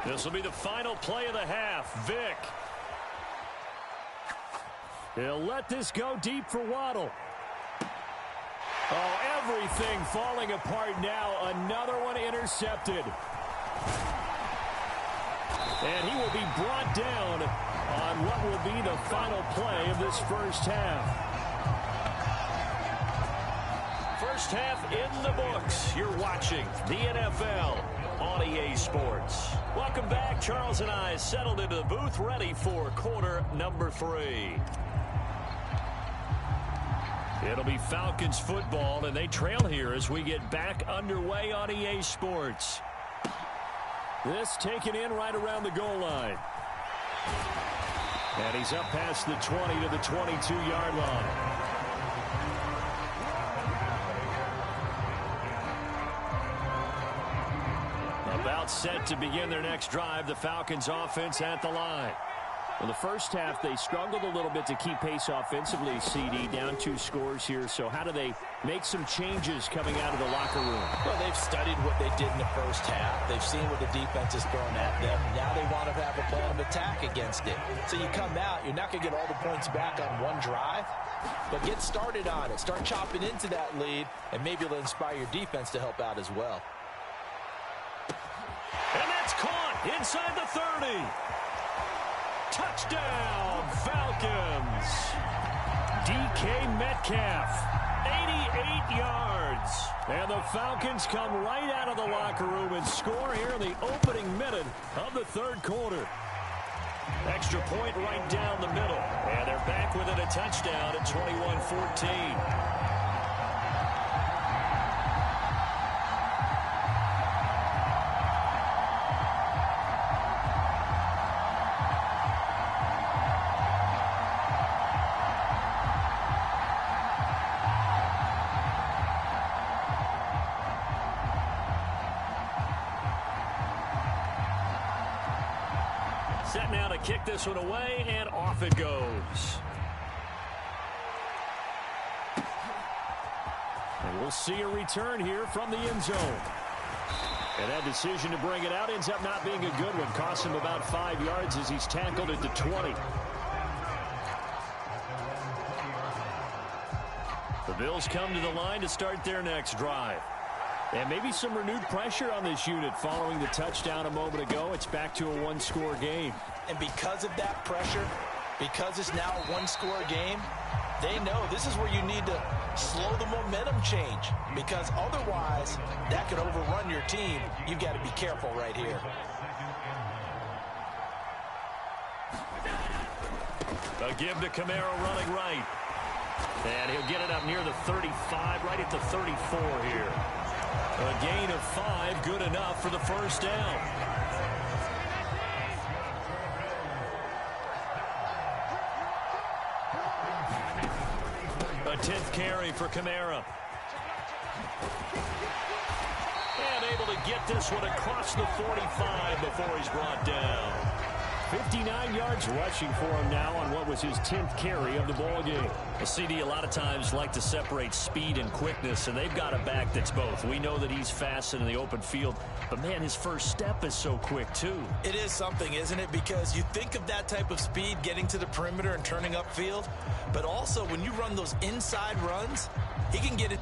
This will be the final play of the half. Vick. He'll let this go deep for Waddle. Oh, everything falling apart now. Another one intercepted. And he will be brought down on what will be the final play of this first half. First half in the books. You're watching the NFL on EA Sports. Welcome back. Charles and I settled into the booth, ready for quarter number 3. It'll be Falcons football, and they trail here as we get back underway on EA Sports. This taken in right around the goal line. And he's up past the 20 to the 22-yard line. About set to begin their next drive, the Falcons offense at the line. Well, the first half, they struggled a little bit to keep pace offensively, CD, down 2 scores here. So how do they make some changes coming out of the locker room? Well, they've studied what they did in the first half. They've seen what the defense has thrown at them. Now they want to have a plan of attack against it. So you come out, you're not going to get all the points back on one drive, but get started on it. Start chopping into that lead, and maybe it'll inspire your defense to help out as well. And that's caught inside the 30. Touchdown, Falcons. DK Metcalf, 88 yards. And the Falcons come right out of the locker room and score here in the opening minute of the third quarter. Extra point right down the middle. And they're back within a touchdown at 21-14. Set now to kick this one away, and off it goes. And we'll see a return here from the end zone. And that decision to bring it out ends up not being a good one. Costs him about 5 yards as he's tackled at the 20. The Bills come to the line to start their next drive. And maybe some renewed pressure on this unit following the touchdown a moment ago. It's back to a 1-score game. And because of that pressure, because it's now a 1-score game, they know this is where you need to slow the momentum change. Because otherwise, that could overrun your team. You've got to be careful right here. A give to Kamara running right. And he'll get it up near the 35, right at the 34 here. A gain of 5, good enough for the first down. A 10th carry for Kamara. And able to get this one across the 45 before he's brought down. 59 yards rushing for him now on what was his 10th carry of the ball game. A CD a lot of times like to separate speed and quickness, and they've got a back that's both. We know that he's fast in the open field, but man, his first step is so quick too. It is something, isn't it? Because you think of that type of speed getting to the perimeter and turning upfield, but also when you run those inside runs, he can get it.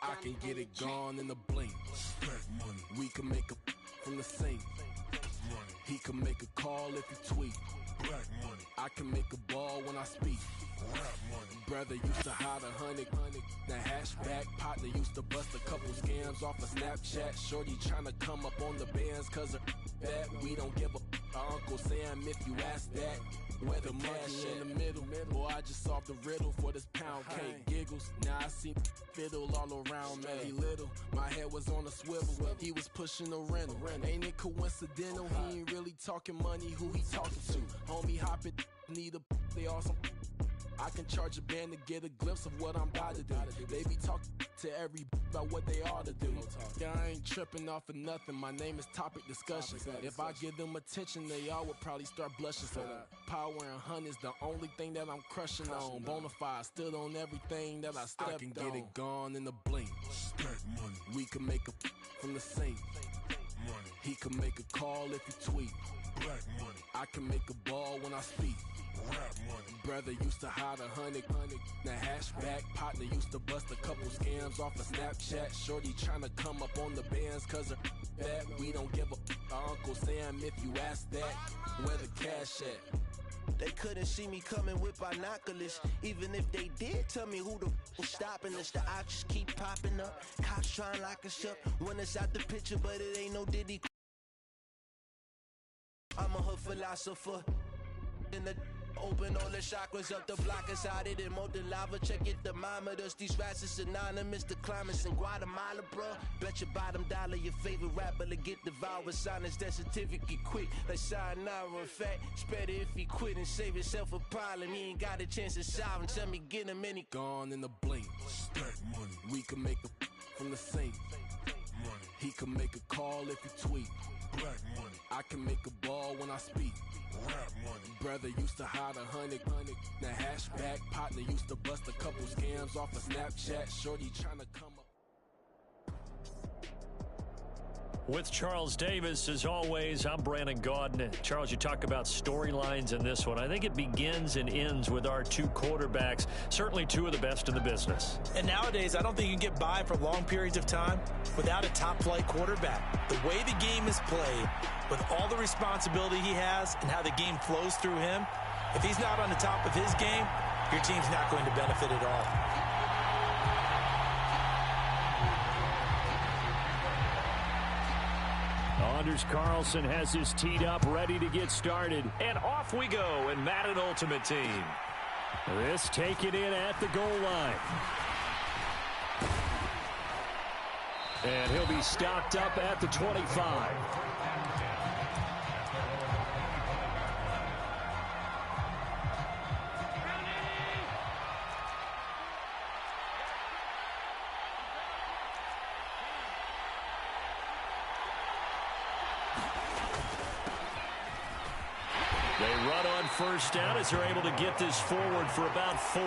I can get it gone in a blink. We can make a from the sink. He can make a call if he tweet. I can make a ball when I speak. Brother used to hide 100. The hashback partner used to bust a couple scams off of Snapchat. Shorty tryna come up on the bands cause of that. We don't give a Uncle Sam if you ask that. Where the money in the middle. Boy, I just solved the riddle for this pound cake. Giggles, now I see fiddle all around me. He little, my head was on a swivel. He was pushing the rental. Ain't it coincidental? He ain't really talking money, who he talking to? Homie hopping, need a, they awesome. I can charge a band to get a glimpse of what I'm about to do. They be talking to every about what they ought to do. Yeah, I ain't tripping off of nothing. My name is Topic Discussion. If I give them attention, they all would probably start blushing. So power and hunt is the only thing that I'm crushing on. Bonafide, stood on everything that I stepped on. I can get it gone in a blink. Stack money. We can make a from the sink. Money. He can make a call if he tweet. Black money. I can make a ball when I speak. Rap money. Brother used to hide 100. The hashback partner used to bust a couple scams off of Snapchat. Shorty tryna come up on the bands cause of that. We don't give a Uncle Sam if you ask that. Where the cash at? They couldn't see me coming with binoculars. Even if they did, tell me who the was stopping us. The options keep popping up. Cops trying to lock us up. When it's out the picture, but it ain't no Diddy. I'm a hood philosopher. In the open all the chakras up, the block is out it and more than lava. Check it, thermometers. These rats is synonymous. The climates in Guatemala, bro. Bet your bottom dollar your favorite rapper to get devoured. Sign his death certificate quick. Like sayonara. In fact, it's better if he quit and save himself a problem. He ain't got a chance to solve and tell me get him any. Gone in the blink. Stack money. We can make a from the sink. Money. He can make a call if he tweet. Black money. I can make a ball when I speak. Rap money. Brother used to hide 100. The hashback partner used to bust a couple scams off of Snapchat. Shorty tryna come up. With Charles Davis, as always, I'm Brandon Gaudin. Charles, you talk about storylines in this one. I think it begins and ends with our two quarterbacks, certainly two of the best in the business. And nowadays, I don't think you can get by for long periods of time without a top-flight quarterback. The way the game is played, with all the responsibility he has and how the game flows through him, if he's not on the top of his game, your team's not going to benefit at all. Anders Carlson has his teed up, ready to get started. And off we go in Madden Ultimate Team. This taken in at the goal line. And he'll be stopped up at the 25. They run on first down as they're able to get this forward for about 4.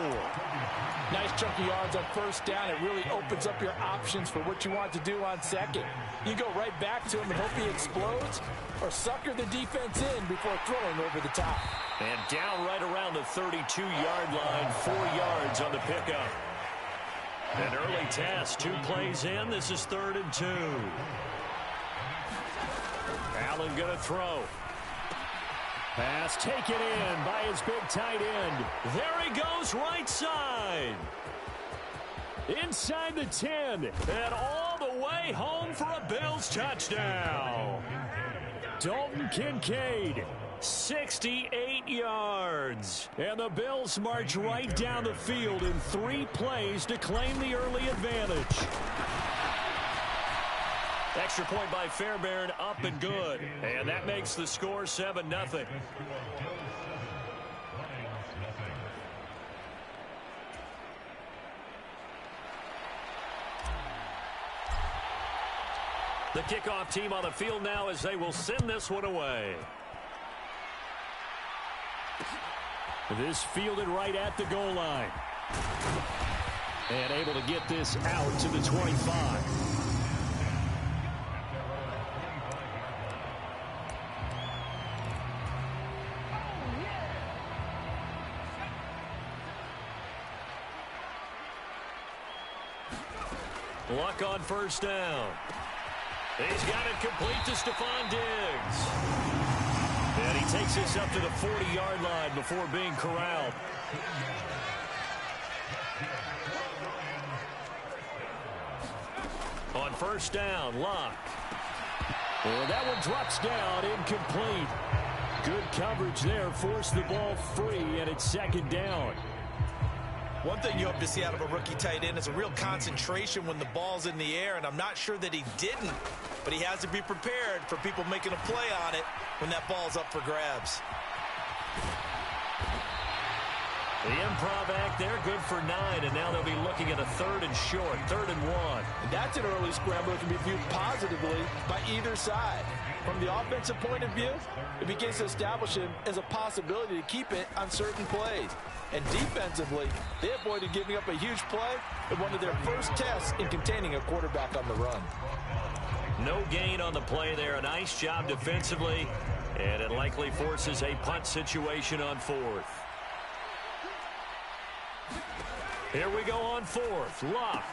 Nice chunk of yards on first down. It really opens up your options for what you want to do on second. You go right back to him and hope he explodes, or sucker the defense in before throwing over the top. And down right around the 32-yard line, 4 yards on the pickup. An early test, 2 plays in. This is 3rd and 2. Allen going to throw. Pass taken in by his big tight end. There he goes, right side. Inside the 10, and all the way home for a Bills touchdown. Dalton Kincaid, 68 yards. And the Bills march right down the field in 3 plays to claim the early advantage. Extra point by Fairbairn, up and good. And that makes the score 7-0. The kickoff team on the field now as they will send this one away. This fielded right at the goal line. And able to get this out to the 25. Luck on first down. He's got it complete to Stephon Diggs. And he takes this up to the 40-yard line before being corralled. On first down, Luck. And that one drops down, incomplete. Good coverage there, forced the ball free, and it's 2nd down. One thing you hope to see out of a rookie tight end is a real concentration when the ball's in the air, and I'm not sure that he didn't, but he has to be prepared for people making a play on it when that ball's up for grabs. The improv act there, good for 9, and now they'll be looking at a 3rd and short, 3rd and 1. And that's an early scramble that can be viewed positively by either side. From the offensive point of view, it begins to establish him as a possibility to keep it on certain plays. And defensively, they avoided giving up a huge play in one of their first tests in containing a quarterback on the run. No gain on the play there. A nice job defensively, and it likely forces a punt situation on 4th. Here we go on 4th. Luck.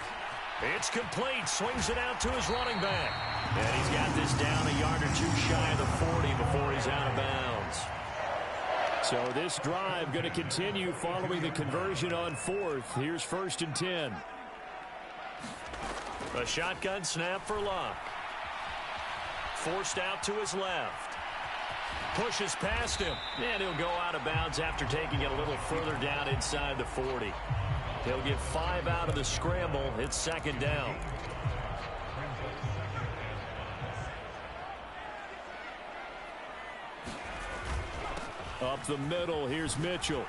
It's complete. Swings it out to his running back. And he's got this down a yard or two shy of the 40 before he's out of bounds. So this drive going to continue following the conversion on 4th. Here's 1st and 10. A shotgun snap for Luck. Forced out to his left. Pushes past him. And he'll go out of bounds after taking it a little further down inside the 40. He'll get 5 out of the scramble. It's 2nd down. Up the middle, here's Mitchell.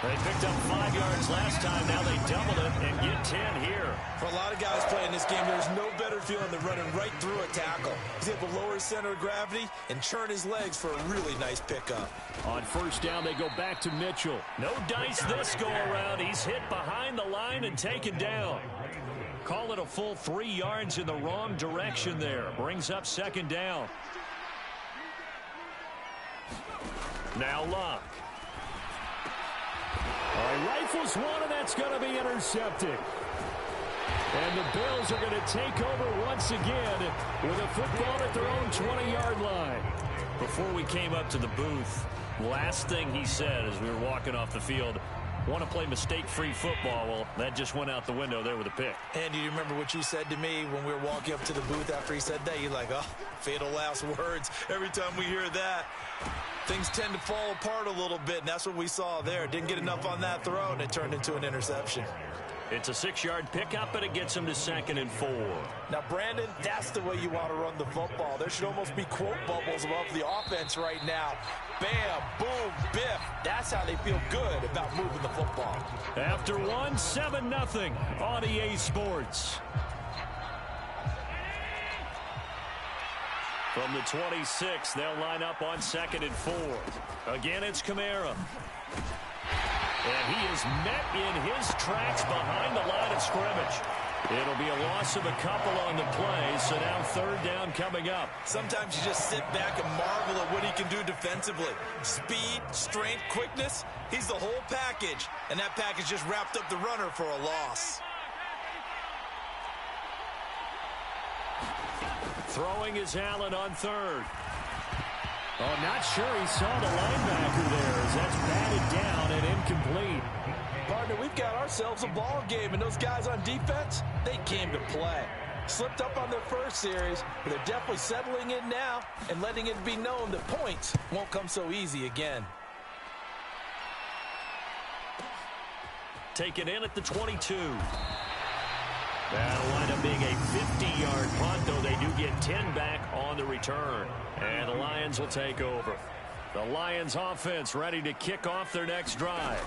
They picked up 5 yards last time. Now they doubled it and get 10 here. For a lot of guys playing this game, there's no better feeling than running right through a tackle. He's able to lower his center of gravity and churn his legs for a really nice pickup. On 1st down, they go back to Mitchell. No dice this go around. He's hit behind the line and taken down. Call it a full 3 yards in the wrong direction there. Brings up 2nd down. Now Luck. Rifles one, and that's going to be intercepted. And the Bills are going to take over once again with a football at their own 20-yard line. Before we came up to the booth, last thing he said as we were walking off the field, want to play mistake-free football. Well, that just went out the window there with a pick. And do you remember what you said to me when we were walking up to the booth after he said that? You're like, oh, fatal last words. Every time we hear that, things tend to fall apart a little bit, and that's what we saw there. Didn't get enough on that throw, and it turned into an interception. It's a 6-yard pickup, and it gets him to 2nd and 4. Now, Brandon, that's the way you want to run the football. There should almost be quote bubbles above the offense right now. Bam, boom, biff. That's how they feel good about moving the football. After 7-0 on EA Sports. From the 26, they'll line up on 2nd and 4. Again, it's Kamara. And he is met in his tracks behind the line of scrimmage. It'll be a loss of a couple on the play, so now 3rd down coming up. Sometimes you just sit back and marvel at what he can do defensively. Speed, strength, quickness, he's the whole package. And that package just wrapped up the runner for a loss. Throwing is Allen on 3rd. Oh, not sure he saw the linebacker there as that's batted down and incomplete. Partner, we've got ourselves a ball game, and those guys on defense, they came to play. Slipped up on their first series, but they're definitely settling in now and letting it be known that points won't come so easy again. Taken in at the 22. That'll wind up being a 50-yard punt, though they do get 10 back on the return. And the Lions will take over. The Lions offense ready to kick off their next drive.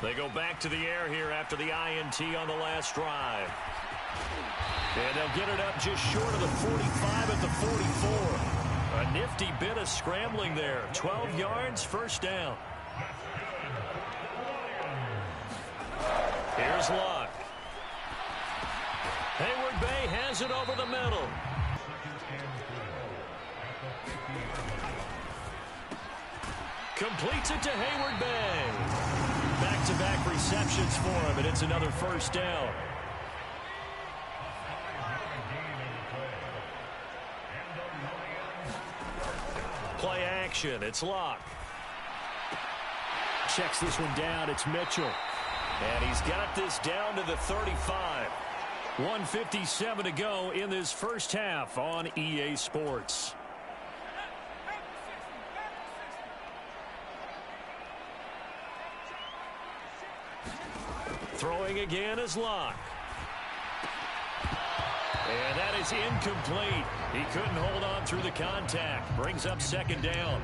They go back to the air here after the INT on the last drive. And they'll get it up just short of the 45 at the 44. A nifty bit of scrambling there. 12 yards, 1st down. Here's Luck. Hayward Bay has it over the middle. Completes it to Hayward Bay. Back-to-back receptions for him, and it's another 1st down. Play action. It's Luck. Checks this one down. It's Mitchell. And he's got this down to the 35. 1:57 to go in this first half on EA Sports. Throwing again is Luck. And that is incomplete. He couldn't hold on through the contact. Brings up 2nd down.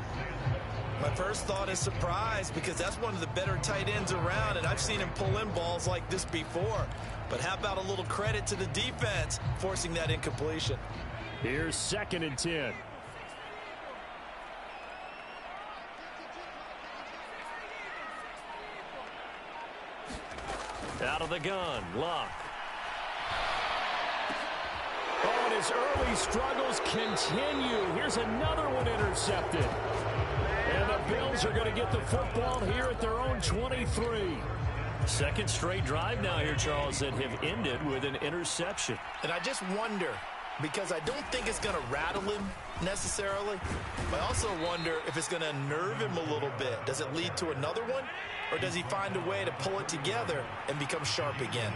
My first thought is surprise because that's one of the better tight ends around, and I've seen him pull in balls like this before. But how about a little credit to the defense forcing that incompletion? Here's 2nd and 10. Out of the gun, Luck. Oh, and his early struggles continue. Here's another one intercepted. And the Bills are going to get the football here at their own 23. Second straight drive now here, Charles, that have ended with an interception. And I just wonder, because I don't think it's going to rattle him necessarily, but I also wonder if it's going to unnerve him a little bit. Does it lead to another one, or does he find a way to pull it together and become sharp again?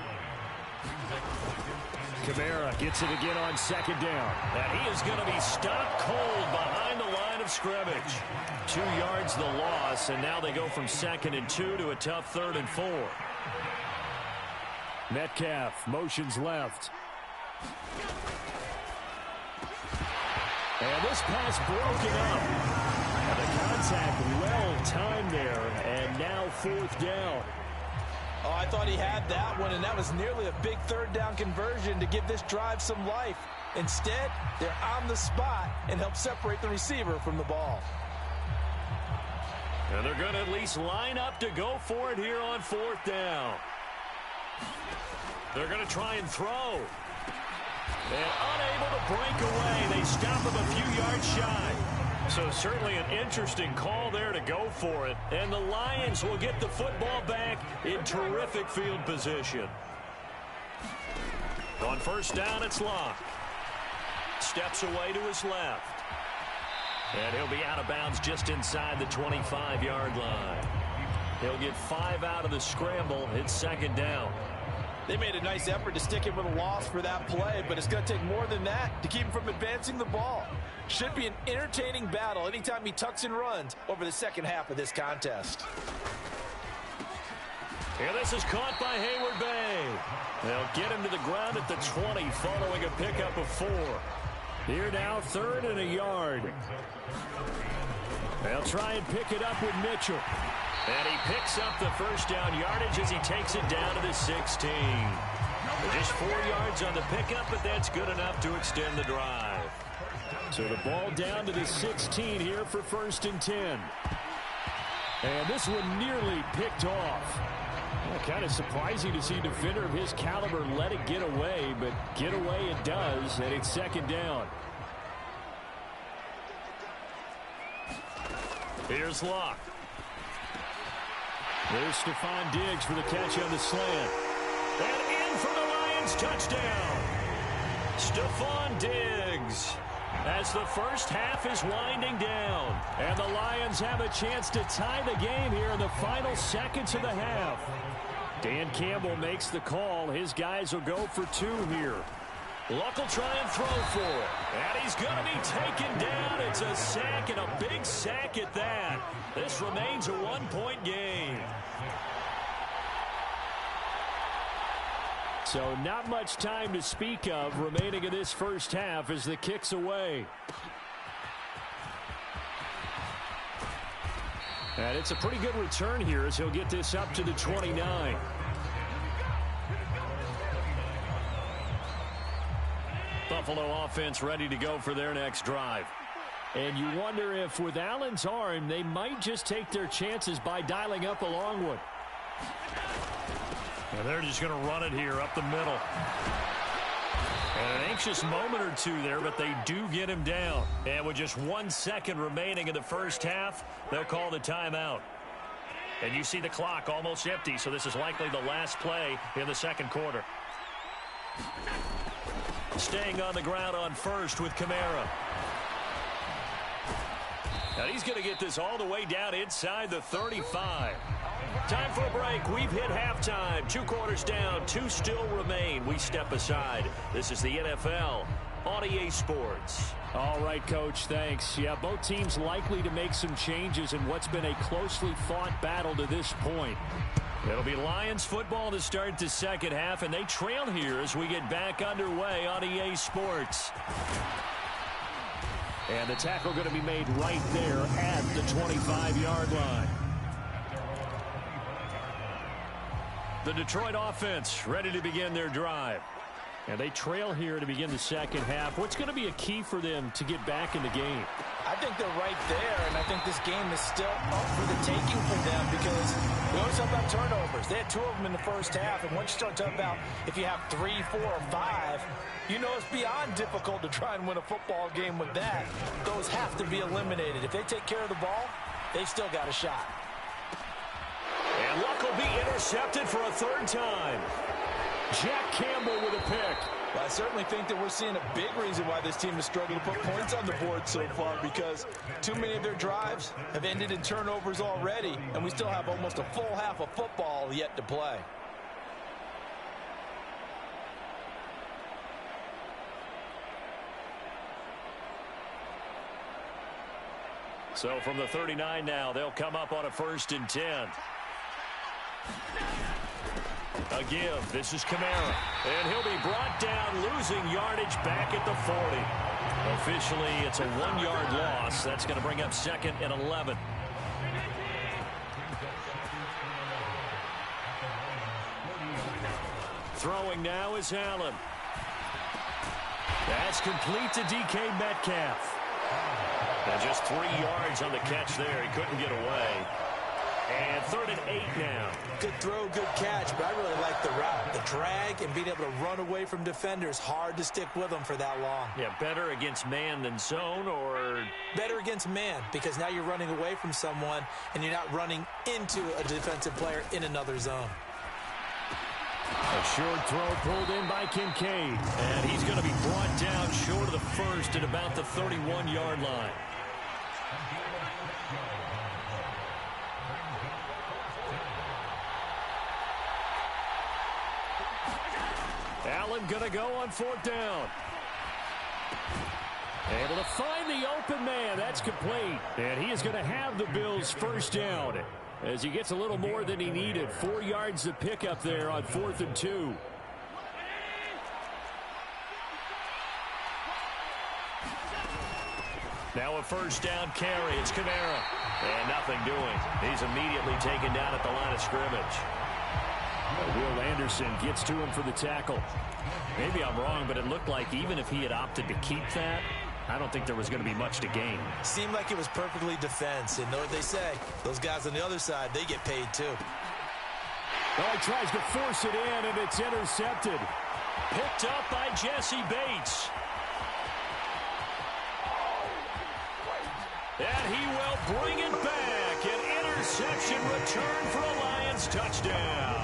Kamara gets it again on 2nd down. And he is going to be stopped cold behind the line of scrimmage. 2 yards the loss, and now they go from 2nd and 2 to a tough 3rd and 4. Metcalf motions left. And this pass broken up. And the contact well timed there, and now 4th down. Oh, I thought he had that one, and that was nearly a big 3rd down conversion to give this drive some life. Instead, they're on the spot and help separate the receiver from the ball. And they're going to at least line up to go for it here on 4th down. They're going to try and throw. And unable to break away. They stop him a few yards shy. So certainly an interesting call there to go for it. And the Lions will get the football back in terrific field position. On 1st down, it's Locke. Steps away to his left. And he'll be out of bounds just inside the 25-yard line. He'll get 5 out of the scramble. It's 2nd down. They made a nice effort to stick him with a loss for that play, but it's going to take more than that to keep him from advancing the ball. Should be an entertaining battle anytime he tucks and runs over the second half of this contest. And this is caught by Hayward Bay. They'll get him to the ground at the 20 following a pickup of 4. Here now, 3rd and a yard. They'll try and pick it up with Mitchell. And he picks up the 1st down yardage as he takes it down to the 16. Just 4 yards on the pickup, but that's good enough to extend the drive. So the ball down to the 16 here for 1st and 10. And this one nearly picked off. Well, kind of surprising to see a defender of his caliber let it get away, but get away it does, and it's 2nd down. Here's Locke. There's Stephon Diggs for the catch on the slant. And in for the Lions touchdown. Stephon Diggs. As the first half is winding down. And the Lions have a chance to tie the game here in the final seconds of the half. Dan Campbell makes the call. His guys will go for 2 here. Luck will try and throw for it. And he's going to be taken down. It's a sack, and a big sack at that. This remains a 1-point game. So not much time to speak of remaining in this first half as the kick's away. And it's a pretty good return here as he'll get this up to the 29. Buffalo offense ready to go for their next drive. And you wonder if with Allen's arm, they might just take their chances by dialing up a long one. And they're just going to run it here up the middle. And an anxious moment or two there, but they do get him down. And with just 1 second remaining in the first half, they'll call the timeout. And you see the clock almost empty, so this is likely the last play in the second quarter. Staying on the ground on 1st with Kamara. Now he's going to get this all the way down inside the 35. Time for a break. We've hit halftime. 2 quarters down. 2 still remain. We step aside. This is the NFL on EA Sports. All right, Coach, thanks. Yeah, both teams likely to make some changes in what's been a closely fought battle to this point. It'll be Lions football to start the second half, and they trail here as we get back underway on EA Sports. And the tackle going to be made right there at the 25-yard line. The Detroit offense ready to begin their drive. And they trail here to begin the second half. What's going to be a key for them to get back in the game? I think they're right there, and I think this game is still up for the taking for them because we always talk about turnovers. They had 2 of them in the first half, and once you start talking about if you have 3, 4, or 5, you know it's beyond difficult to try and win a football game with that. Those have to be eliminated. If they take care of the ball, they've still got a shot. And Luck will be intercepted for a 3rd time. Jack Campbell with a pick. Well, I certainly think that we're seeing a big reason why this team has struggled to put points on the board so far because too many of their drives have ended in turnovers already, and we still have almost a full half of football yet to play. So from the 39 now, they'll come up on a 1st and 10. A give. This is Kamara. And he'll be brought down, losing yardage back at the 40. Officially, it's a 1-yard loss. That's going to bring up 2nd and 11. Throwing now is Allen. That's complete to DK Metcalf. And just 3 yards on the catch there. He couldn't get away. And 3rd and 8 now. Good throw, good catch, but I really like the route. The drag and being able to run away from defenders. Hard to stick with them for that long. Yeah, better against man than zone, or? Better against man, because now you're running away from someone and you're not running into a defensive player in another zone. A short throw pulled in by Kincaid. And he's going to be brought down short of the 1st at about the 31-yard line. Allen going to go on 4th down. Able to find the open man. That's complete. And he is going to have the Bills' 1st down as he gets a little more than he needed. 4 yards to pick up there on 4th and 2. Now a 1st down carry. It's Kamara. And nothing doing. He's immediately taken down at the line of scrimmage. Will Anderson gets to him for the tackle. Maybe I'm wrong, but it looked like even if he had opted to keep that, I don't think there was going to be much to gain. Seemed like it was perfectly defense. And know what they say? Those guys on the other side, they get paid too. Oh, he tries to force it in, and it's intercepted. Picked up by Jesse Bates. And he will bring it back. An interception return for a Lions touchdown.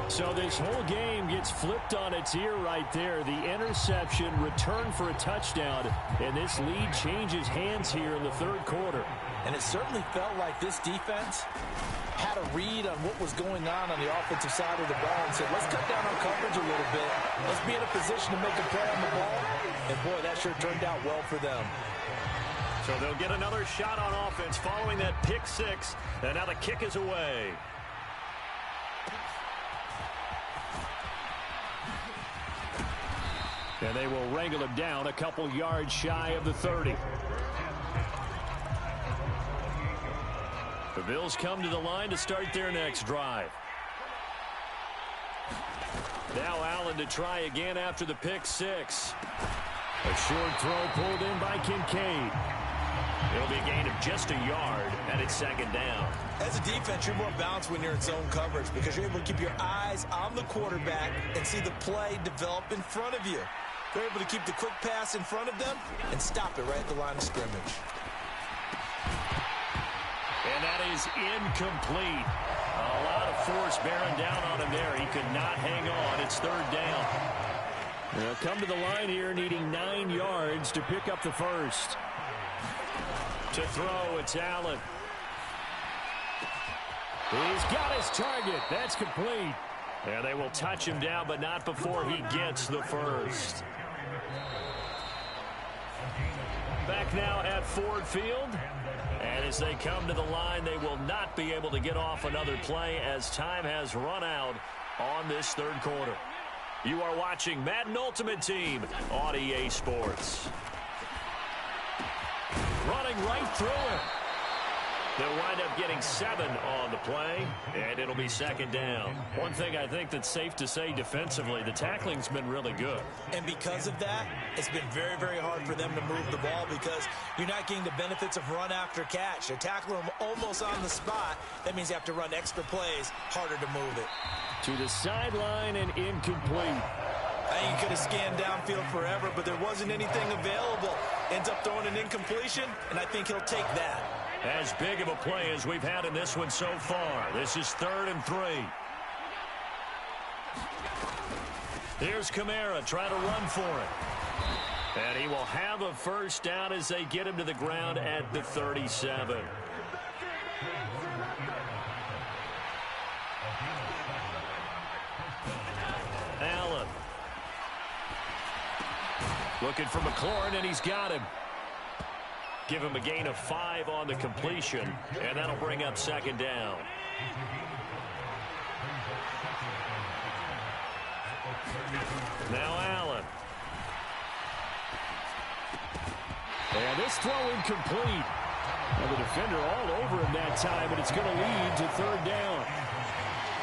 So this whole game gets flipped on its ear right there. The interception, return for a touchdown, and this lead changes hands here in the 3rd quarter. And it certainly felt like this defense had a read on what was going on the offensive side of the ball and said, let's cut down on coverage a little bit. Let's be in a position to make a play on the ball. And, boy, that sure turned out well for them. So they'll get another shot on offense following that pick 6, and now the kick is away. And they will wrangle him down a couple yards shy of the 30. The Bills come to the line to start their next drive. Now Allen to try again after the pick 6. A short throw pulled in by Kincaid. It'll be a gain of just a yard, and it's 2nd down. As a defense, you're more balanced when you're in zone coverage because you're able to keep your eyes on the quarterback and see the play develop in front of you. They're able to keep the quick pass in front of them and stop it right at the line of scrimmage. And that is incomplete. A lot of force bearing down on him there. He could not hang on. It's 3rd down. They'll come to the line here needing 9 yards to pick up the 1st. To throw, it's Allen. He's got his target. That's complete. And they will touch him down, but not before he gets the 1st. Back now at Ford Field. And as they come to the line, they will not be able to get off another play as time has run out on this 3rd quarter. You are watching Madden Ultimate Team on EA Sports. running right through him. They'll wind up getting 7 on the play, and it'll be second down. One thing I think that's safe to say defensively, the tackling's been really good. And because of that, it's been very, very hard for them to move the ball because you're not getting the benefits of run after catch. They're tackling them almost on the spot. That means you have to run extra plays, harder to move it. To the sideline and incomplete. I think he could have scanned downfield forever, but there wasn't anything available. Ends up throwing an incompletion, and I think he'll take that. As big of a play as we've had in this one so far. This is 3rd and 3. Here's Kamara trying to run for it. And he will have a first down as they get him to the ground at the 37. Allen. Looking for McLaurin, and he's got him. Give him a gain of 5 on the completion, and that'll bring up second down. Now Allen. And this throw incomplete. And the defender all over him that time, and it's going to lead to 3rd down.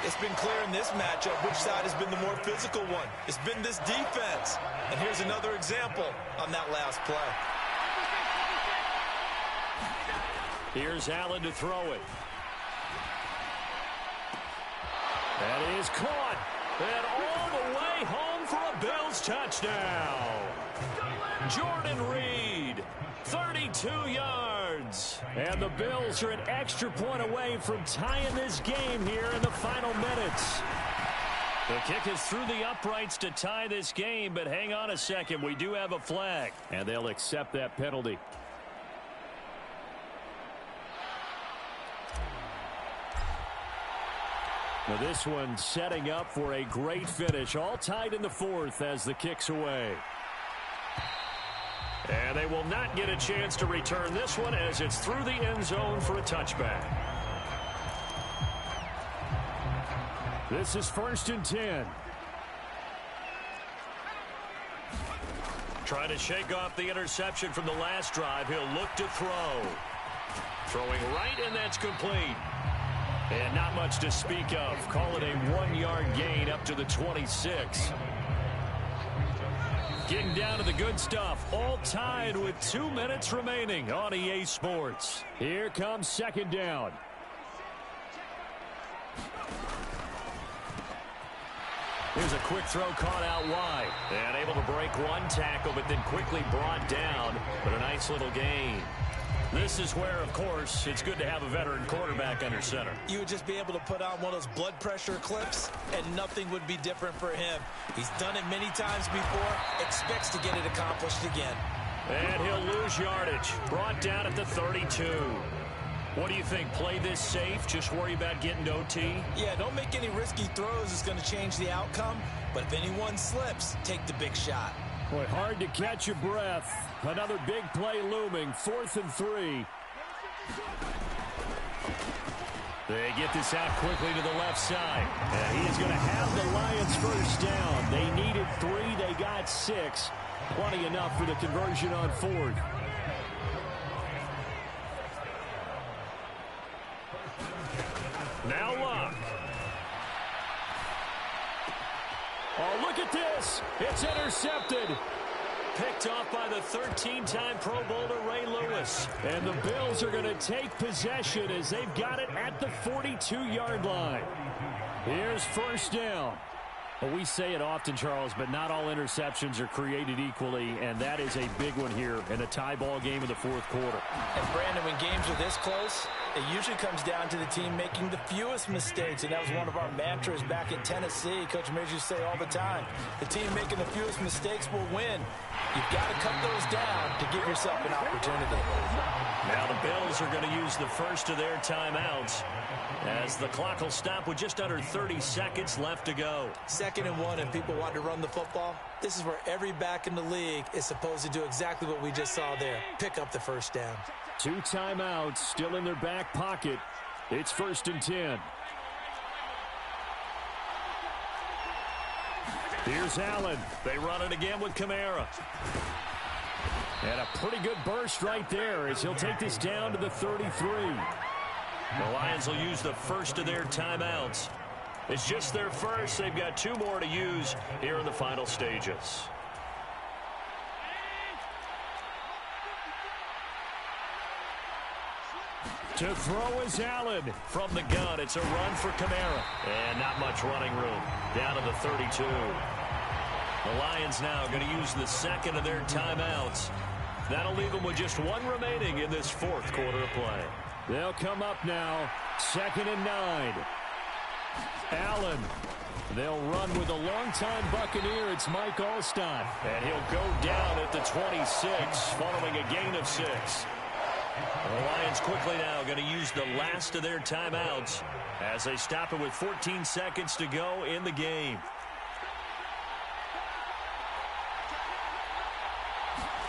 It's been clear in this matchup which side has been the more physical one. It's been this defense. And here's another example on that last play. Here's Allen to throw it. That is caught. And all the way home for a Bills touchdown. Jordan Reed, 32 yards. And the Bills are an extra point away from tying this game here in the final minutes. The kick is through the uprights to tie this game, but hang on a second. We do have a flag, and they'll accept that penalty. Now this one setting up for a great finish. All tied in the 4th as the kick's away. And they will not get a chance to return this one as it's through the end zone for a touchback. This is 1st and 10. Trying to shake off the interception from the last drive. He'll look to throw. Throwing right, and that's complete. And not much to speak of. Call it a 1-yard gain up to the 26. Getting down to the good stuff. All tied with 2 minutes remaining on EA Sports. Here comes second down. Here's a quick throw caught out wide. And able to break one tackle, but then quickly brought down. But a nice little gain. This is where, of course, it's good to have a veteran quarterback under center. You would just be able to put on one of those blood pressure clips, and nothing would be different for him. He's done it many times before, expects to get it accomplished again. And he'll lose yardage. Brought down at the 32. What do you think? Play this safe? Just worry about getting to OT? Yeah, don't make any risky throws. It's going to change the outcome. But if anyone slips, take the big shot. Boy, hard to catch your breath. Another big play looming. 4th and 3. They get this out quickly to the left side. And he is going to have the Lions first down. They needed 3. They got 6. Plenty enough for the conversion on 4th. Now Luck. Oh, look at this. It's intercepted. Picked off by the 13-time Pro Bowler Ray Lewis. And the Bills are going to take possession as they've got it at the 42-yard line. Here's first down. Well, we say it often, Charles, but not all interceptions are created equally, and that is a big one here in a tie ball game in the 4th quarter. And, Brandon, when games are this close, it usually comes down to the team making the fewest mistakes, and that was one of our mantras back in Tennessee. Coach Mears used to say all the time, the team making the fewest mistakes will win. You've got to cut those down to give yourself an opportunity. Now the Bills are going to use the first of their timeouts as the clock will stop with just under 30 seconds left to go. 2nd and 1, and people want to run the football. This is where every back in the league is supposed to do exactly what we just saw there. Pick up the first down. 2 timeouts still in their back pocket. It's 1st and 10. Here's Allen. They run it again with Kamara. And a pretty good burst right there as he'll take this down to the 33. The Lions will use the first of their timeouts. It's just their first. They've got 2 more to use here in the final stages. To throw is Allen. From the gun, it's a run for Kamara. And not much running room. Down to the 32. The Lions now going to use the second of their timeouts. That'll leave them with just 1 remaining in this 4th quarter of play. They'll come up now, 2nd and 9. Allen. They'll run with a longtime Buccaneer. It's Mike Allstott. And he'll go down at the 26 following a gain of 6. The Lions quickly now going to use the last of their timeouts as they stop it with 14 seconds to go in the game.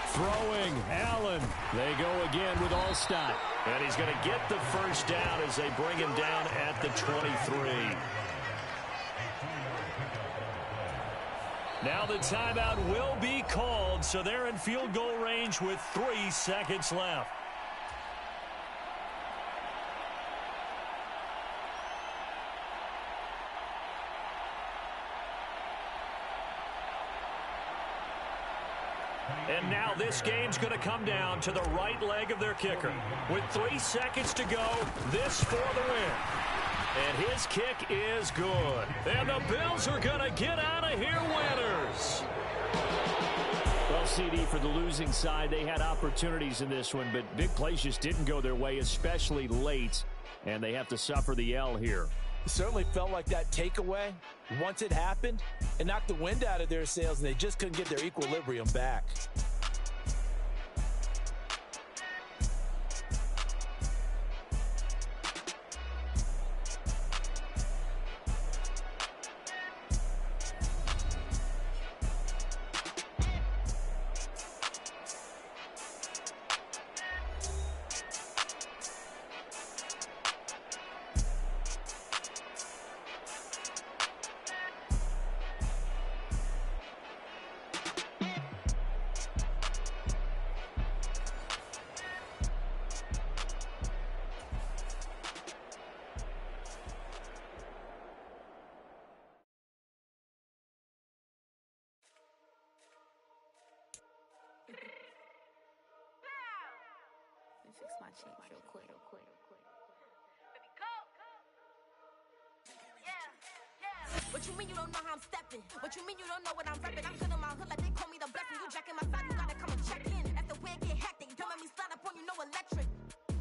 Throwing, Allen. They go again with Allstott. And he's going to get the first down as they bring him down at the 23. Now the timeout will be called, so they're in field goal range with 3 seconds left. And now this game's going to come down to the right leg of their kicker. With 3 seconds to go, this for the win. And his kick is good. And the Bills are going to get out of here winners. Well, CD, for the losing side, they had opportunities in this one, but big plays just didn't go their way, especially late. And they have to suffer the L here. It certainly felt like that takeaway, once it happened, it knocked the wind out of their sails, and they just couldn't get their equilibrium back. Fix my cheek real quick. What you mean you don't know how I'm stepping? What you mean you don't know what I'm repping? I'm good in my hood like they call me the blessing. You jacking my side, you gotta come and check in. That's the way it get hectic. Don't make me slide up on you, no electric.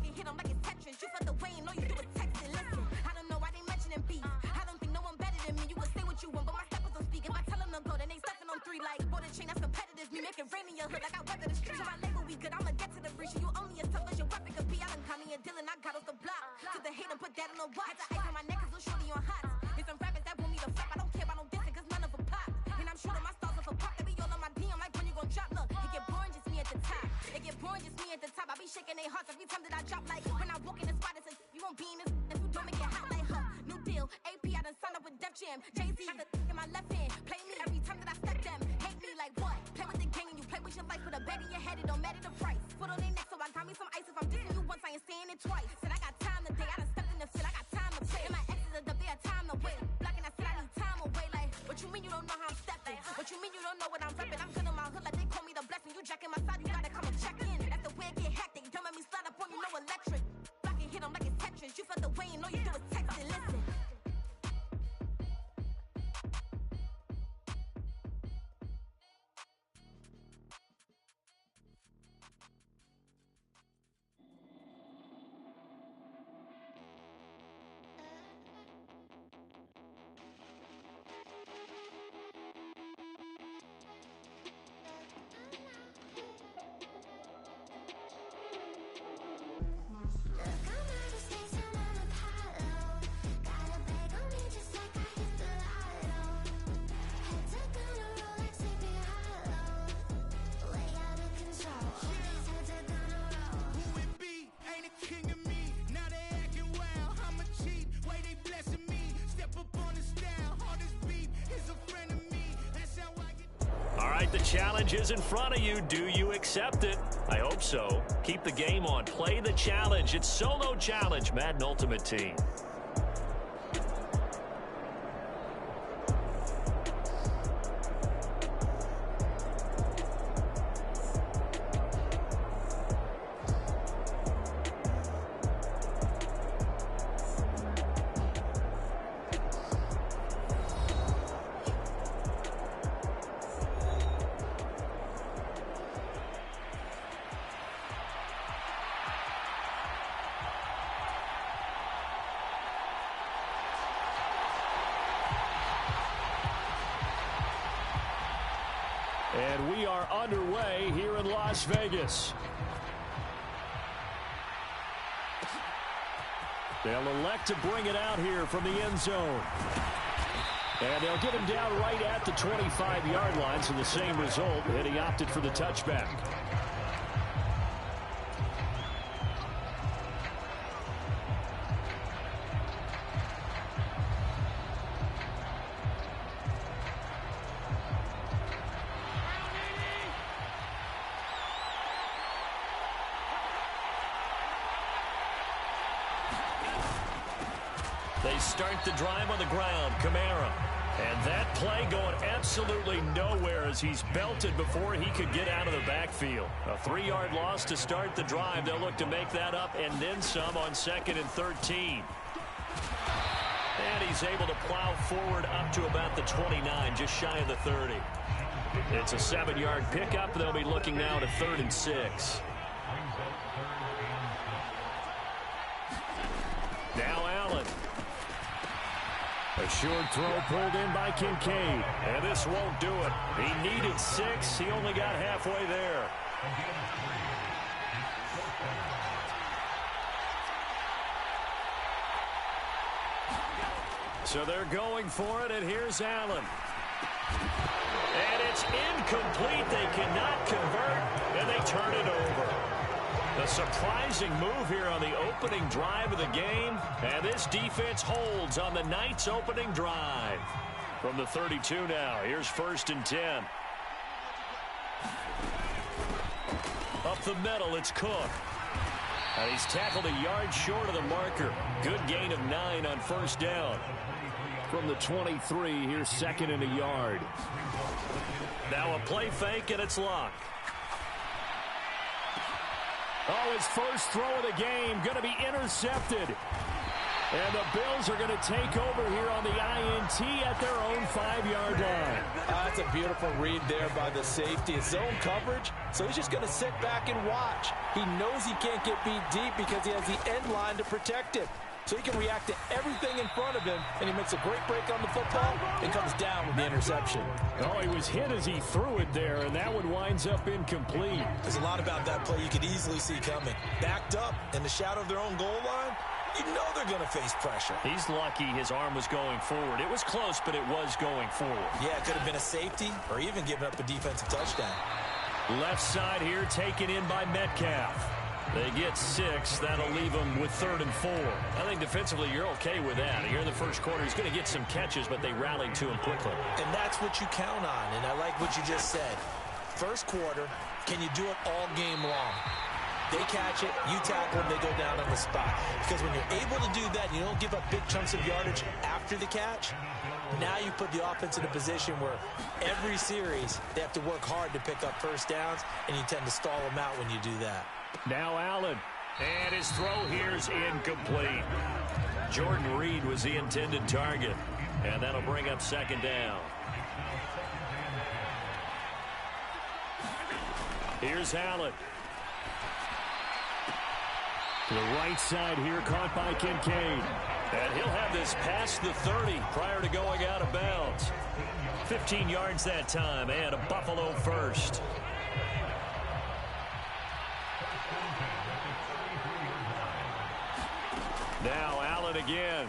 You hit them like it's Tetris. You felt the way and all you do is text it. Listen, I don't know why they mentioning beef. I don't think no one better than me. You can say what you want, but my steppers don't speak. If I tell them to go, then they stepping on 3 like border chain. That's competitive. Me make it rain in your hood like I weather the streets. So my label we good. I'ma get to the breach. You only as tough as your weapon could be. I done caught me a deal and I got off the block. To the hate and put that on the watch. Had the ice on my neck 'cause little shorty on hot. There's some rappers that want me to flop. I don't care about no dissing 'cause none of them pop. And I'm shooting my stars off a pop. They be all on my DM like when you gon' drop. Look, it get boring just me at the top. It get boring just me at the top. I be shaking their hearts every time that I drop. Like when I walk in the spot, it says you won't be in this if you don't make it hot like her. New deal, AP. I done signed up with Def Jam. Jay-Z got the in my left hand. Play me every time that I step them. Hate me like what? Play with the gang and you play with your life. Put a bet in your head, it don't matter the price. Foot on their neck, so I got me some ice. If I'm dissing you once, I ain't saying it twice. Said I got time today. I done stepped in the field. I got time to play. And my exes are the bare time to wait. Blocking, I said I need time away. Like, what you mean you don't know how I'm stepping? What you mean you don't know what I'm repping? I'm good in my hood like they call me the blessing. You jacking my side, you gotta come and check in. That's the way it get hectic. Don't make me slide up on you, no electric. Blocking, hit them like it's Tetris. You felt the way and all you do is text it. Listen. Look, I'm out of space, I'm on Apollo. right, the challenge is in front of you. Do you accept it? I hope so. Keep the game on. Play the challenge. It's Solo Challenge, Madden Ultimate Team. And we are underway here in Las Vegas. They'll elect to bring it out here from the end zone. And they'll get him down right at the 25-yard line, so the same result, and he opted for the touchback. They start the drive on the ground. Kamara. And that play going absolutely nowhere as he's belted before he could get out of the backfield. A 3-yard loss to start the drive. They'll look to make that up and then some on 2nd and 13. And he's able to plow forward up to about the 29, just shy of the 30. It's a 7-yard pickup. They'll be looking now to 3rd and 6. Now Allen. A short throw pulled in by Kincaid. And this won't do it. He needed 6. He only got halfway there. So they're going for it, and here's Allen. And it's incomplete. They cannot convert, and they turn it over. A surprising move here on the opening drive of the game. And this defense holds on the night's opening drive. From the 32 now, here's 1st and 10. Up the middle, it's Cook. And he's tackled a yard short of the marker. Good gain of 9 on 1st down. From the 23, here's 2nd and a yard. Now a play fake, and it's Luck. Oh, his first throw of the game going to be intercepted. And the Bills are going to take over here on the INT at their own 5-yard line. That's a beautiful read there by the safety. It's zone coverage, so he's just going to sit back and watch. He knows he can't get beat deep because he has the end line to protect it. So he can react to everything in front of him, and he makes a great break on the football and comes down with the interception. Oh, he was hit as he threw it there, and that one winds up incomplete. There's a lot about that play you could easily see coming. Backed up in the shadow of their own goal line, you know they're going to face pressure. He's lucky his arm was going forward. It was close, but it was going forward. Yeah, it could have been a safety or even given up a defensive touchdown. Left side here taken in by Metcalf. They get 6. That'll leave them with 3rd and 4. I think defensively you're okay with that. Here in the first quarter, he's going to get some catches, but they rallied to him quickly. And that's what you count on, and I like what you just said. First quarter, can you do it all game long? They catch it, you tackle them, they go down on the spot. Because when you're able to do that, you don't give up big chunks of yardage after the catch. Now you put the offense in a position where every series they have to work hard to pick up first downs, and you tend to stall them out when you do that. Now Allen. And his throw here's incomplete. Jordan Reed was the intended target. And that'll bring up 2nd down. Here's Allen. To the right side here, caught by Kincaid. And he'll have this past the 30 prior to going out of bounds. 15 yards that time, and a Buffalo first. Now Allen again.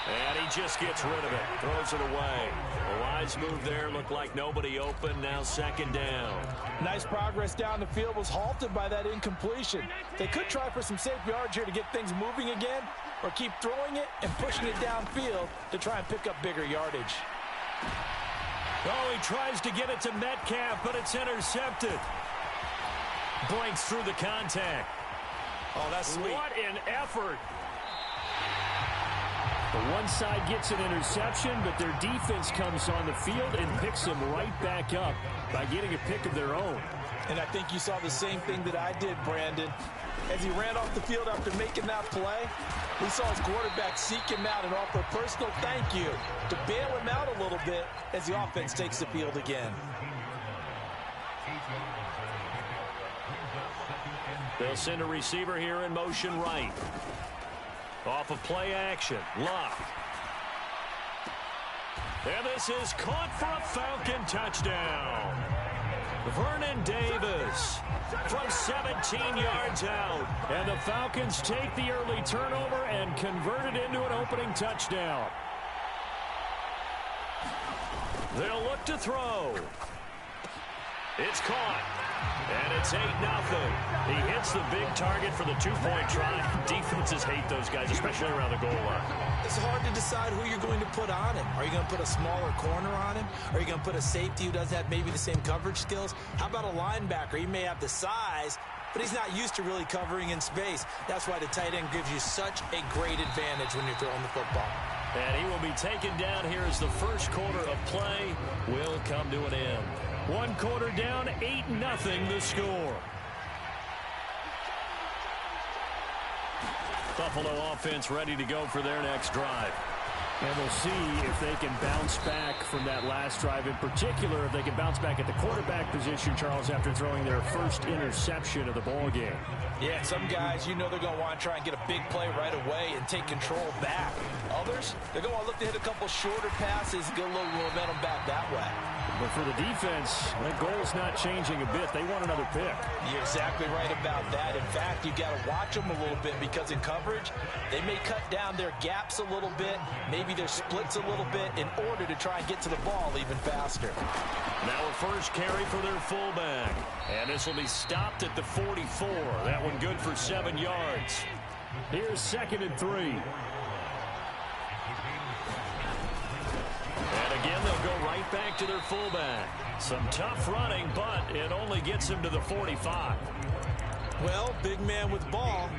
And he just gets rid of it. Throws it away. A wise move there. Looked like nobody open. Now 2nd down. Nice progress down the field. Was halted by that incompletion. They could try for some safe yards here to get things moving again, or keep throwing it and pushing it downfield to try and pick up bigger yardage. Oh, he tries to get it to Metcalf, but it's intercepted. Breaks through the contact. Oh, that's sweet. What an effort. The one side gets an interception, but their defense comes on the field and picks them right back up by getting a pick of their own. And I think you saw the same thing that I did, Brandon. As he ran off the field after making that play, we saw his quarterback seek him out and offer a personal thank you to bail him out a little bit as the offense takes the field again. They'll send a receiver here in motion right. Off of play action. Luck. And this is caught for a Falcon touchdown. Vernon Davis from 17 yards out. And the Falcons take the early turnover and convert it into an opening touchdown. They'll look to throw. It's caught. And it's 8-0. He hits the big target for the two-point try. Defenses hate those guys, especially around the goal line. It's hard to decide who you're going to put on him. Are you going to put a smaller corner on him? Are you going to put a safety who doesn't have maybe the same coverage skills? How about a linebacker? He may have the size, but he's not used to really covering in space. That's why the tight end gives you such a great advantage when you're throwing the football. And he will be taken down here as the first quarter of play will come to an end. One quarter down, 8-0 the score. Buffalo offense ready to go for their next drive. And we'll see if they can bounce back from that last drive. In particular, if they can bounce back at the quarterback position, Charles, after throwing their first interception of the ball game. Yeah, some guys, you know they're going to want to try and get a big play right away and take control back. Others, they're going to want to look to hit a couple shorter passes and get a little momentum back that way. But for the defense, that goal's not changing a bit. They want another pick. You're exactly right about that. In fact, you've got to watch them a little bit because in coverage, they may cut down their gaps a little bit, maybe their splits a little bit in order to try and get to the ball even faster. Now a first carry for their fullback. And this will be stopped at the 44. That one good for 7 yards. Here's 2nd and 3. And again, they'll go right back to their fullback. Some tough running, but it only gets him to the 45. Well, big man with ball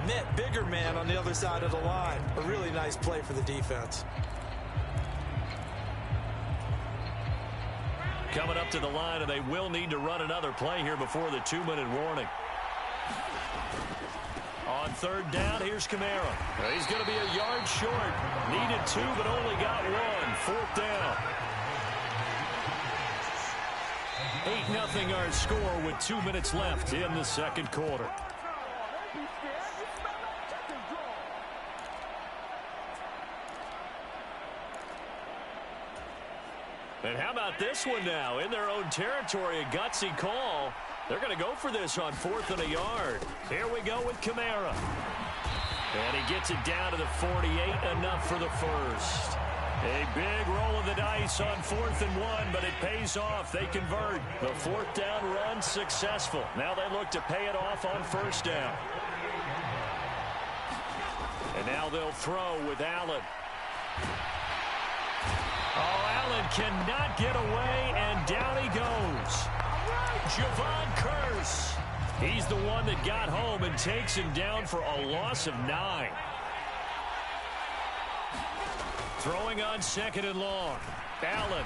met bigger man on the other side of the line. A really nice play for the defense. Coming up to the line, and they will need to run another play here before the 2-minute warning. On 3rd down, here's Kamara. He's going to be a yard short. Needed 2, but only got 1. 4th down. 8-0 our score with 2 minutes left in the second quarter. And how about this one now? In their own territory, a gutsy call. They're going to go for this on 4th and a yard. Here we go with Kamara. And he gets it down to the 48, enough for the first. A big roll of the dice on 4th and 1, but it pays off. They convert. The 4th down run successful. Now they look to pay it off on 1st down. And now they'll throw with Allen. Oh, Allen cannot get away, and down he goes. Javon Curse. He's the one that got home and takes him down for a loss of 9. Throwing on 2nd and long. Allen.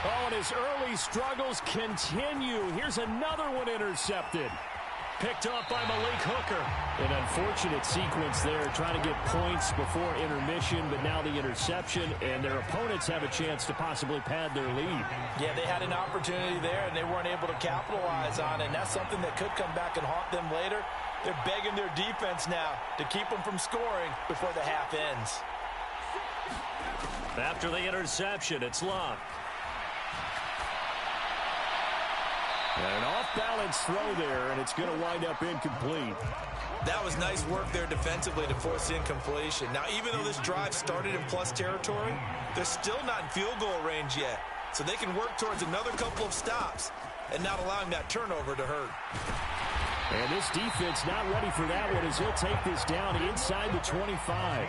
Oh, and his early struggles continue. Here's another one intercepted. Picked up by Malik Hooker. An unfortunate sequence there, trying to get points before intermission, but now the interception, and their opponents have a chance to possibly pad their lead. Yeah, they had an opportunity there, and they weren't able to capitalize on it, and that's something that could come back and haunt them later. They're begging their defense now to keep them from scoring before the half ends. After the interception, it's Love. And an off-balance throw there, and it's going to wind up incomplete. That was nice work there defensively to force the incompletion. Now, even though this drive started in plus territory, they're still not in field goal range yet. So they can work towards another couple of stops and not allowing that turnover to hurt. And this defense not ready for that one as he'll take this down inside the 25.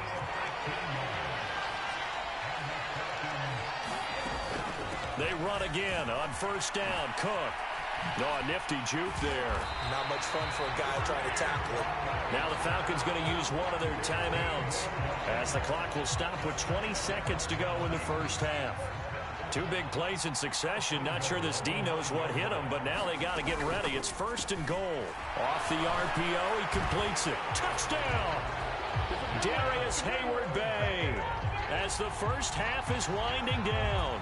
They run again on first down. Cook. Oh, a nifty juke there. Not much fun for a guy trying to tackle it. Now the Falcons going to use one of their timeouts as the clock will stop with 20 seconds to go in the first half. Two big plays in succession. Not sure this D knows what hit him, but now they got to get ready. It's first and goal. Off the RPO, he completes it. Touchdown! Darius Hayward-Bay as the first half is winding down.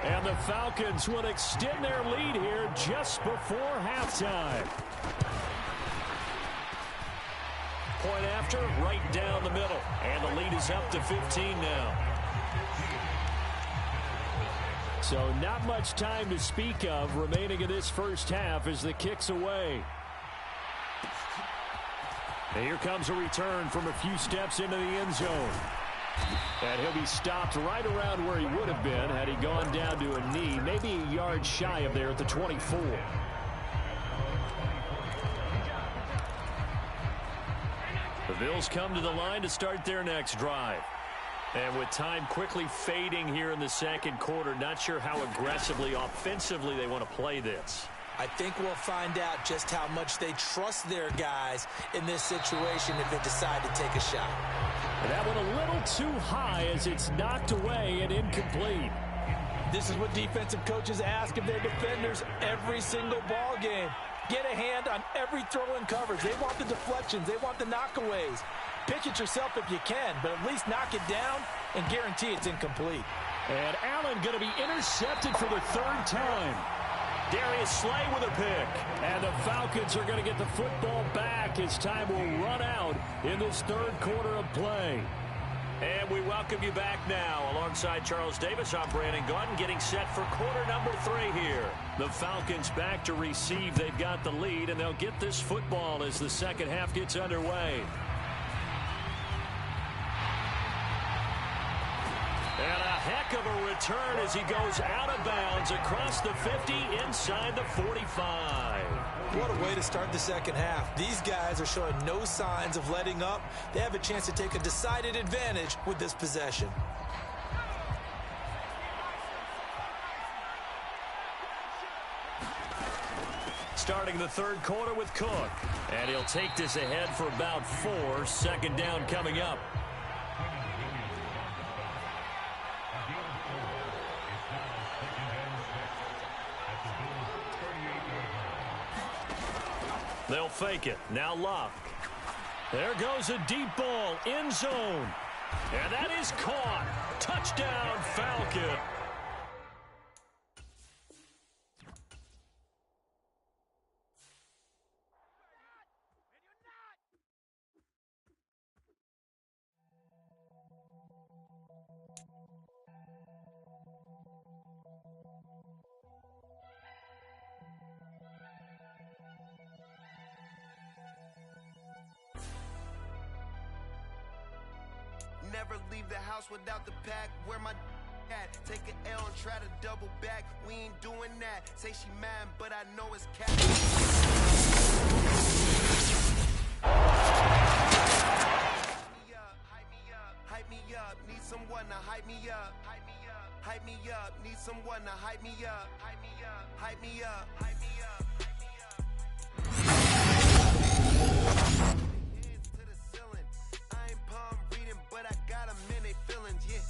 And the Falcons will extend their lead here just before halftime. Point after, right down the middle. And the lead is up to 15 now. So not much time to speak of remaining in this first half as the kick's away. And here comes a return from a few steps into the end zone. And he'll be stopped right around where he would have been had he gone down to a knee, maybe a yard shy of there at the 24. The Bills come to the line to start their next drive. And with time quickly fading here in the second quarter, not sure how aggressively, offensively they want to play this. I think we'll find out just how much they trust their guys in this situation if they decide to take a shot. And that one a little too high as it's knocked away and incomplete. This is what defensive coaches ask of their defenders every single ball game. Get a hand on every throw in coverage. They want the deflections. They want the knockaways. Pitch it yourself if you can, but at least knock it down and guarantee it's incomplete. And Allen going to be intercepted for the third time. Darius Slay with a pick. And the Falcons are going to get the football back as time will run out in this third quarter of play. And we welcome you back now. Alongside Charles Davis, I'm Brandon Gaudin, getting set for quarter number 3 here. The Falcons back to receive. They've got the lead, and they'll get this football as the second half gets underway. And a heck of a return as he goes out of bounds across the 50 inside the 45. What a way to start the second half. These guys are showing no signs of letting up. They have a chance to take a decided advantage with this possession. Starting the third quarter with Cook. And he'll take this ahead for about 4. Second down coming up. They'll fake it. Now Luck. There goes a deep ball. End zone. And that is caught. Touchdown, Falcon. Never leave the house without the pack. Where my at? Take an L and try to double back. We ain't doing that. Say she mad, but I know it's cat. Hype me up, hype me up. Need someone to hype me up. Hype me up, hype me up. Need someone to hype me up. Hype me up, hype me up, hype me up. But I got them in their feelings, yeah.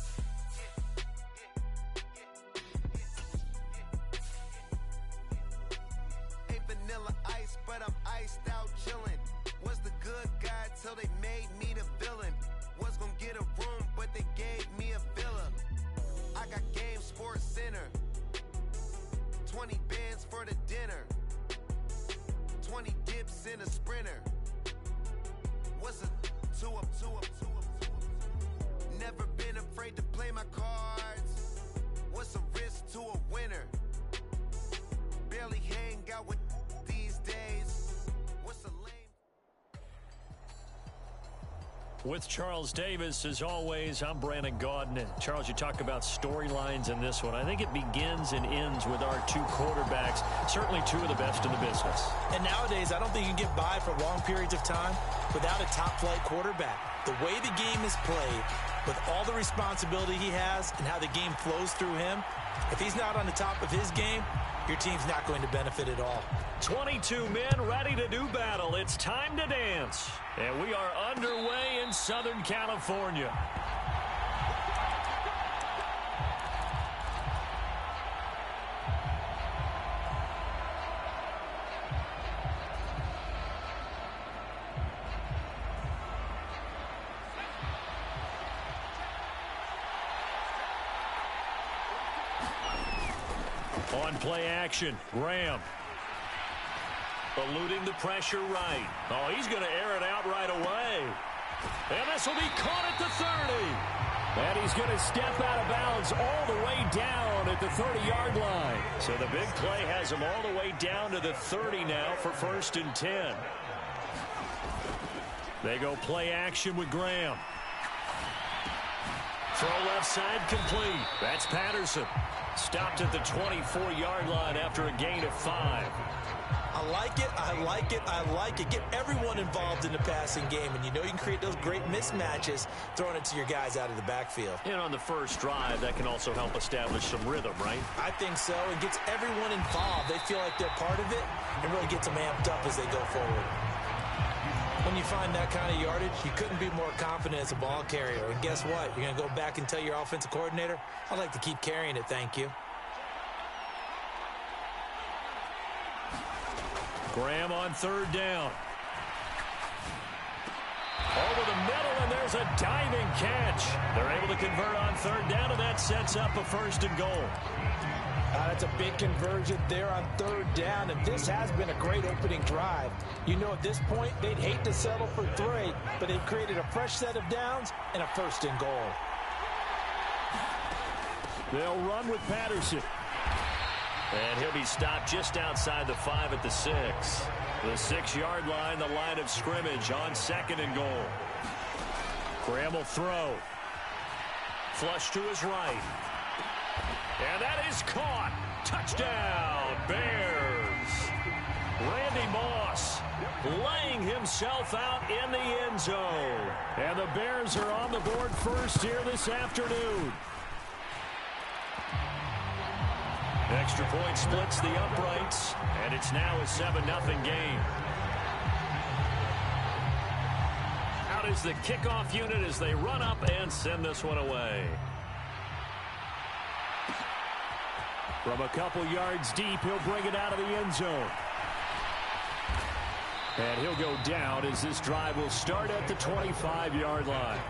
Ain't vanilla ice, but I'm iced out chillin'. Was the good guy till they made me the villain. Was gonna get a room, but they gave me a villa. I got Game Sports Center. 20 bands for the dinner. 20 dips in a sprinter. What's a 2 up, 2 up, 2 up? Never been afraid to play my cards. What's a risk to a winner? Barely hang out with these days. What's a lame? With Charles Davis, as always, I'm Brandon Gaudin. Charles, you talk about storylines in this one. I think it begins and ends with our 2 quarterbacks, certainly 2 of the best in the business. And nowadays, I don't think you can get by for long periods of time without a top-flight quarterback. The way the game is played, With all the responsibility he has and how the game flows through him, if he's not on the top of his game, your team's not going to benefit at all. 22 men ready to do battle. It's time to dance. And we are underway in Southern California. On play action, Graham. Eluding the pressure right. Oh, he's going to air it out right away. And this will be caught at the 30. And he's going to step out of bounds all the way down at the 30-yard line. So the big play has him all the way down to the 30 now for 1st and 10. They go play action with Graham. Throw left side complete. That's Patterson. Stopped at the 24-yard line after a gain of 5. I like it, I like it, I like it. Get everyone involved in the passing game, and you know you can create those great mismatches throwing it to your guys out of the backfield. And on the first drive, that can also help establish some rhythm, right? I think so. It gets everyone involved. They feel like they're part of it and really gets them amped up as they go forward. When you find that kind of yardage, you couldn't be more confident as a ball carrier. And guess what? You're going to go back and tell your offensive coordinator, I'd like to keep carrying it, thank you. Graham on 3rd down. Over the middle, and there's a diving catch. They're able to convert on 3rd down, and that sets up a 1st and goal. That's a big conversion there on 3rd down, and this has been a great opening drive. You know, at this point, they'd hate to settle for 3, but they've created a fresh set of downs and a 1st and goal. They'll run with Patterson. And he'll be stopped just outside the 5 at the 6. The 6-yard line, the line of scrimmage on 2nd and goal. Graham will throw. Flush to his right. And that is caught. Touchdown, Bears. Randy Moss laying himself out in the end zone. And the Bears are on the board first here this afternoon. Extra point splits the uprights, and it's now a 7-0 game. Out is the kickoff unit as they run up and send this one away. From a couple yards deep, he'll bring it out of the end zone. And he'll go down as this drive will start at the 25-yard line.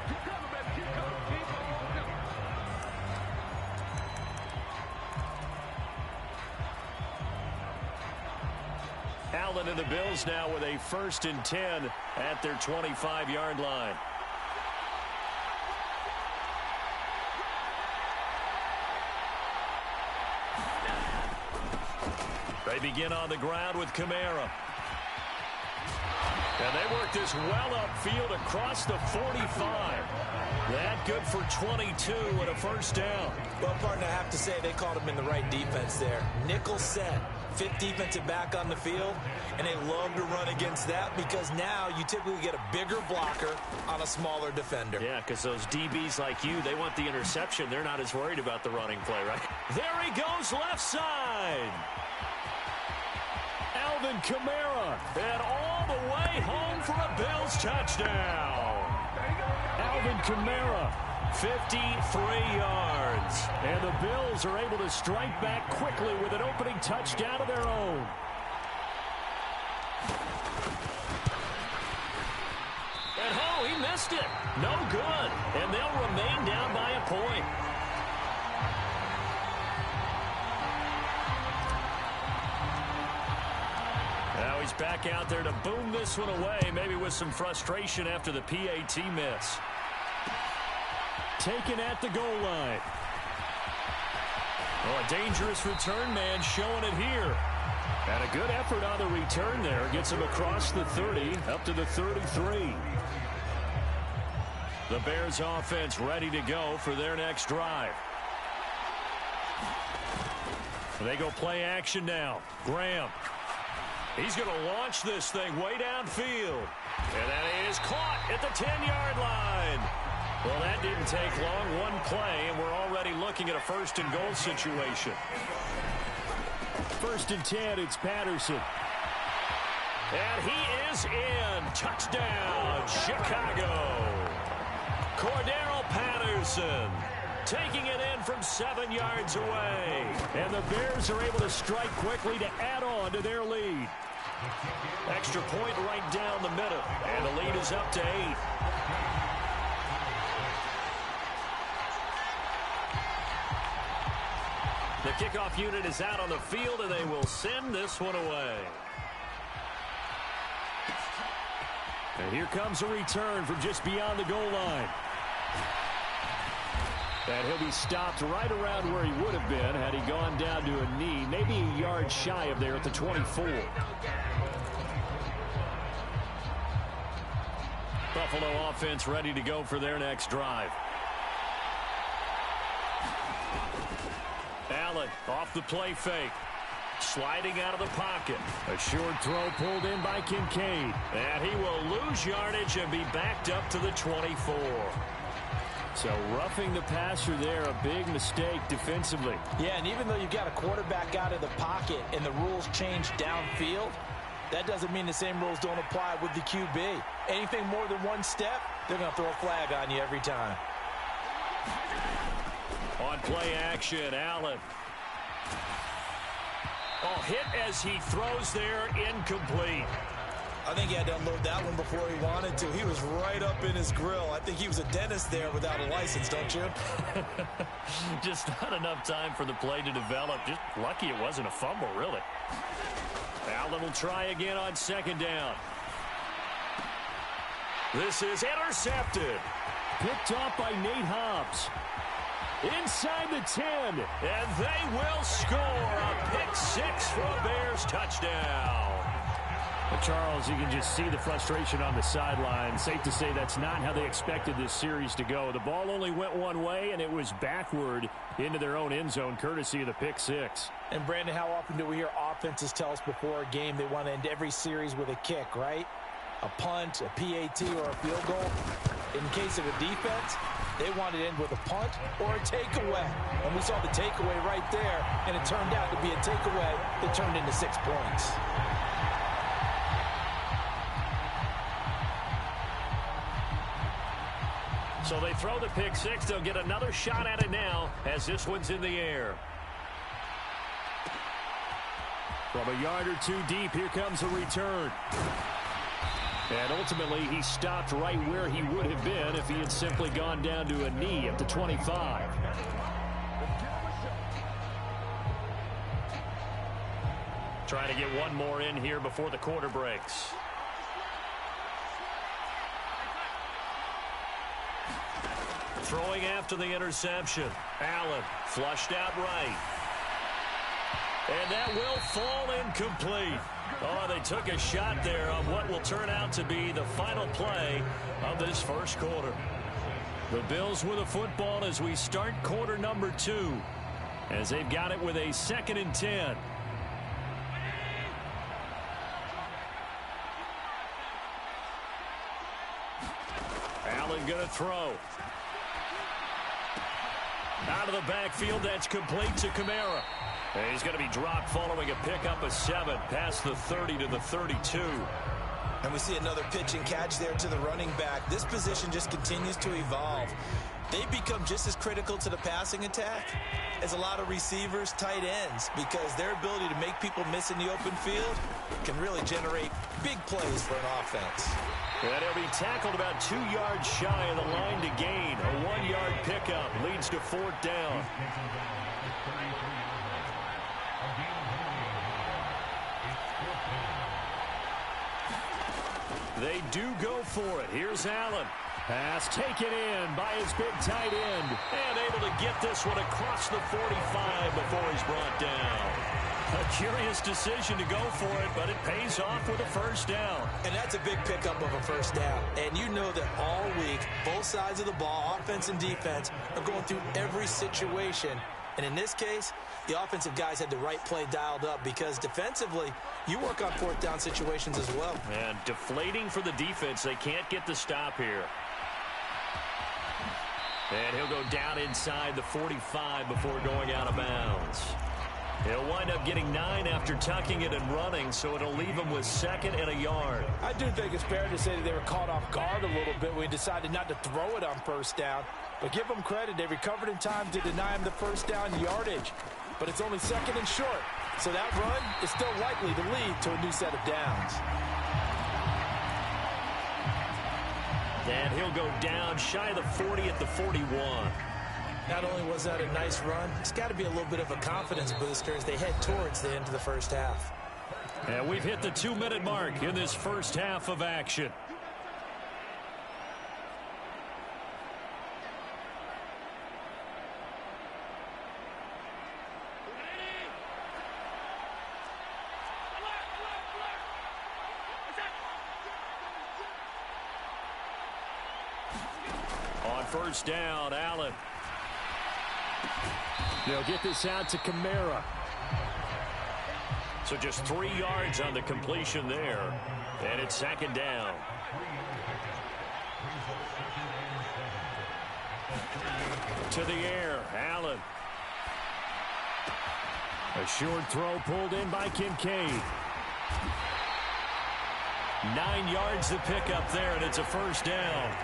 Allen and the Bills now with a 1st and 10 at their 25-yard line. They begin on the ground with Kamara. And they work this well upfield across the 45. That good for 22 and a 1st down. Well, partner, I have to say they called him in the right defense there. Nickel set. 5th defensive back on the field, and they love to run against that because now you typically get a bigger blocker on a smaller defender. Yeah, because those DBs like you, they want the interception. They're not as worried about the running play, right? There he goes left side. Alvin Kamara, and all the way home for a Bills touchdown. Alvin Kamara, 53 yards. And the Bills are able to strike back quickly with an opening touchdown of their own. And oh, he missed it. No good. And they'll remain down by a point. Now he's back out there to boom this one away, maybe with some frustration after the PAT miss. Taken at the goal line. Oh, a dangerous return man showing it here. And a good effort on the return there. Gets him across the 30, up to the 33. The Bears offense ready to go for their next drive. They go play action now. Graham. He's going to launch this thing way downfield. And that is caught at the 10-yard line. Well, that didn't take long. One play, and we're already looking at a first-and-goal situation. 1st and 10, it's Patterson. And he is in. Touchdown, Chicago. Cordero Patterson taking it in from 7 yards away. And the Bears are able to strike quickly to add on to their lead. Extra point right down the middle. And the lead is up to 8. The kickoff unit is out on the field, and they will send this one away. And here comes a return from just beyond the goal line. And he'll be stopped right around where he would have been had he gone down to a knee, maybe a yard shy of there at the 24. Buffalo offense ready to go for their next drive. Allen off the play fake. Sliding out of the pocket. A short throw pulled in by Kincaid. And he will lose yardage and be backed up to the 24. So roughing the passer there, a big mistake defensively. Yeah, and even though you've got a quarterback out of the pocket and the rules change downfield, that doesn't mean the same rules don't apply with the QB. Anything more than one step, they're going to throw a flag on you every time. On play action, Allen. Oh, hit as he throws there, incomplete. I think he had to unload that one before he wanted to. He was right up in his grill. I think he was a dentist there without a license, don't you? Just not enough time for the play to develop. Just lucky it wasn't a fumble, really. Allen will try again on 2nd down. This is intercepted. Picked off by Nate Hobbs. Inside the 10, and they will score a pick 6 for a Bears touchdown. But Charles, you can just see the frustration on the sideline. Safe to say that's not how they expected this series to go. The ball only went one way, and it was backward into their own end zone, courtesy of the pick 6. And, Brandon, how often do we hear offenses tell us before a game they want to end every series with a kick, right? A punt, a PAT, or a field goal. In case of a defense, they want to end with a punt or a takeaway. And we saw the takeaway right there, and it turned out to be a takeaway that turned into 6 points. So they throw the pick 6. They'll get another shot at it now as this one's in the air. From a yard or two deep, here comes a return. And ultimately, he stopped right where he would have been if he had simply gone down to a knee at the 25. Trying to get one more in here before the quarter breaks. Throwing after the interception. Allen flushed out right. And that will fall incomplete. Oh, they took a shot there on what will turn out to be the final play of this first quarter. The Bills with a football as we start quarter number 2, as they've got it with a 2nd and 10. Allen going to throw. Out of the backfield, that's complete to Kamara. And he's going to be dropped following a pickup of 7 past the 30 to the 32. And we see another pitch and catch there to the running back. This position just continues to evolve. They become just as critical to the passing attack as a lot of receivers, tight ends, because their ability to make people miss in the open field can really generate big plays for an offense. And he'll be tackled about 2 yards shy of the line to gain. A 1-yard pickup leads to 4th down. They do go for it. Here's Allen. Pass taken in by his big tight end. And able to get this one across the 45 before he's brought down. A curious decision to go for it, but it pays off with a first down. And that's a big pickup of a first down. And you know that all week, both sides of the ball, offense and defense, are going through every situation. And in this case, the offensive guys had the right play dialed up, because defensively, you work on 4th down situations as well. And deflating for the defense. They can't get the stop here. And he'll go down inside the 45 before going out of bounds. He'll wind up getting 9 after tucking it and running, so it'll leave him with 2nd and a yard. I do think it's fair to say that they were caught off guard a little bit when he decided not to throw it on first down. But give them credit, they recovered in time to deny him the first down yardage. But it's only 2nd and short, so that run is still likely to lead to a new set of downs. And he'll go down shy of the 40 at the 41. Not only was that a nice run, it's got to be a little bit of a confidence booster as they head towards the end of the first half. And we've hit the 2-minute mark in this first half of action. On first down, Allen. They'll get this out to Kamara. So just 3 yards on the completion there. And it's 2nd down. To the air, Allen. A short throw pulled in by Kincaid. 9 yards to pick up there, and it's a first down.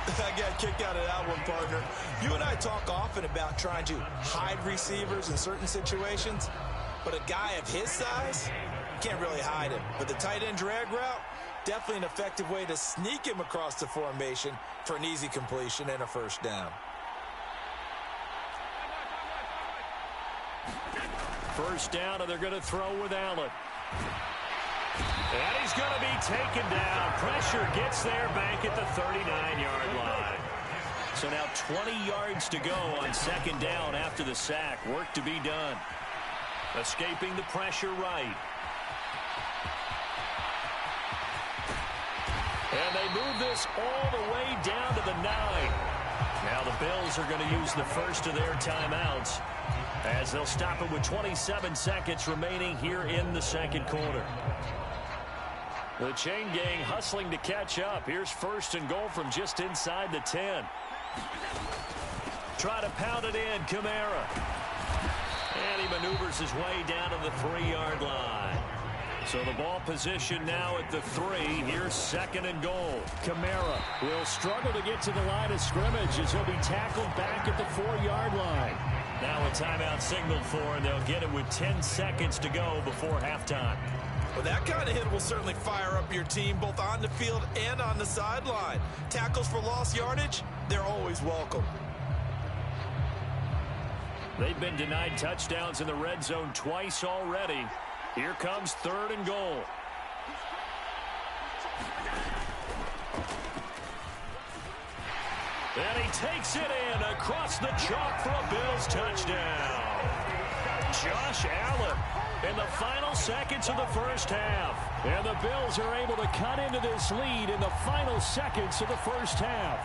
I got kicked out of that one, partner. You and I talk often about trying to hide receivers in certain situations, but a guy of his size, can't really hide him. But the tight end drag route, definitely an effective way to sneak him across the formation for an easy completion and a first down. First down, and they're going to throw with Allen. And he's going to be taken down. Pressure gets there back at the 39-yard line. So now 20 yards to go on 2nd down after the sack. Work to be done. Escaping the pressure right. And they move this all the way down to the 9. Now the Bills are going to use the first of their timeouts as they'll stop it with 27 seconds remaining here in the 2nd quarter. The chain gang hustling to catch up. Here's 1st and goal from just inside the 10. Try to pound it in, Kamara. And he maneuvers his way down to the 3-yard line. So the ball position now at the 3. Here's 2nd and goal. Kamara will struggle to get to the line of scrimmage as he'll be tackled back at the 4-yard line. Now a timeout signaled for, and they'll get it with 10 seconds to go before halftime. Well, that kind of hit will certainly fire up your team both on the field and on the sideline. Tackles for lost yardage, they're always welcome. They've been denied touchdowns in the red zone twice already. Here comes 3rd and goal. And he takes it in across the chalk for a Bills touchdown. Josh Allen in the final seconds of the first half. And the Bills are able to cut into this lead in the final seconds of the first half.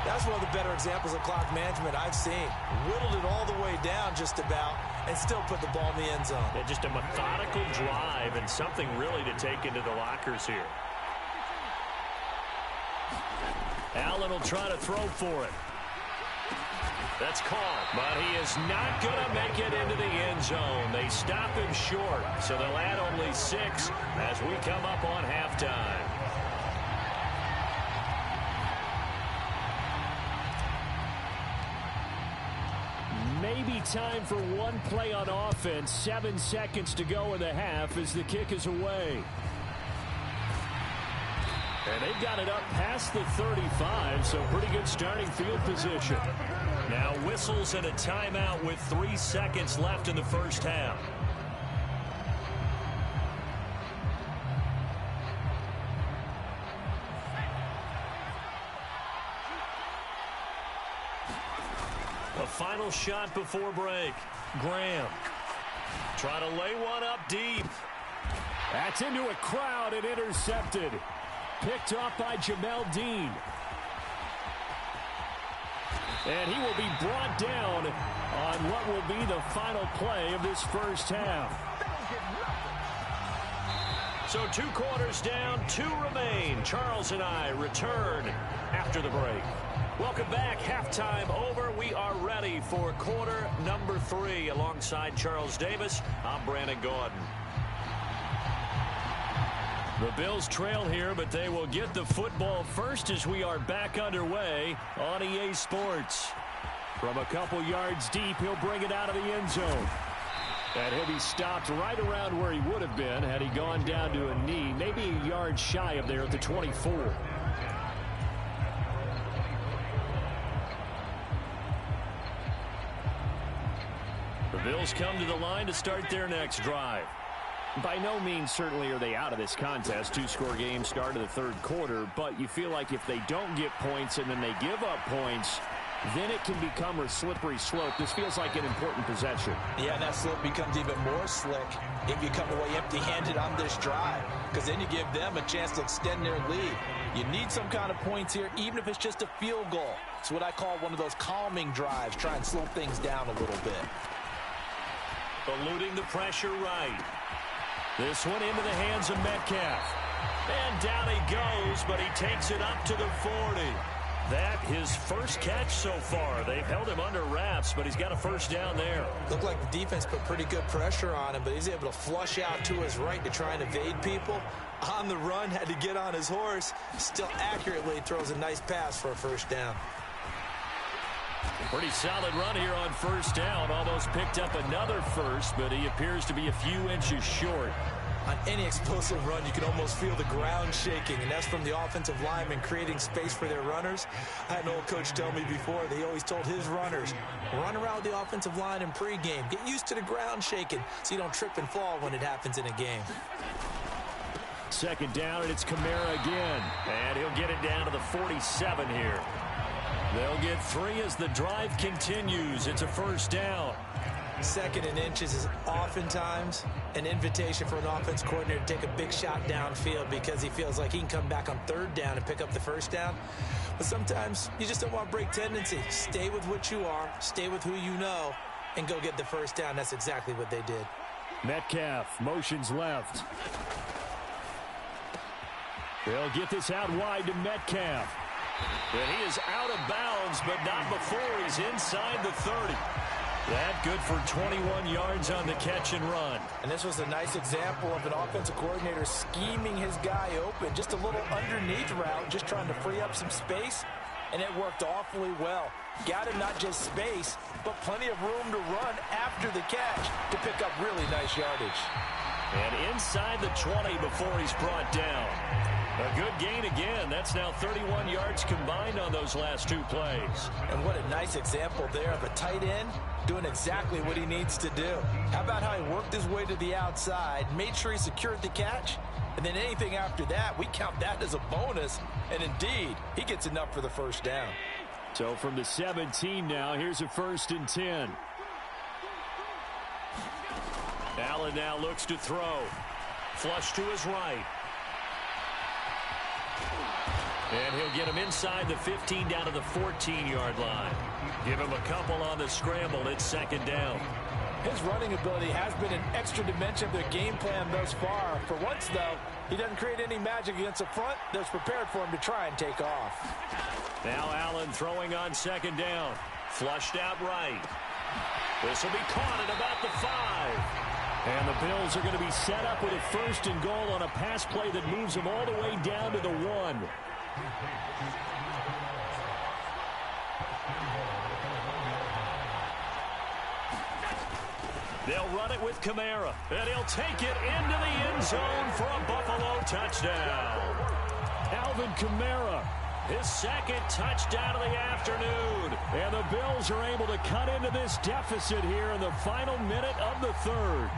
That's one of the better examples of clock management I've seen. Whittled it all the way down just about and still put the ball in the end zone. Yeah, just a methodical drive and something really to take into the lockers here. Allen will try to throw for it. That's called, but he is not going to make it into the end zone. They stop him short, so they'll add only 6 as we come up on halftime. Maybe time for one play on offense. 7 seconds to go in the half as the kick is away. And they've got it up past the 35, so pretty good starting field position. Now whistles and a timeout with 3 seconds left in the first half. A final shot before break. Graham trying to lay one up deep. That's into a crowd and intercepted. Picked off by Jamel Dean. And he will be brought down on what will be the final play of this first half. So 2 quarters down, 2 remain. Charles and I return after the break. Welcome back. Halftime over. We are ready for quarter number 3. Alongside Charles Davis, I'm Brandon Gordon. The Bills trail here, but they will get the football first as we are back underway on EA Sports. From a couple yards deep, he'll bring it out of the end zone. And he'll be stopped right around where he would have been had he gone down to a knee, maybe a yard shy of there at the 24. The Bills come to the line to start their next drive. By no means certainly are they out of this contest. 2-score game start of the third quarter, but you feel like if they don't get points and then they give up points, then it can become a slippery slope. This feels like an important possession. Yeah, and that slope becomes even more slick if you come away empty-handed on this drive, because then you give them a chance to extend their lead. You need some kind of points here, even if it's just a field goal. It's what I call one of those calming drives. Try and slow things down a little bit. Eluding the pressure right. This one into the hands of Metcalf. And down he goes, but he takes it up to the 40. That his first catch so far. They've held him under wraps, but he's got a first down there. Looked like the defense put pretty good pressure on him, but he's able to flush out to his right to try and evade people. On the run, had to get on his horse. Still accurately throws a nice pass for a first down. Pretty solid run here on first down. Almost picked up another first, but he appears to be a few inches short. On any explosive run, you can almost feel the ground shaking, and that's from the offensive linemen creating space for their runners. I had an old coach tell me before, they always told his runners, run around the offensive line in pregame. Get used to the ground shaking so you don't trip and fall when it happens in a game. Second down, and it's Kamara again. And he'll get it down to the 47 here. They'll get 3 as the drive continues. It's a first down. Second and inches is oftentimes an invitation for an offense coordinator to take a big shot downfield because he feels like he can come back on third down and pick up the first down. But sometimes you just don't want to break tendency. Stay with what you are, stay with who you know, and go get the first down. That's exactly what they did. Metcalf motions left. They'll get this out wide to Metcalf. And he is out of bounds, but not before he's inside the 30. That good for 21 yards on the catch and run. And this was a nice example of an offensive coordinator scheming his guy open. Just a little underneath route, just trying to free up some space, and it worked awfully well. Got him not just space, but plenty of room to run after the catch to pick up really nice yardage. And inside the 20 before he's brought down. A good gain again. That's now 31 yards combined on those last 2 plays. And what a nice example there of a tight end doing exactly what he needs to do. How about how he worked his way to the outside, made sure he secured the catch, and then anything after that, we count that as a bonus. And indeed, he gets enough for the first down. So from the 17 now, here's a 1st and 10. Allen now looks to throw. Flush to his right. And he'll get him inside the 15 down to the 14-yard line. Give him a couple on the scramble. It's second down. His running ability has been an extra dimension of their game plan thus far. For once, though, he doesn't create any magic against the front that's prepared for him to try and take off. Now Allen throwing on second down. Flushed out right. This will be caught at about the 5. And the Bills are going to be set up with a 1st and goal on a pass play that moves them all the way down to the 1. They'll run it with Kamara, and he'll take it into the end zone for a Buffalo touchdown. Alvin Kamara, his 2nd touchdown of the afternoon. And the Bills are able to cut into this deficit here in the final minute of the 3rd.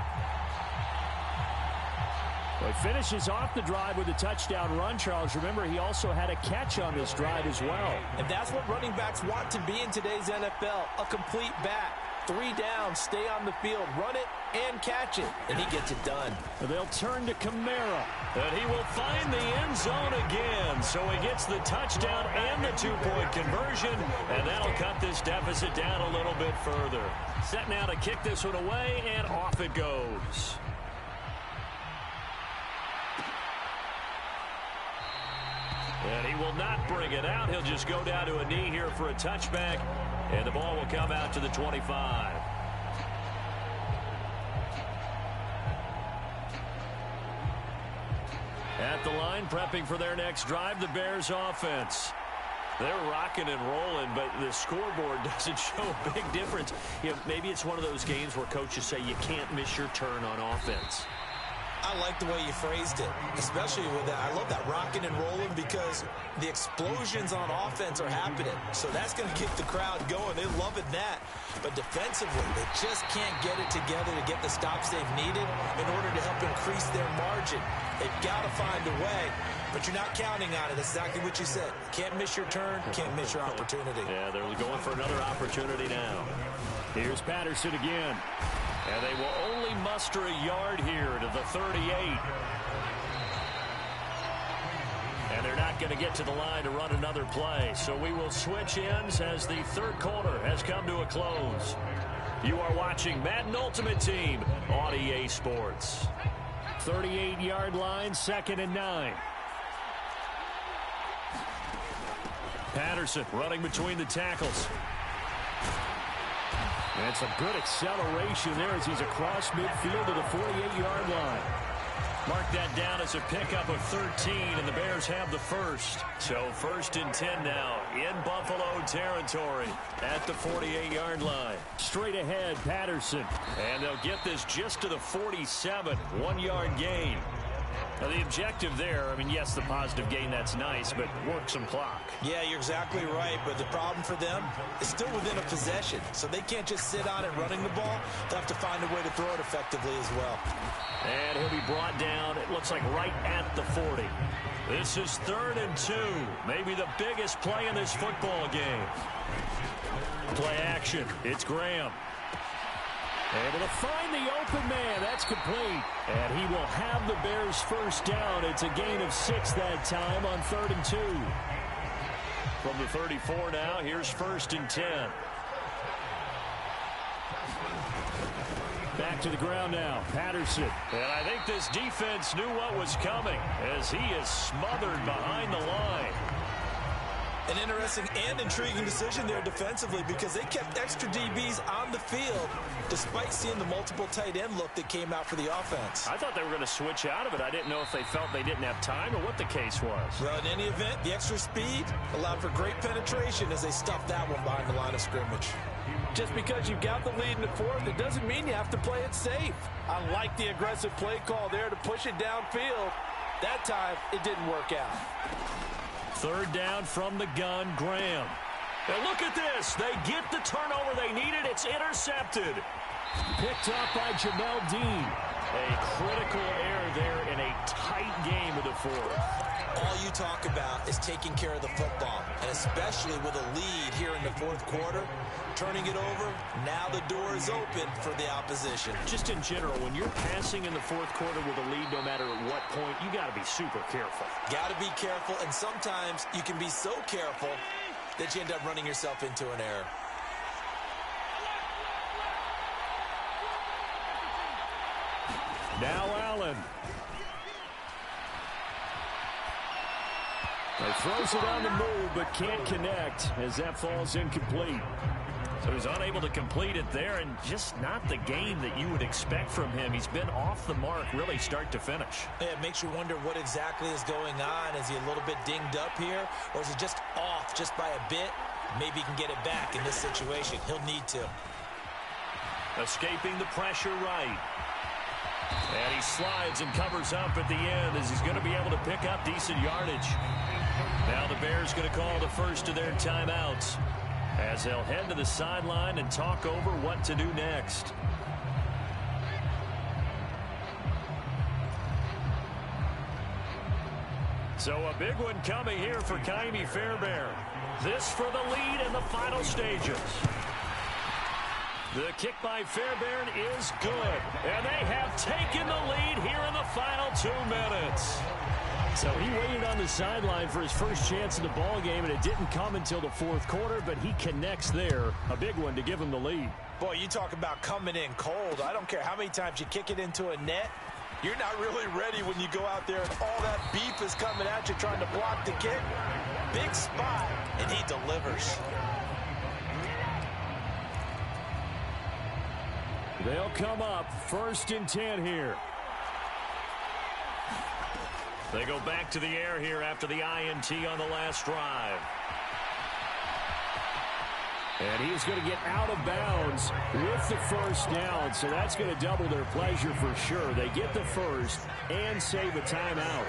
Well, he finishes off the drive with a touchdown run, Charles. Remember, he also had a catch on this drive as well. And that's what running backs want to be in today's NFL, a complete back. 3 down, stay on the field, run it, and catch it. And he gets it done. They'll turn to Kamara, and he will find the end zone again. So he gets the touchdown and the 2-point conversion, and that'll cut this deficit down a little bit further. Set now to kick this one away, and off it goes. And he will not bring it out. He'll just go down to a knee here for a touchback. And the ball will come out to the 25. At the line, prepping for their next drive, the Bears offense. They're rocking and rolling, but the scoreboard doesn't show a big difference. You know, maybe it's one of those games where coaches say you can't miss your turn on offense. I like the way you phrased it, especially with that. I love that rocking and rolling because the explosions on offense are happening. So that's going to keep the crowd going. They're loving that. But defensively, they just can't get it together to get the stops they've needed in order to help increase their margin. They've got to find a way, but you're not counting on it. That's exactly what you said. Can't miss your turn, can't miss your opportunity. Yeah, they're going for another opportunity now. Here's Patterson again. And they will only muster a yard here to the 38. And they're not going to get to the line to run another play. So we will switch ends as the third quarter has come to a close. You are watching Madden Ultimate Team on EA Sports. 38-yard line, 2nd and 9. Patterson running between the tackles. That's a good acceleration there as he's across midfield to the 48-yard line. Mark that down as a pickup of 13, and the Bears have the first. So 1st and 10 now in Buffalo territory at the 48-yard line. Straight ahead, Patterson. And they'll get this just to the 47, 1-yard gain. Now, the objective there, I mean, yes, the positive gain, that's nice, but work some clock. Yeah, you're exactly right, but the problem for them is still within a possession, so they can't just sit on it running the ball. They'll have to find a way to throw it effectively as well. And he'll be brought down, it looks like right at the 40. This is 3rd and 2, maybe the biggest play in this football game. Play action, it's Graham. Able to find the open man. That's complete. And he will have the Bears first down. It's a gain of 6 that time on 3rd and 2. From the 34 now, here's 1st and 10. Back to the ground now, Patterson. And I think this defense knew what was coming as he is smothered behind the line. An interesting and intriguing decision there defensively because they kept extra DBs on the field despite seeing the multiple tight end look that came out for the offense. I thought they were going to switch out of it. I didn't know if they felt they didn't have time or what the case was. Well, in any event, the extra speed allowed for great penetration as they stuffed that one behind the line of scrimmage. Just because you've got the lead in the 4th, it doesn't mean you have to play it safe. I like the aggressive play call there to push it downfield. That time, it didn't work out. 3rd down from the gun, Graham. And look at this. They get the turnover they needed. It's intercepted. Picked up by Jamel Dean. A critical error there in a tight game of the 4th. All you talk about is taking care of the football, and especially with a lead here in the 4th quarter, turning it over, now the door is open for the opposition. Just in general, when you're passing in the 4th quarter with a lead, no matter at what point, you got to be super careful. Got to be careful, and sometimes you can be so careful that you end up running yourself into an error. Now Allen. He throws it on the move, but can't connect as that falls incomplete. So he's unable to complete it there, and just not the game that you would expect from him. He's been off the mark, really start to finish. Yeah, it makes you wonder what exactly is going on. Is he a little bit dinged up here, or is he just off just by a bit? Maybe he can get it back in this situation. He'll need to. Escaping the pressure right. And he slides and covers up at the end as he's going to be able to pick up decent yardage. Now the Bears going to call the first of their timeouts as they'll head to the sideline and talk over what to do next. So a big one coming here for Ka'imi Fairbairn. This for the lead in the final stages. The kick by Fairbairn is good. And they have taken the lead here in the final 2 minutes. So he waited on the sideline for his first chance in the ball game, and it didn't come until the 4th quarter, but he connects there. A big one to give him the lead. Boy, you talk about coming in cold. I don't care how many times you kick it into a net. You're not really ready when you go out there and all that beef is coming at you trying to block the kick. Big spot, and he delivers. They'll come up 1st and 10 here. They go back to the air here after the INT on the last drive. And he's going to get out of bounds with the first down, so that's going to double their pleasure for sure. They get the first and save a timeout.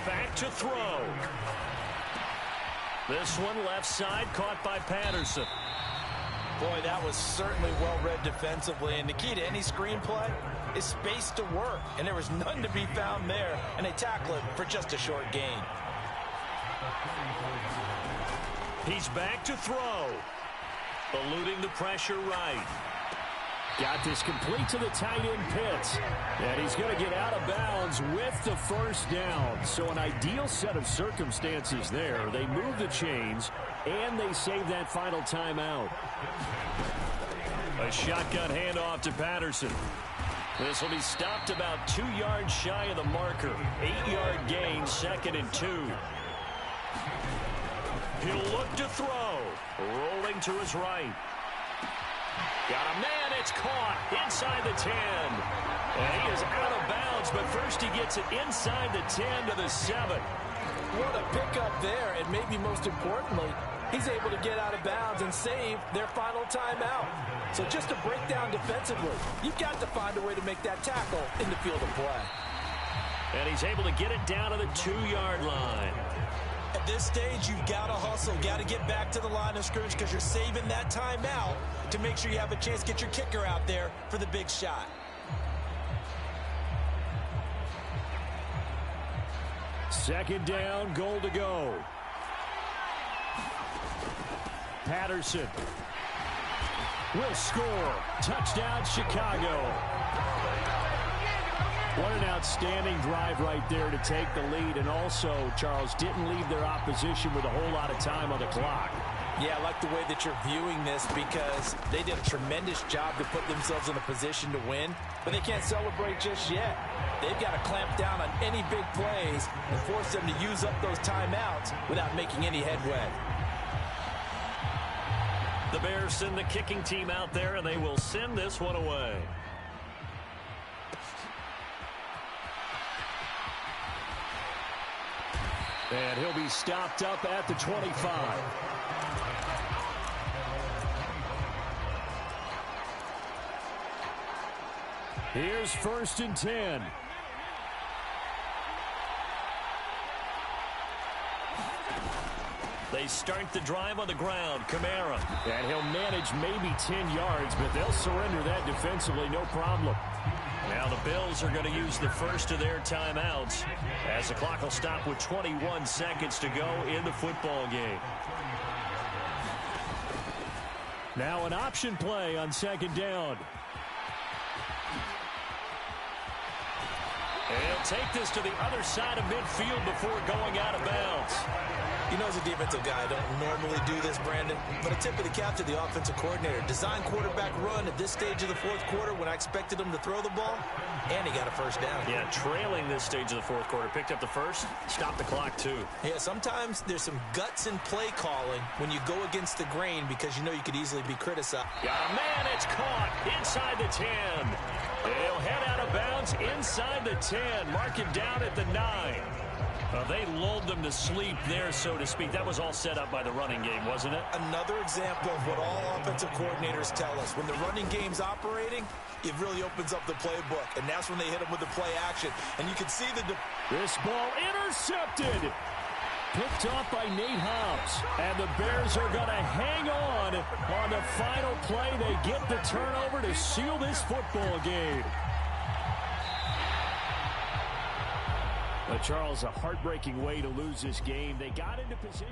Back to throw. This one left side caught by Patterson. Boy, that was certainly well-read defensively, and the key to any screenplay is space to work, and there was none to be found there, and they tackle it for just a short gain. He's back to throw. Eluding the pressure right. Got this complete to the tight end Pitts. And he's going to get out of bounds with the first down. So an ideal set of circumstances there. They move the chains, and they save that final timeout. A shotgun handoff to Patterson. This will be stopped about 2 yards shy of the marker. 8-yard gain, 2nd and 2. He'll look to throw. Rolling to his right. Got a man. It's caught inside the 10. And he is out of bounds, but first he gets it inside the 10 to the 7. What a pickup there, and maybe most importantly, he's able to get out of bounds and save their final timeout. So just to break down defensively, you've got to find a way to make that tackle in the field of play. And he's able to get it down to the 2-yard line. At this stage, you've got to hustle, got to get back to the line of scrimmage because you're saving that timeout to make sure you have a chance to get your kicker out there for the big shot. Second down, goal to go. Patterson will score. Touchdown, Chicago. What an outstanding drive right there to take the lead. And also, Charles, didn't leave their opposition with a whole lot of time on the clock. Yeah, I like the way that you're viewing this because they did a tremendous job to put themselves in a position to win, but they can't celebrate just yet. They've got to clamp down on any big plays and force them to use up those timeouts without making any headway. The Bears send the kicking team out there, and they will send this one away. And he'll be stopped up at the 25. Here's 1st and 10. They start the drive on the ground. Kamara. And he'll manage maybe 10 yards, but they'll surrender that defensively, no problem. Now the Bills are going to use the first of their timeouts as the clock will stop with 21 seconds to go in the football game. Now an option play on 2nd down. And he'll take this to the other side of midfield before going out of bounds. You know, as a defensive guy, I don't normally do this, Brandon, but a tip of the cap to the offensive coordinator. Design quarterback run at this stage of the 4th quarter when I expected him to throw the ball, and he got a first down. Yeah, trailing this stage of the 4th quarter. Picked up the first, stopped the clock too. Yeah, sometimes there's some guts in play calling when you go against the grain because you know you could easily be criticized. Got a man, it's caught inside the 10. He'll head out of bounds inside the 10. Mark it down at the 9. They lulled them to sleep there, so to speak. That was all set up by the running game, wasn't it? Another example of what all offensive coordinators tell us. When the running game's operating, it really opens up the playbook. And that's when they hit them with the play action. And you can see this ball intercepted. Picked off by Nate Hobbs. And the Bears are going to hang on the final play. They get the turnover to seal this football game. But Charles, a heartbreaking way to lose this game. They got into position.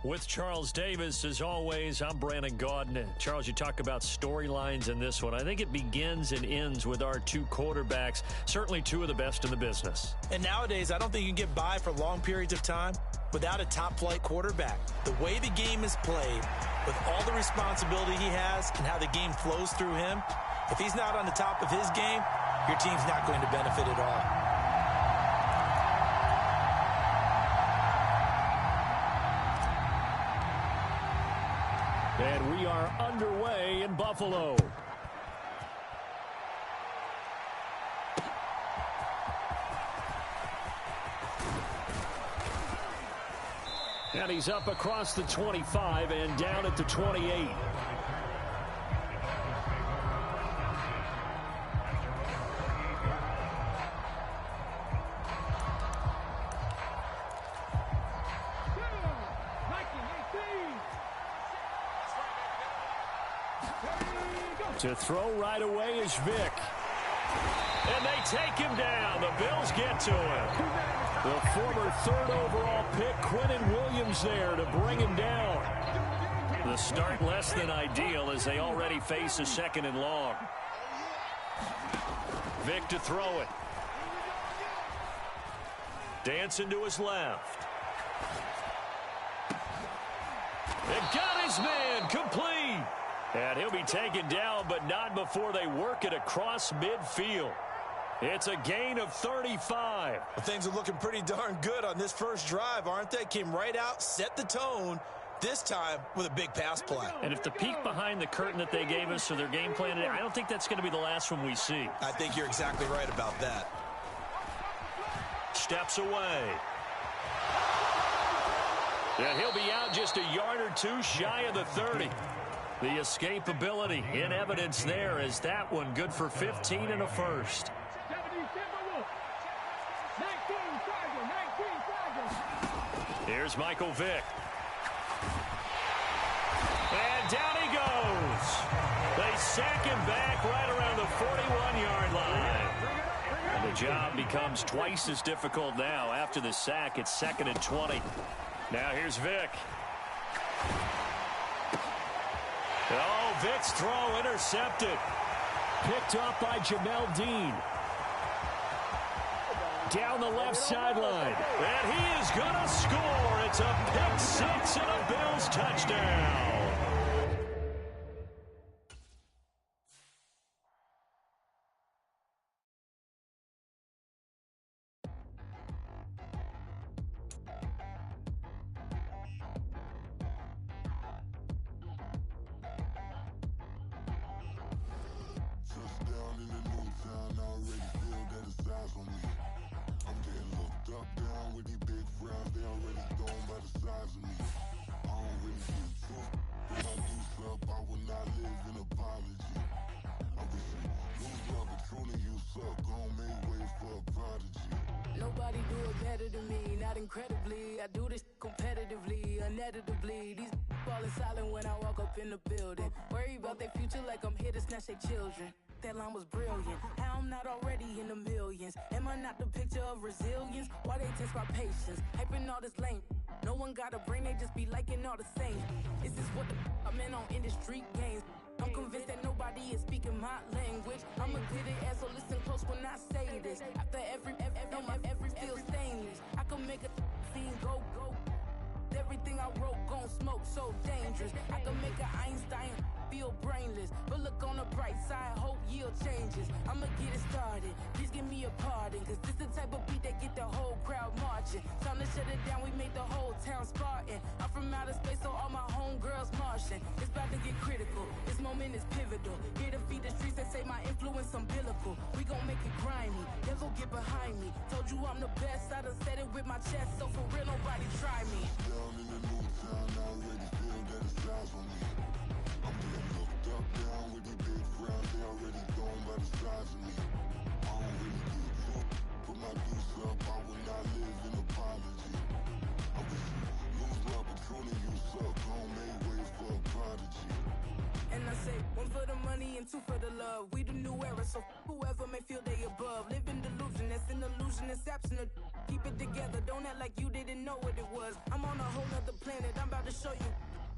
With Charles Davis, as always, I'm Brandon Gaudin. Charles, you talk about storylines in this one. I think it begins and ends with our two quarterbacks, certainly two of the best in the business. And nowadays, I don't think you can get by for long periods of time without a top-flight quarterback. The way the game is played, with all the responsibility he has and how the game flows through him, if he's not on the top of his game, your team's not going to benefit at all. And we are underway in Buffalo. And he's up across the 25 and down at the 28. To throw right away is Vick. And they take him down. The Bills get to him. The former third overall pick, Quinnen Williams, there to bring him down. The start less than ideal as they already face a second and long. Vick to throw it. Dancing to his left. And got his man complete. And he'll be taken down, but not before they work it across midfield. It's a gain of 35. Well, things are looking pretty darn good on this first drive, aren't they? Came right out, set the tone, this time with a big pass play. And if the peek behind the curtain that they gave us or their game plan, I don't think that's going to be the last one we see. I think you're exactly right about that. Steps away. And he'll be out just a yard or two shy of the 30. The escapability in evidence there as that one good for 15 and a first. Here's Michael Vick. And down he goes. They sack him back right around the 41-yard line. And the job becomes twice as difficult now. After the sack, it's 2nd and 20. Now here's Vick. Oh, Vick's throw intercepted. Picked up by Jamel Dean. Down the left sideline. And he is going to score. It's a pick six and a Bills touchdown. Nobody do it better than me, not incredibly. I do this competitively, uneditably. These falling silent when I walk up in the building. Worry about their future like I'm here to snatch their children. That line was brilliant. How I'm not already in the millions. Am I not the picture of resilience? Why they test my patience? Hyping all this lame. No one got a brain, they just be liking all the same. Is this what the I'm in on industry games? I'm convinced that nobody is speaking my language. I'ma get it as so listen close when I say this. After every feel stainless. I can make a scene go. Everything I wrote gon' smoke, so dangerous. I can make an Einstein feel brainless. But look on the bright side, hope yield changes. I'ma get it started, please give me a pardon. Cause this the type of beat that get the whole crowd marching. Time to shut it down, we made the whole town Spartan. I'm from outer space, so all my homegirls Martian. It's about to get critical, this moment is pivotal. Here to feed the streets that say my influence umbilical. We gon' make it grimy, never get behind me. Told you I'm the best, I done said it with my chest. So for real, nobody try me. Down in the new town, I already feel that it's eyes on me. I'm getting looked up, down with these big crowds, they already gone by the size of me. I don't really get you, put my deuce up, I will not live in apology. I wish you lose love, but truly you suck, gon' make way for a prodigy. And I say, one for the money and two for the love. We the new era, so whoever may feel they above. Live in delusion, that's an illusion, it's absent of Keep it together, don't act like you didn't know what it was. I'm on a whole nother planet, I'm about to show you.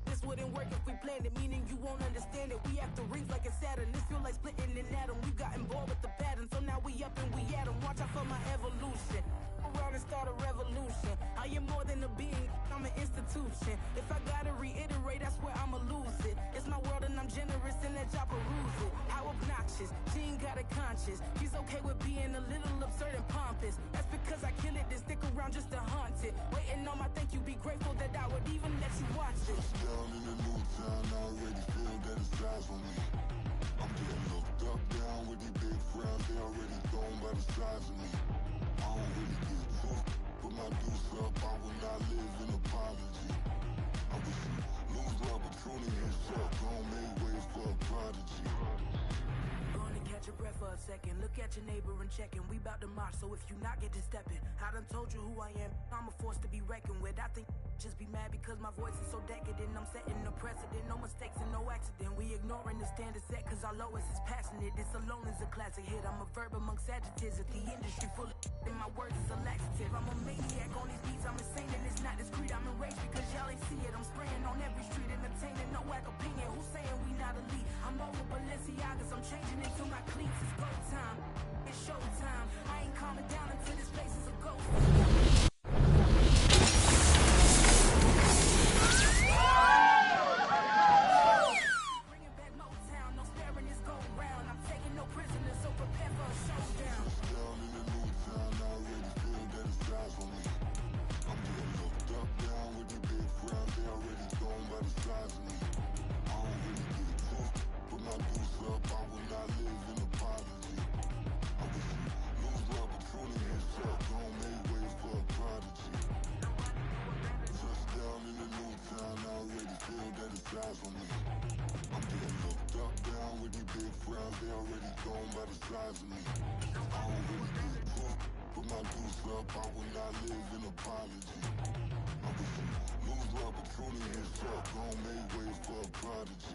This wouldn't work if we planned it, meaning you won't understand it. We have to rings like a Saturn. This feel like splitting an atom. We got involved with the pattern, so now we up and we at 'em. Watch out for my evolution. Around and start a revolution. I am more than a being, I'm an institution. If I gotta reiterate, that's where I'ma lose it. It's my world and I'm generous and let y'all peruse it. How obnoxious, she ain't got a conscience. She's okay with being a little absurd and pompous. That's because I kill it, then stick around just to haunt it. Waiting on my thank you, be grateful that I would even let you watch it. Down in the new town, I already feel that it's eyes on me. I'm getting looked up, down with these big frowns, they already thrown by the size of me. I don't really get took, put my deuce up, I will not live in apology. I wish you lose the opportunity and shut, gon' make way for a prodigy. Gonna catch your breath for a second. Look at your neighbor and checkin'. We bout to march, so if you not get to steppin', I done told you who I am. I'm a force to be reckoned with. I think just be mad because my voice is so decadent. I'm setting a precedent, no mistakes and no accident. We ignoring the standard set cause our lowest is passionate. This alone is a classic hit. I'm a verb amongst adjectives. If the industry full of and my words is a laxative. I'm a maniac on these beats. I'm insane and it's not discreet. I'm enraged because y'all ain't see it. I'm spraying on every street, entertaining no whack opinion. Who's saying we not elite? I'm over Balenciagas. I'm changing into my cleats. It's go time. It's show time. I ain't calming down until this place is a ghost. Bringing back Motown. No sparing this go round. I'm taking no prisoners, so prepare for a showdown. Down in the new town, I already feel that it's eyes on me. I'm getting looked up, down with these big frowns, they already thrown by the size of me. I don't really get took, put my deuce up, I will not live in apology. I wish you lose the opportunity and shut, gon' make way for a prodigy. Touchdown in the new town, I already feel that it's eyes on me. I'm getting looked up, down with these big frowns, they already thrown by the size of me. I don't really get took, put my deuce up, I will not live in apology. I wish you lose the opportunity and shut, gon' make way for a prodigy.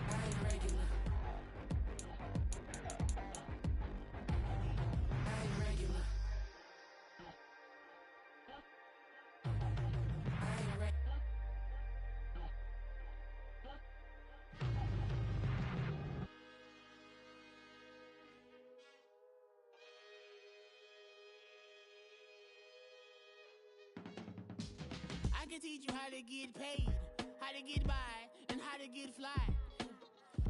I ain't regular. I ain't regular. I ain't regular. I can teach you how to get paid, how to get by, and how to get fly.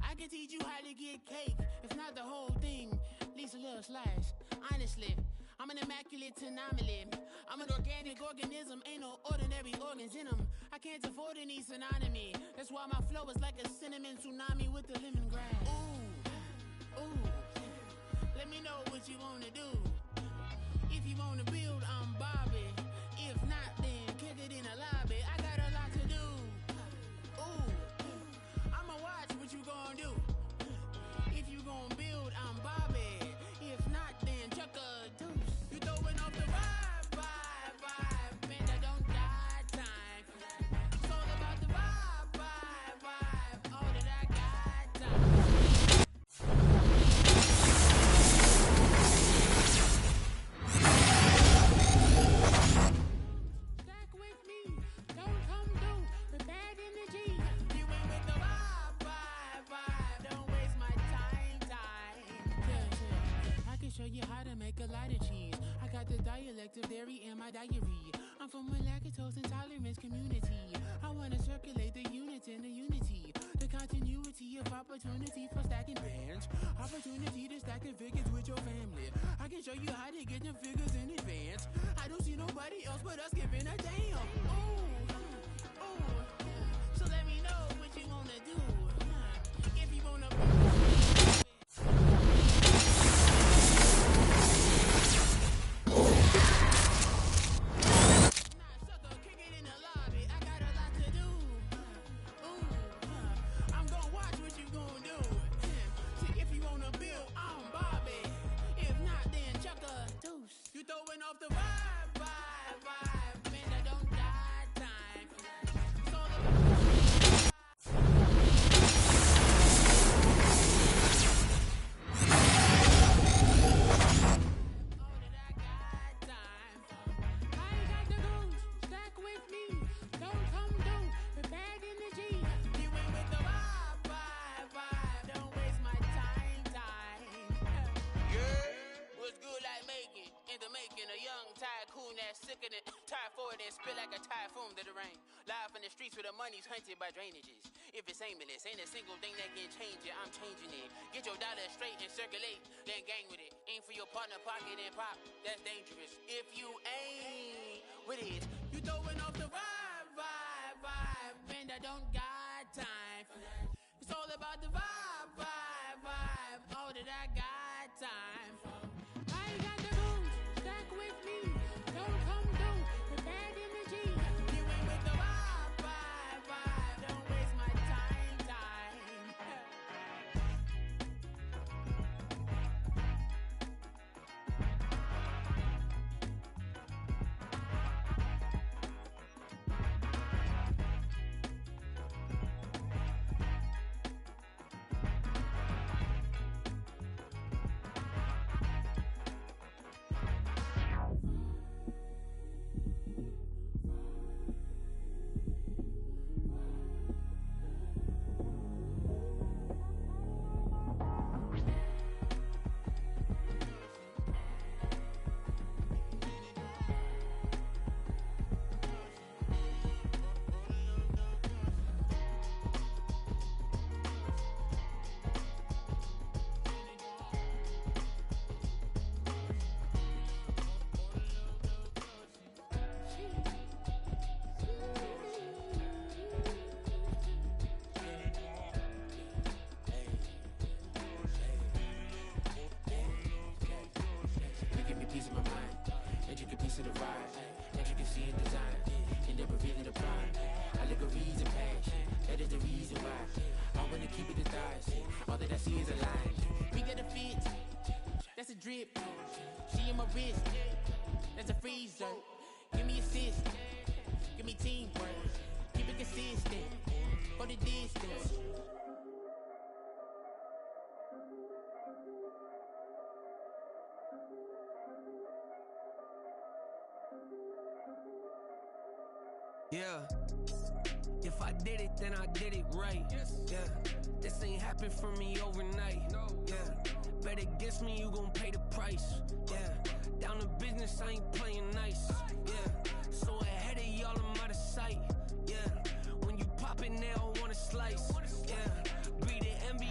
I can teach you how to get cake, if not the whole thing, at least a little slice. Honestly, I'm an immaculate anomaly. I'm an organic organism, ain't no ordinary organs in them. I can't afford any synonymy. That's why my flow is like a cinnamon tsunami with the lemongrass. Ooh, ooh, let me know what you wanna do. If you wanna build, I'm Bobby. If not, then kick it in the lobby. I got a lot to do. Ooh, I'ma watch what you gon' do. If you gon' build, I'm Bobby. If not, then chuck a deuce. You throwing off the vibe. Man, I don't die time. It's all about the vibe. All that I got time. Stack with me, don't come through with bad energy. You ain't with the vibe. Don't waste my time. Yeah. I can show you how to make a lot of cheese. I got the dialect of dairy in my diary. I'm from a lactose intolerance community. I wanna circulate the units in the unity. The continuity of opportunity for stacking bands. Opportunity to stack the figures with your family. I can show you how to get the figures in advance. I don't see nobody else but us giving a damn. Ooh. So let me know what you wanna do. If you wanna sucker, kick it in the lobby. I got a lot to do. I'm gonna watch what you gonna do. See if you wanna build, I'm Bob. sickening. Typhoid and spill like a typhoon to the rain. Live in the streets where the money's hunted by drainages. If it's aimless, ain't a single thing that can change it. I'm changing it. Get your dollar straight and circulate, then gang with it. Aim for your partner pocket and pop. That's dangerous. If you ain't with it, you throwing off the vibe, vibe, vibe. Man, I don't got time for that. It's all about the vibe, vibe, vibe. All that I got time for. I got the rules, stuck with me. Don't come through with bad energy. You ain't with the vibe, vibe, vibe. Don't waste my time, time. Drip, she in my wrist, that's a freezer. Give me assist, give me teamwork, keep it consistent, go the distance. Yeah, if I did it, then I did it right. Yeah, this ain't happened for me overnight. Yeah, bet against me, you gon' pay the price. Yeah, down to business, I ain't playing nice. Yeah, so ahead of y'all, I'm out of sight. Yeah, when you pop it, they don't wanna slice. Yeah, breed the envy.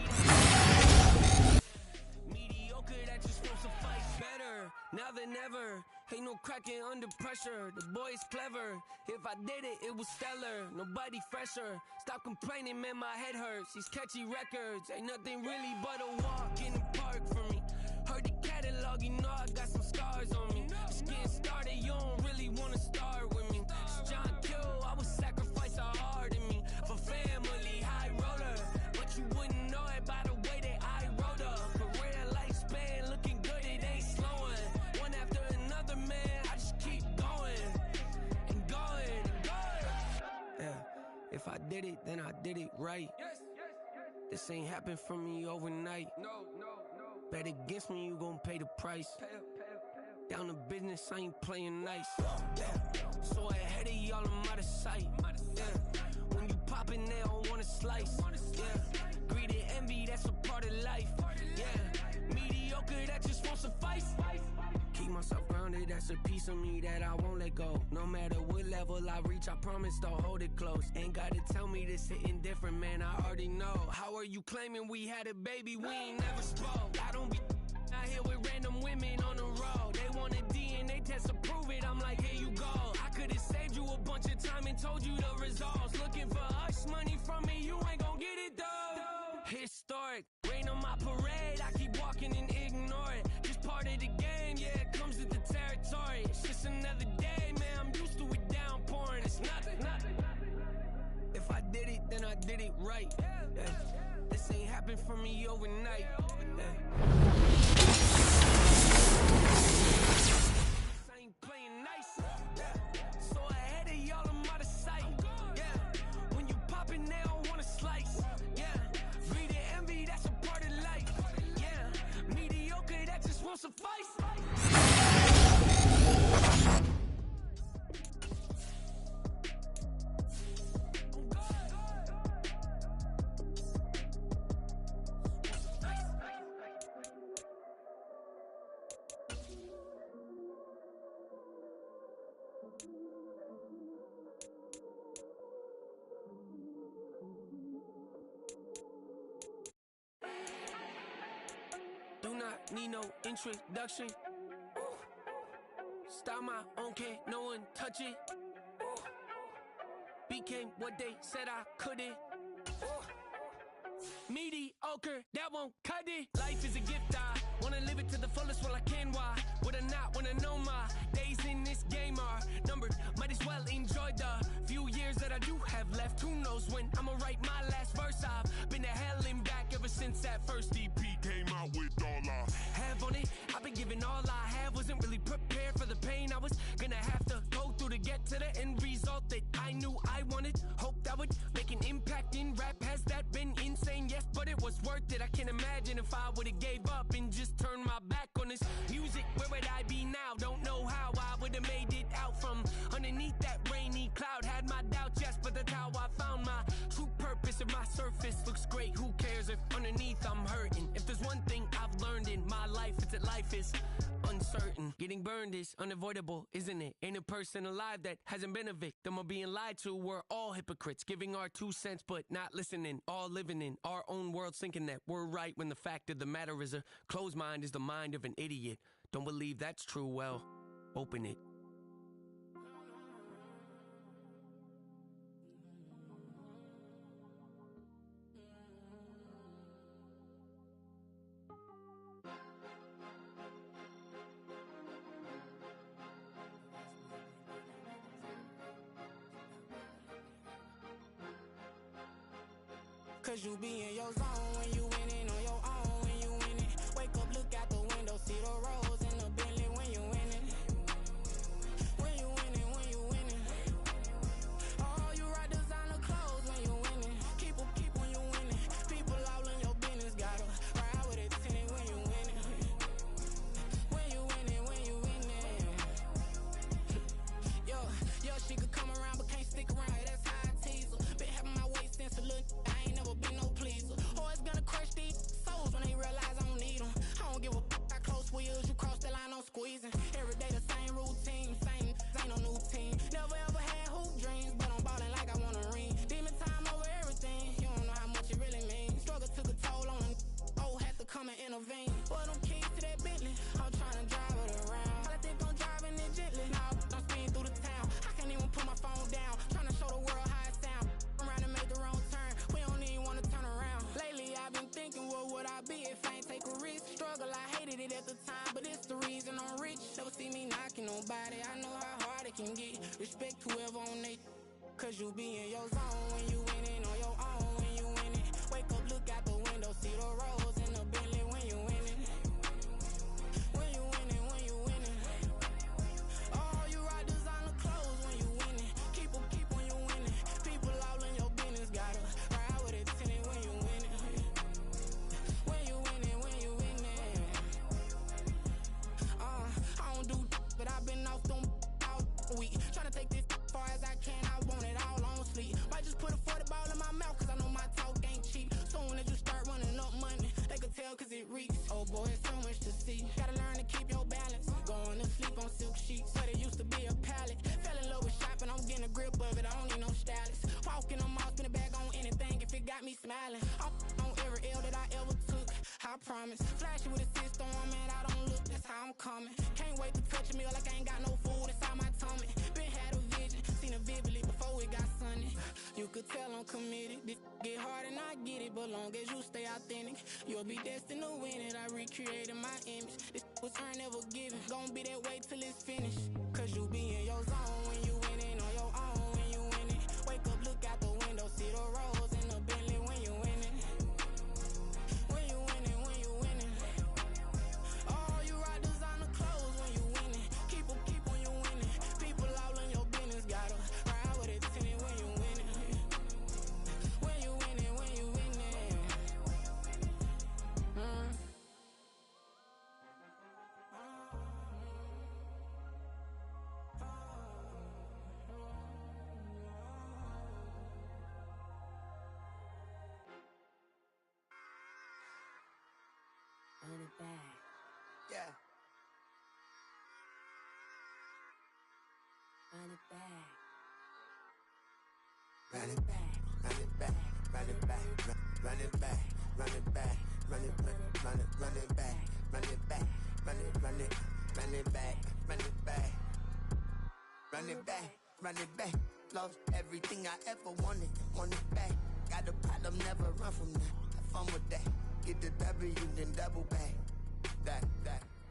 Mediocre, that just won't suffice. Better now than ever. Ain't no cracking under pressure. The boy's clever. If I did it, it was stellar. Nobody fresher. Stop complaining, man, my head hurts. These catchy records ain't nothing really but a walk in the park for me. Heard the catalog, you know I got some scars on me. Just getting started, you don't really wanna start with me. It's John Kill, I would sacrifice a heart in me for family, high roller. But you wouldn't know it by the way that I wrote up. Career lifespan looking good, it ain't slowing. One after another, man, I just keep going and going and going. Yeah, if I did it, then I did it right. This ain't happened for me overnight. Bet against me, you gon' pay the price. Down to business, I ain't playing nice. Yeah, so ahead of y'all, I'm out of sight. Yeah, when you poppin', they don't wanna slice. Yeah, greed and envy, that's a part of life. Yeah, mediocre, that just won't suffice. Keep myself grounded, that's a piece of me that I won't let go. No matter what level I reach, I promise to hold it close. Ain't gotta tell me this hitting different, man, I already know. How are you claiming we had a baby, we ain't never spoke? I don't be out here with random women on the road. They want a DNA test to prove it, I'm like, here you go. I could've saved you a bunch of time and told you the results. Looking for hush money from me, you ain't gon' get it though. Historic, rain on my parade, I keep walking and ignore it. Just part of the game, yeah, it comes with the territory. It's just another day, man, I'm used to it downpouring. It's nothing. If I did it, then I did it right. Yeah. This ain't happened for me overnight. Yeah. I ain't playing nice. Yeah. So ahead of y'all, I'm out of sight. Yeah. When you poppin', they don't wanna slice. Yeah. Greed and envy, that's a part of life. Yeah. Mediocre, that just won't suffice. need no introduction. Start my own, can't no one touch it. Became what they said I couldn't. Mediocre, that won't cut it. Life is a gift, I wanna live it to the fullest while I can. Why would I not wanna know my days in this game are numbered? Might as well enjoy the few years that I do have left. Who knows when I'ma write my last verse? I've been to hell and back ever since that first EP came out with all I have on it. I've been giving all I have, wasn't really prepared for the pain I was gonna have to go through to get to the end result that I knew I wanted. Hoped I would make an impact in rap. Has that been insane? Yes, but it was worth it. I can't imagine if I would've gave up and just turned my back on this music. Where would I be now? Don't know how I would've made it out from underneath that rainy cloud. Had my doubts, yes, but that's how I found my true purpose. If my surface looks great, who cares if underneath I'm hurting? If there's one thing I've learned in my life, it's that life is uncertain. Getting burned is unavoidable, isn't it? Ain't a person alive that hasn't been a victim of being lied to. We're all hypocrites, giving our 2 cents but not listening. All living in our own world, thinking that we're right when the fact of the matter is a closed mind is the mind of an idiot. Don't believe that's true? Well, open it. Cause you be in your zone when you winning on your own when you winning. Wake up, look out the window, see the rose in the Bentley when you winning. When you winning, when you winning. Oh, you rock designer clothes when you winning. Keep when you winning. People all in your business, gotta ride with it tinted when you winning. When you winning, when you winning. Yo, she could come around but can't stick around. That's how I tease her. Been having my waist since a little. I ain't never been no pleaser. Always gonna crush these souls when they realize I don't need them. I don't give a f***, I close wheels, you cross the line, I'm squeezing. Every day the same routine, same, ain't no new team. Never ever had hoop dreams, but I'm ballin' like I wanna ring. Demon time over everything, you don't know how much it really means. Struggle took a toll on them, oh, had to come and intervene. Boy, them keys to that Bentley, I'm tryna drive it around. I think I'm driving it gently, now I'm speeding through the town. I can't even put my phone down, tryna show the world how it sound. Around and make the wrong turn, we don't even wanna turn around. Lately I've been thinking, what would I be if I ain't take a risk? Struggle, I hated it at the time, but it's the reason I'm rich. Never see me knocking nobody, I know how hard it can get. Respect whoever on they, cause you be in your zone when you winning on your own when you winning. Wake up, look out the window, see the rose in the Bentley when you winning. When you winning, when you winning. Oh, you rock designer clothes when you winning. Keep when you winning. People all in your business, gotta ride with it tinted when you winning. When you winning, when you winning. I don't do but I've been off them all week. Tryna take this far as I can, I want it all on sleep. Might just put a 40 ball in my mouth, cause I know my talk ain't cheap. Soon as you start running up money, they can tell cause it reeks. Oh boy, it's so much to see. Gotta learn to keep your balance. Going to sleep on silk sheets, but it used to be a pallet. Fell in love with shopping, I'm getting a grip of it, I don't need no stylist. Walking them off, spin a bag on anything if it got me smiling. I'm on every L that I ever took, I promise. Flashy with a system, man, I don't look, that's how I'm coming. Can't wait to touch a meal like I ain't got no food inside my tummy. Been had a vision, seen it vividly before it got sunny. You could tell I'm committed, this get hard and I get it, but long as you stay authentic, you'll be destined to win it. I recreated my image, this was earned, never given. Gonna be that way till it's finished, cause you be in your zone when you winning on your own when you winning. Wake up, look out the window, see the rose in the Bentley when you winning. When you winning, when you winning. Oh, you rock designer clothes when you winning. Keep when you winning. People all in your business, gotta ride with it tinted when you winning. When you winning, when you winning. Run it back. Yeah. Run it back. Run it back, run it back, run it back, run it back, run it back, run it back, run it back, run it back, run it back, run it back, run it back, run it back. Lost everything I ever wanted it back. Got a problem, never run from that. Have fun with that. Get the W, then double back. That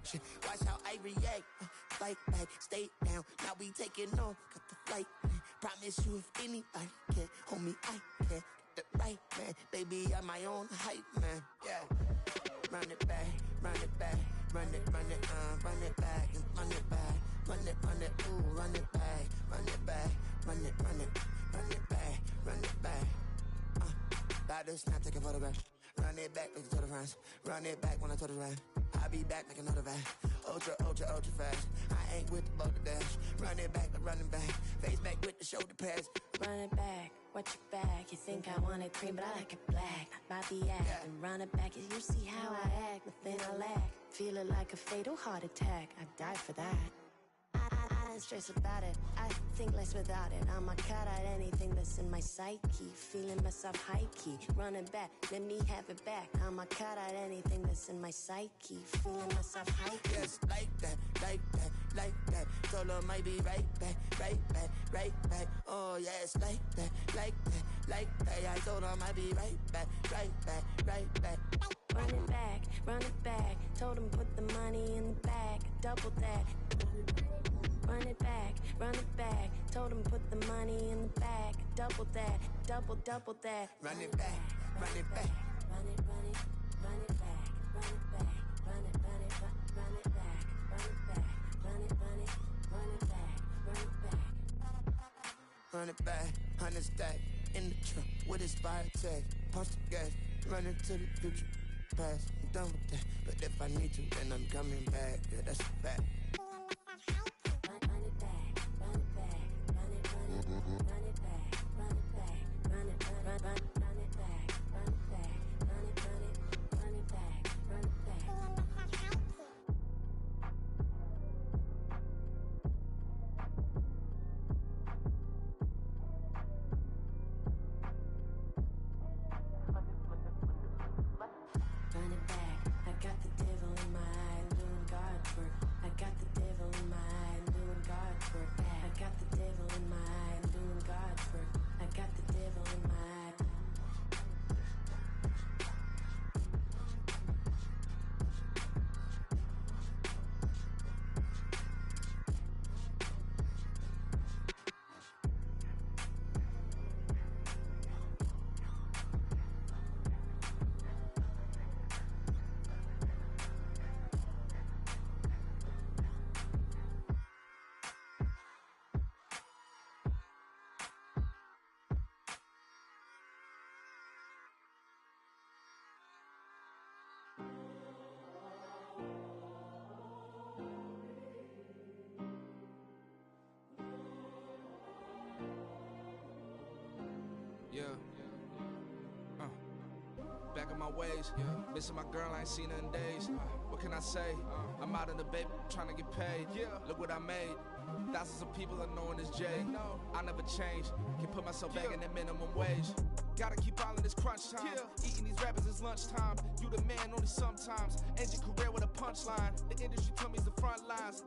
shit. Watch how I react. Fight back, stay down. Now we taking off, got the flight. Promise you if anybody can, homie, I can. Get the right man, baby, I'm my own hype man. Yeah. Run it back, run it back, run it back, and run it back, run it, ooh, run it back, run it back, run it back, run it back. About to snap, take a photograph. Run it back, make it to the France. Run it back when I told the rap. I'll be back, make another back. Ultra fast. I ain't with the boat to dash. Run it back, I'm running back. Face back with the shoulder pads. Run it back, watch your back. You think I want it cream, but I like it black. Bobby act and run it back. You see how I act, nothing I lack. Feeling like a fatal heart attack. I'd die for that. I don't stress about it, I think less without it. I'ma cut out anything that's in my psyche. Feeling myself high-key, running back, let me have it back. I'ma cut out anything that's in my psyche. Feeling myself high-key. Yes, like that, like that, like that. Told her might be right back, right back, right back. Oh yes, like that, like that, like that. I told her might be right back, right back, right back. Run it back, told him put the money in the bag, double that. Run it back, told him put the money in the bag, double that, double that. Run it back, run it back. Run it back, run it back, run it back, run it back, run it back, run it back. Run it back, 100 stack, in the truck with his fire tag. Punch the gas, run into the future, past. I'm done with that, but if I need to, then I'm coming back. Yeah, that's a fact. Yeah. Back on my ways. Missing my girl, I ain't seen her in days. What can I say? I'm out in the baby, trying to get paid. Look what I made. Thousands of people are knowing this Jay. I never change. Can put myself back in the minimum wage. Gotta keep all in this crunch time. Eating these rappers is lunchtime. You the man only sometimes. End your career with a punchline. The industry told me it's the front lines.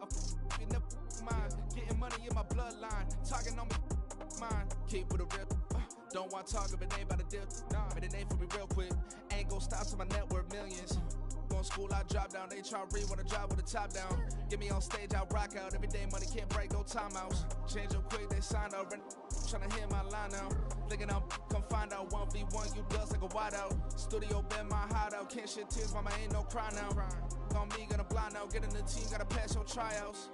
You never mind. Getting money in my bloodline. Talking on me, mine. Keep with a real. Don't want to talk if it ain't about a dip. But it ain't for me real quick. Ain't gon' stop till my net worth millions. Going school, I drop down. They try to read when I drop with the top down. Get me on stage, I rock out. Every day money can't break, no timeouts. Change up quick, they signed up. Tryna hear my line now. Thinking I'm come find out 1v1, you dust like a wideout. Studio been my hideout. Can't shed tears, mama ain't no cry now. On me, gonna blind out. Get in the team, gotta pass your tryouts.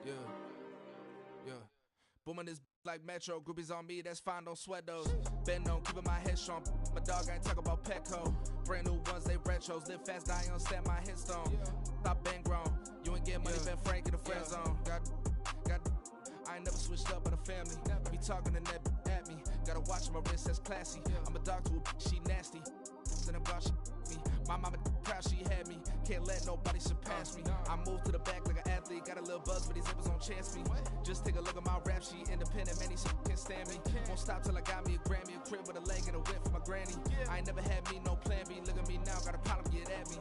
Yeah. Booming this like Metro, groupies on me, that's fine, don't sweat those. Been on, keeping my head strong. My dog ain't talk about Petco. Brand new ones, they retros. Live fast, die on stand my headstone. Stop been grown. You ain't getting money, been Frank in the friend zone. Got I ain't never switched up on the family. Be talking to that at me. Gotta watch my wrist, that's classy. I'm a dog to a she nasty. Then about me. My mama proud she had me. Can't let nobody surpass me. I moved to the back like an athlete. Got a little buzz, but these zippers don't chance me. Just take a look at my rap sheet. Independent, man, these can't stand me. Won't stop till I got me a Grammy, a crib with a leg and a whip for my granny. I ain't never had me no plan B. Look at me now, got a problem, get at me.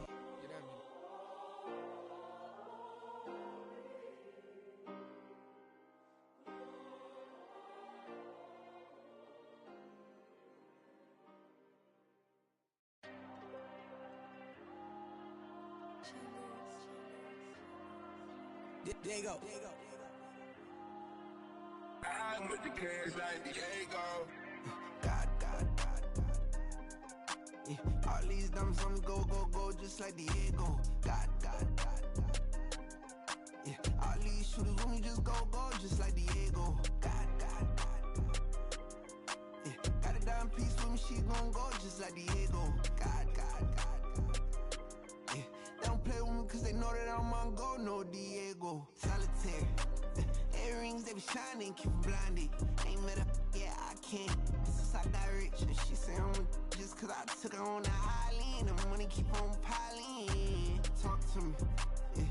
There you go. I'm with the cash like Diego. God. Yeah, all these dumps on the go, just like Diego. God. Yeah, all these shooters on me just go, just like Diego. God. Yeah, got a dime piece with me, she gon' go just like Diego. God. Yeah, they don't play with me cause they know that I'm on go, no Diego. Solitaire. Earrings, they be shining, keep blinded. Ain't met up, yeah, I can't. Since I got rich, and she say I'm just cause I took her on the island. The money keep on piling. Talk to me, yeah.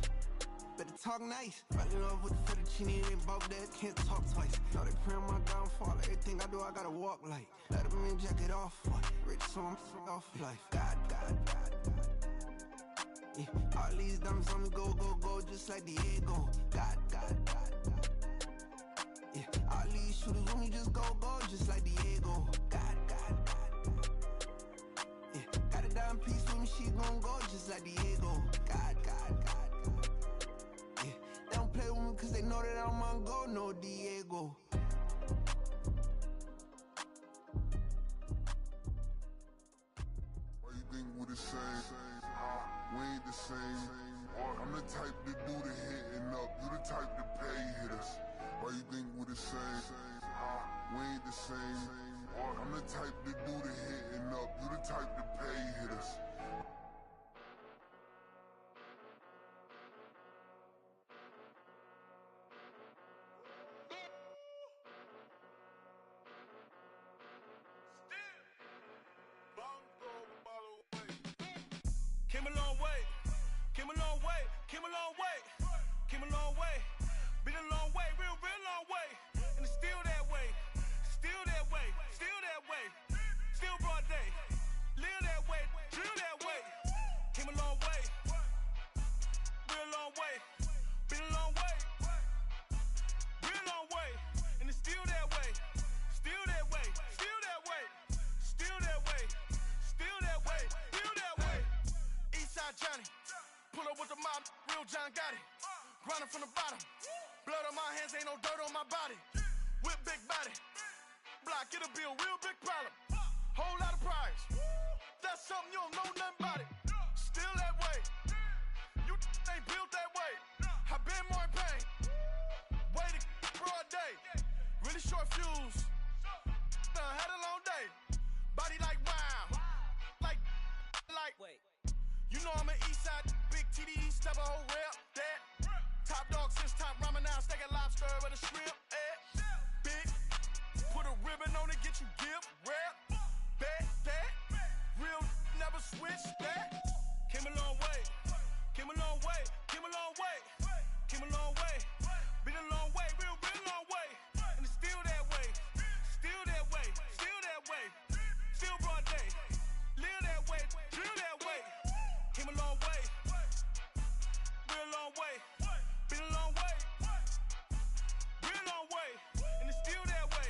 Better talk nice. Fell in love with the fettuccine, they both dead, can't talk twice. Now they pray on my downfall, everything I do, I gotta walk like. Let them in, jacket off, what? Rich, so I'm off life. God. Yeah, all these dumps on me go, just like Diego. God. Yeah, all these shooters on me just go, just like Diego. God. Yeah, got a dime piece with me, she gon' go just like Diego. God. Yeah, they don't play with me cause they know that I'm on go, no Diego. Why you think we the same? We ain't the same. I'm the type to do the hitting up. You the type to pay hitters. Why you think we the same? We ain't the same. I'm the type to do the hitting up. You the type to pay hitters. Came a long way, came a long way, came a long way, came a long way, been a long way, real long way, and it's still that way, still that way, still that way, still broad day, live that way, drill that way, came a long way, real long way, been a long way, real long way, and it's still that way, still that way, still that way, still that way, still that way, still that way. Eastside Johnny, pull up with the mob, real John got it. Grinding from the bottom, blood on my hands, ain't no dirt on my body. Whip big body, block, get a bill, real big problem. Whole lot of prize, that's something you don't know nothing about it. Still that way, you ain't built that way. I been more in pain, waited broad day, really short fuse. Had a long day, body like wow, like. Wait. You know I'm an Eastside, big TDE, step a whole rep, that. Top dog since top ramen now, steak and lobster with a shrimp, big, put a ribbon on it, get you gift, rep, bet, that. Real, never switch, that. Came a long way, came a long way, came a long way, came a long way. Been a long way, real long way. And it's still that way, still that way, still that way. Still broad day, live that way, drill that way. Came a long way, real long way. Been a long way, real long way. And it's still that way,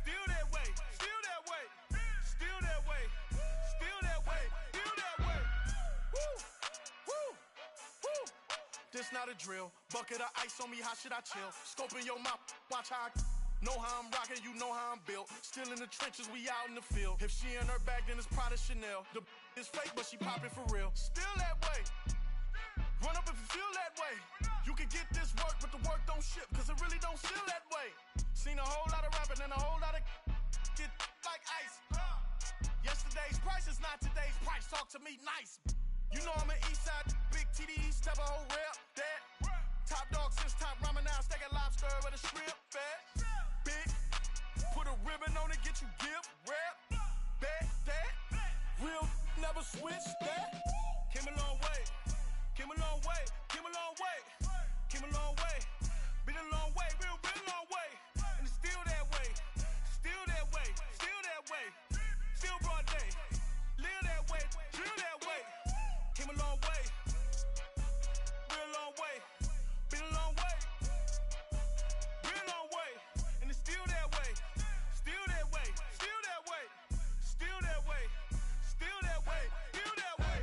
still that way, still that way, still that way, still that way, still that way. Woo, woo, woo. This not a drill, bucket of ice on me, how should I chill? Scope in your mouth, watch how I know how I'm rocking, you know how I'm built. Still in the trenches, we out in the field. If she in her bag, then it's Prada Chanel. The is fake, but she poppin' for real. Still that way. Run up if you feel that way. You can get this work, but the work don't ship, cause it really don't feel that way. Seen a whole lot of rapping and a whole lot of get like ice. Yesterday's price is not today's price. Talk to me nice. You know I'm an Eastside, big TDE, step a whole rep, that. Top dog since top ramen now, steak and lobster with a shrimp, fat. Big, put a ribbon on it, get you gift, rep, bet, that. Real, never never switch that. Came a long way, came a long way, came a long way, came a long way. Been a long way, real long way. And it's still that way, still that way, still that way. Still broad day, live that way, drill that way. Came a long way, real long way. Been a long way, real long way. And it's still that way, still that way, still that way, still that way, still that way, still that way.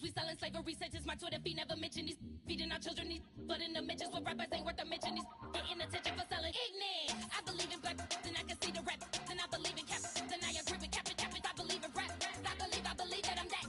We selling slavery sentences. My Twitter feed never mention these feeding our children. These but in the mentions with rappers ain't worth a mention. These getting attention for selling ignorant. I believe in black, then I can see the rap. Then I believe in cap, then I agree with cap. I believe in rap. I believe that I'm that.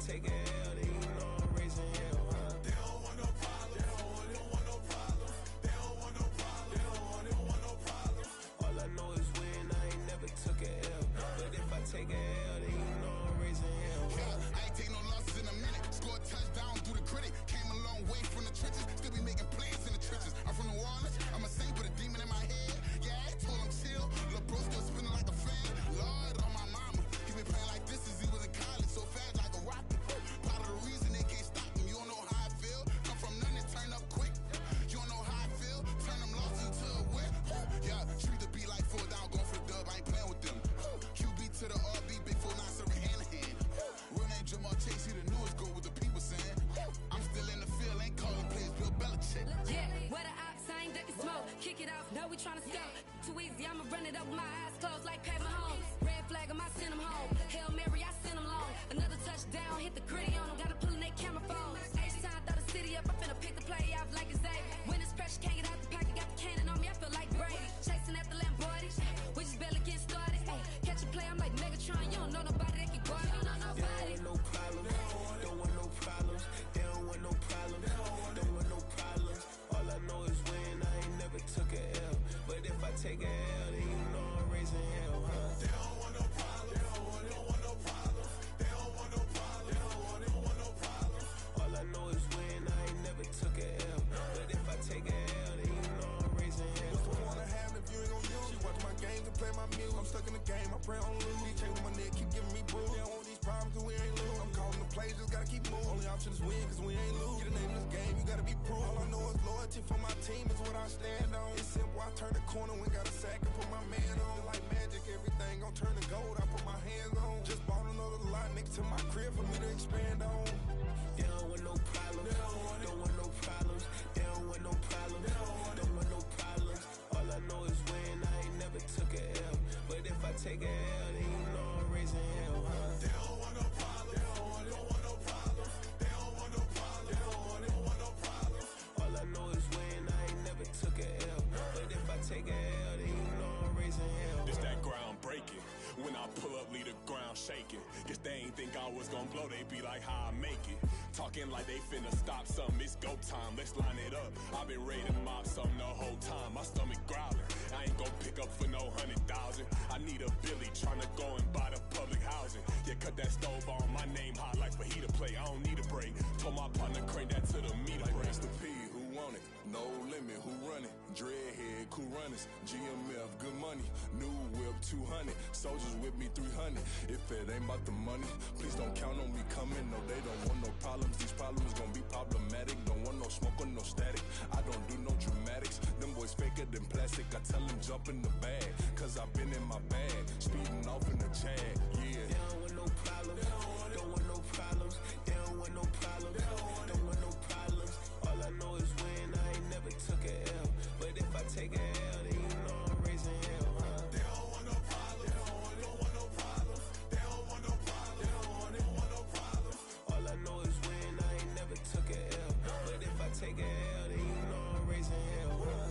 Take a L, then you know I'm raising hell, huh? They don't want no problem. They don't want no problem. They don't want no problem. They don't want no problem. All I know is win. I ain't never took a L. But if I take a L, then you know I'm raising hell, huh? I ain't take no losses in a minute. Scored a touchdown through the critic. Came a long way from the trenches. Still be making plays in the trenches. I'm from New Orleans. I'm a saint with a demon in my head. Yeah, I told him chill. Lil' bro still spinning like a fan. Lord on my mama. He been playing like this since he was in college. So fast like a rocket. Part of the reason they can't stop him. You don't know how I feel. Come from nothing, turn up quick. You don't know how I feel. Turn them losses into a whip. Yeah, treat the beat like 4 down, going for the dub. I ain't playing with them. QB to the RB, big 4-9 serving hand in hand. Real name Jamal Chase, he the newest goal with the people saying. I'm still in the field, ain't calling plays, Bill Belichick. Yeah, where the ops, I ain't ducking smoke. Kick it off, know we tryna scout. Too easy, I'ma run it up with my eyes closed like Pat Mahomes. Red flag, I send him home. Hail Mary, I send him long. Another touchdown, hit the gritty on him. Gotta pull in their camera phones. H-time, throw the city up. I'm finna pick the play off like it's Xavier. When it's pressure, can't get out the pocket. Got the cannon on me, I feel like Brady. Chasing after Lamborghini. We just barely get started. Ay, catch a play, I'm like Megatron. You don't know nobody that can guard me. You know nobody. They don't want no problems. Don't want no problems. They don't want no problems. Don't want no problems. All I know is win. I ain't never took a L. But if I take a L, then you know I'm raising hell, huh? They don't want no problems. They don't want no problems. They don't want no problems. They don't want no problems. All I know is win. I ain't never took a L. But if I take a L, then you know I'm raising hell. What's the point of having if you ain't gon' use? She watch my games and play my music. I'm stuck in the game. I pray on lose. These chains with my neck keep giving me bruise. They don't want these problems 'cause we ain't lose. I'm calling the plays, just gotta keep moving. Only option is win 'cause we ain't lose. Get a name in this game, you gotta be proof. All I know is loyalty for my team is what I stand on. It's simple. I turn the corner when got a sack and put my man on. Like magic, everything gon' turn to gold. I put my hands on. Just bought another lot next to my crib for me to expand on. They don't want no problems. Don't want no problems. They don't want no problems. Don't want no problems. All I know is win. I ain't never took a L. But if I take a L, then you know I'm raising hell, huh? They don't want no problems. They don't want no problems. They don't want no problems. They don't want no problems. All I know is win. I ain't don't blow, they be like, how I make it. Talking like they finna stop something, it's go time, let's line it up. I've been ready to mob something the whole time, my stomach growling. I ain't gon' pick up for no 100,000. I need a Billy tryna go and buy the public housing. Yeah, cut that stove on, my name hot like fajita play. I don't need a break. Told my partner crank that to the meter break. Mr. P, who want it? No limit, who run it? Dreadhead, cool runners. GMF, good money. New whip, 200. Soldiers with me, 300. If it ain't about the money, please don't count on me coming. No, they don't want no problems. These problems gon' be problematic. Don't want no smoke or no static. I don't do no dramatics. Them boys faker than plastic. I tell them jump in the bag, cause I've been in my bag. Speeding off in the Jag, yeah. They don't want no problems. Don't want no problems. They don't want no problems. Don't want no problems. All I know is win. I ain't never took a L. But if I take a L, then you know I'm raising hell, huh? They don't want no problems. They don't want no problems. They don't want no problems. They don't want no problems. All I know is win. I ain't never took a L. But if I take a L, then you know I'm raising hell, huh?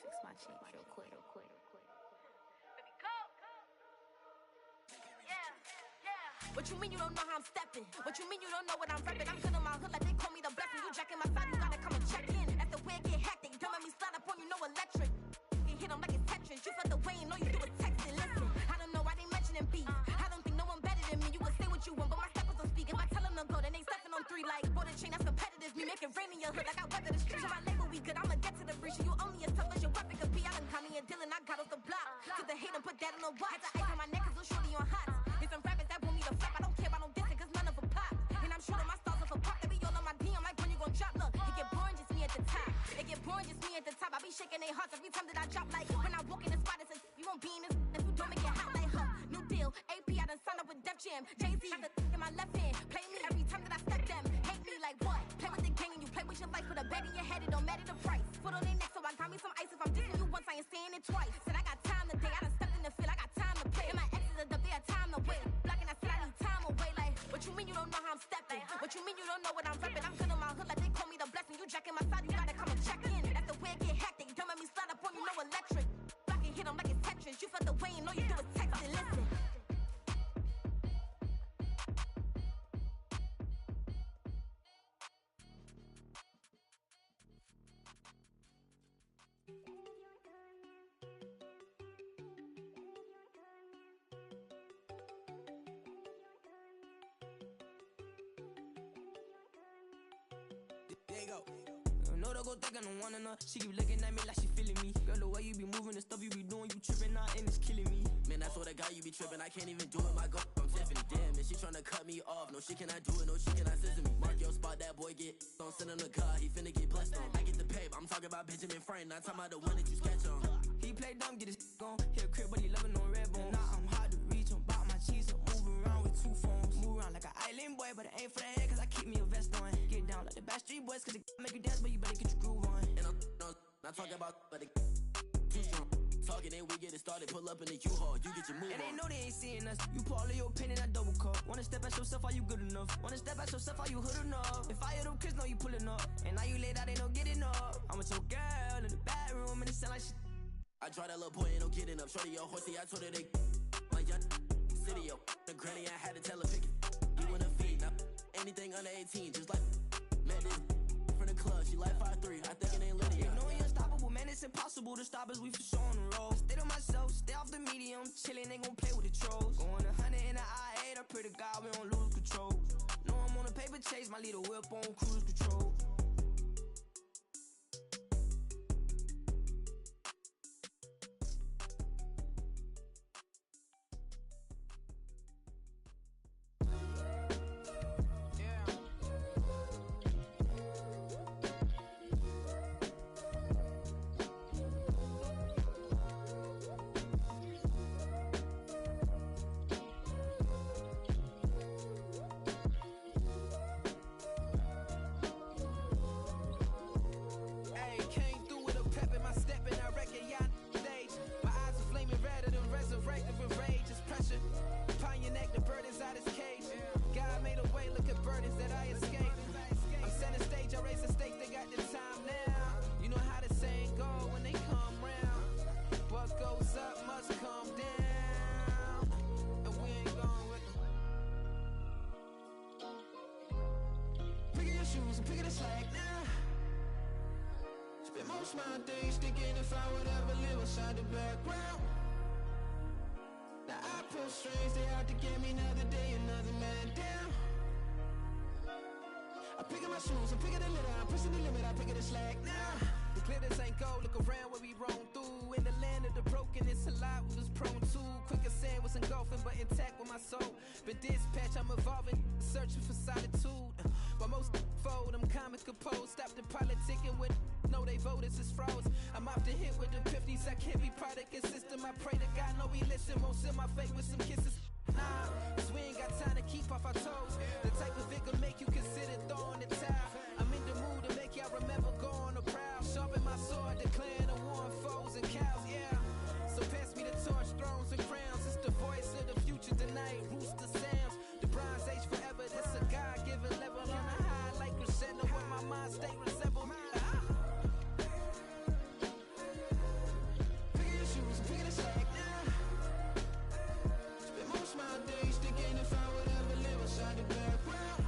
Fix my change real quick. What you mean you don't know how I'm stepping? What you mean you don't know what I'm repping? I'm good in my hood like they call me the blessing. You jacking my side, you gotta come and check in. As the way get hectic, don't make me slide up on you, no electric. You hit them like it's Tetris. You felt the way and all you do is text and listen. I don't know why they mentioning beef. I don't think no one better than me. You can say what you want, but my steppers don't speak. If I tell them to go, then they stepping on 3 like border chain. That's competitive. Me make it rain in your hood like I weather the streets. So my label we good. I'ma get to the breach. You only as tough as your weapon could be. I done call me a Dylan. I got off the block. To the hate and put that on the watch. Had the ice on my neck 'cause little shorty on hot. There's some rappers that want me to flap. I don't care about no dissing 'cause none of them pop. And I'm shooting my stars off a pop. They be all on my DM like when you gon' drop. Look, it get boring just me at the top. It get boring just me at the top. I be shaking their hearts every time that I drop. Like when I walk in the spot, it says you won't be in this. If you don't make it hot like huh. New deal. AP, I done signed up with Def Jam. Jay-Z got the in my left hand. Play me every time that I step them. Hate me like what? Play with the gang and you play with your life. Put a bet in your head, it don't matter the price. Foot on their neck, so I got me some ice. If I'm dissing you once, I ain't saying it twice. Said I got time today. I done stepped in the field. I got time to play. And my exes are up there, time to wait. Blocking, I said I need time away. Like, what you mean you don't know how I'm stepping? What you mean you don't know what I'm repping? I'm good in my hood like they call me the blessing. You jacking my side, you gotta come and check in. That's the way it get hectic. Don't make me slide up on you, no electric. Blocking, hit them like it's Tetris. You felt the way and all you do is text and listen. There you go. No, they go think I don't wanna know. She keep looking at me like she feeling me. Girl, the way you be moving, the stuff you be doing, you tripping out and it's killing me. Man, that's what I got, you be tripping. I can't even do it, my girl. I'm Tiffany. Damn, and she tryna cut me off. No, she cannot do it, no, she cannot scissor me. Mark your spot, that boy get. Don't send him the car, he finna get blessed on. I get the pay, but I'm talking about Benjamin Frank, not talking about the one that you sketch on. He play dumb, get his gone. Hit a crib, but he loving on red bone. Now I'm hard to reach, I'm bout my cheese. I'm moving around with 2 phones. Move around like an island boy, but it ain't for the head, 'cause I keep me a vest on. Get down like the Backstreet Boys, 'cause it make you dance, but you better get your groove on. And I'm not talking about, but it too strong. Talking, then we get it started, pull up in the U-Haul, you get your move And they on. know they ain't seeing us. You pour all of your pen in that double cup. Wanna step at yourself, are you good enough? Wanna step at yourself, are you hood enough? If I hear them kids, know you pulling up. And now you laid out, they don't get enough. I'm with your girl in the bedroom, and it sound like shit. I tried that little boy, ain't no getting up. Shorty, your horsey, I told her they my young city, yo. The granny, I had to tell her pick it. You wanna feed, now anything under 18, just like met this from the club. She like 5'3", I think it ain't Lydia. You know we unstoppable, man, it's impossible to stop us, we for sure on the road. Stay to myself, stay off the medium, chillin', ain't gon' play with the trolls. Going 100 in the I-8, I pray to God we don't lose control. Know I'm on a paper chase, my little whip on cruise control. picking the slack now. Spend most of my days thinking if I would ever live outside the background. Now I pull strings, they out to get me another day, another man down. I'm picking my shoes, I'm picking the litter, I'm pushing the limit, I'm picking the slack now. The glitters ain't gold, look around where we roam through. In the land of the broken, it's a lot we was prone to. Quicker sand was engulfing, but intact with my soul. Been dispatched, I'm evolving, searching for solitude. While most fold, I'm comic composed. Stop the politicking with no, they voters is frauds. I'm off the hit with the 50s, I can't be product and system. I pray to God, no, he listen, won't seal my fate with some kisses. Nah, cause we ain't got time to keep off our toes. The type of vigor make you consider throwing the towel. I'm in the mood to make y'all remember going to proud. Sharpen my sword, declaring the war on foes and cows, yeah. So pass me the torch, thrones and crowns. It's the voice of the future tonight, rooster sounds. The Bronze Age forever, this a God-given level on a high like crescendo. When my mind state resemble me. Picking your shoes, I'm picking the slack now. Spend most of my days thinking if I would ever live outside the background.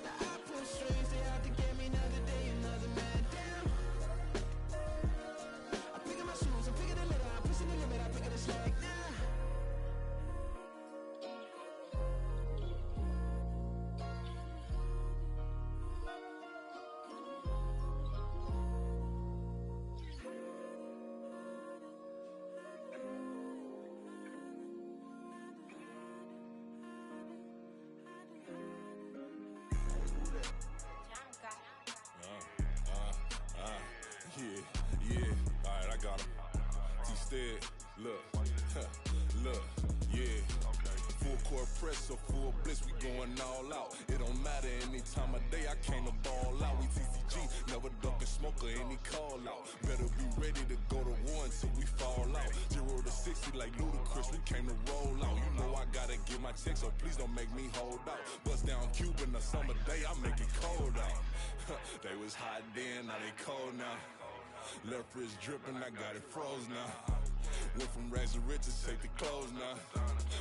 Now I pull strings, they out to get me another day, another man down. I'm picking my shoes, I'm picking the litter, I'm pushing the limit, I'm picking the slack now. Yeah. Alright, I got him. T-Stead, look, look, yeah. Full court press, so full blitz, we going all out. It don't matter any time of day, I came to ball out. We TCG, never ducking smoker, any call out. Better be ready to go to war until we fall out. 0 to 60 like Ludacris, we came to roll out. You know I gotta get my check, so please don't make me hold out. Bust down Cuban a summer day, I make it cold out. They was hot then, now they cold now. Left wrist dripping, I got it froze now. Went from rags to riches, take the clothes now.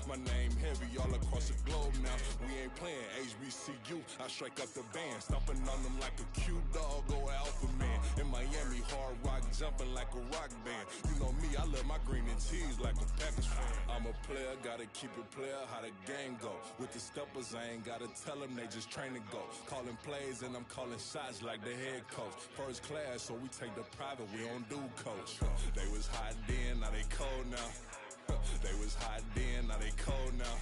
My name heavy all across the globe now. We ain't playing HBCU, I strike up the band. Stomping on them like a cute dog or alpha man. In Miami, hard rock jumping like a rock band. You know me, I love my green and cheese like a Packers fan. I'm a player, gotta keep it player, how the game go. With the steppers, I ain't gotta tell them, they just train to go. Calling plays and I'm calling shots like the head coach. First class, so we take the private, we don't do coach. They was hot then, now they cold now. They was hot then, now they cold now.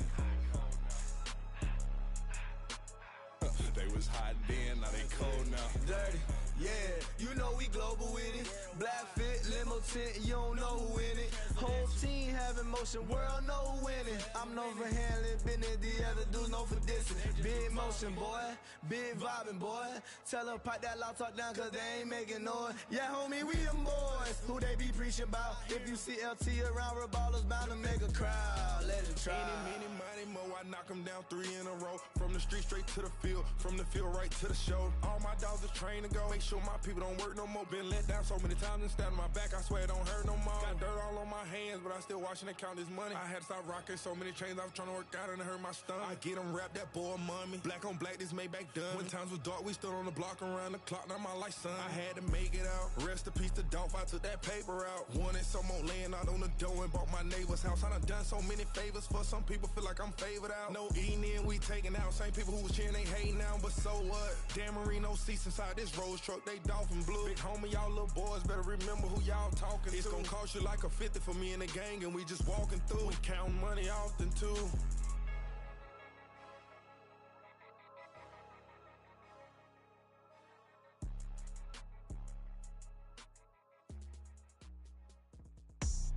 They was hot then, now they cold now. Dirty, yeah, you know we global with it. Black fit, limo tint, you don't know who in it. Whole team having motion, world know who winning. I'm known for handling business, the other dudes known for dissing. Big motion, boy, big vibing, boy. Tell them pipe that loud talk down, cause they ain't making noise. Yeah, homie, we them boys, who they be preaching about. If you see LT around, ballers bound to make a crowd. Let it try. Any, money, mo, I knock them down 3 in a row. From the street straight to the field, from the field right to the show. All my dogs are trained to go. Make sure my people don't work no more. Been let down so many times and stand on my back, I swear it don't hurt no more. Got dirt all on my hands, but I still watching and count this money. I had to stop rocking so many chains, I was trying to work out and it hurt my stomach. I get them rap, that boy mommy. Black on black, this Maybach done. When times was dark, we stood on the block around the clock, now my life son. I had to make it out. Rest in peace to Dolph, I took that paper out. Wanted some more laying out on the dough and bought my neighbor's house. I done so many favors for some people, feel like I'm favored out. No eating in, we taking out. Same people who was cheering, they hating now, but so what? Dan Marino seats inside this Rolls truck, they dolphin blue. Big homie, y'all little boys better remember who y'all talking to. It's gonna cost you like a 50 for me and the gang, and we just walking through. We counting money often too.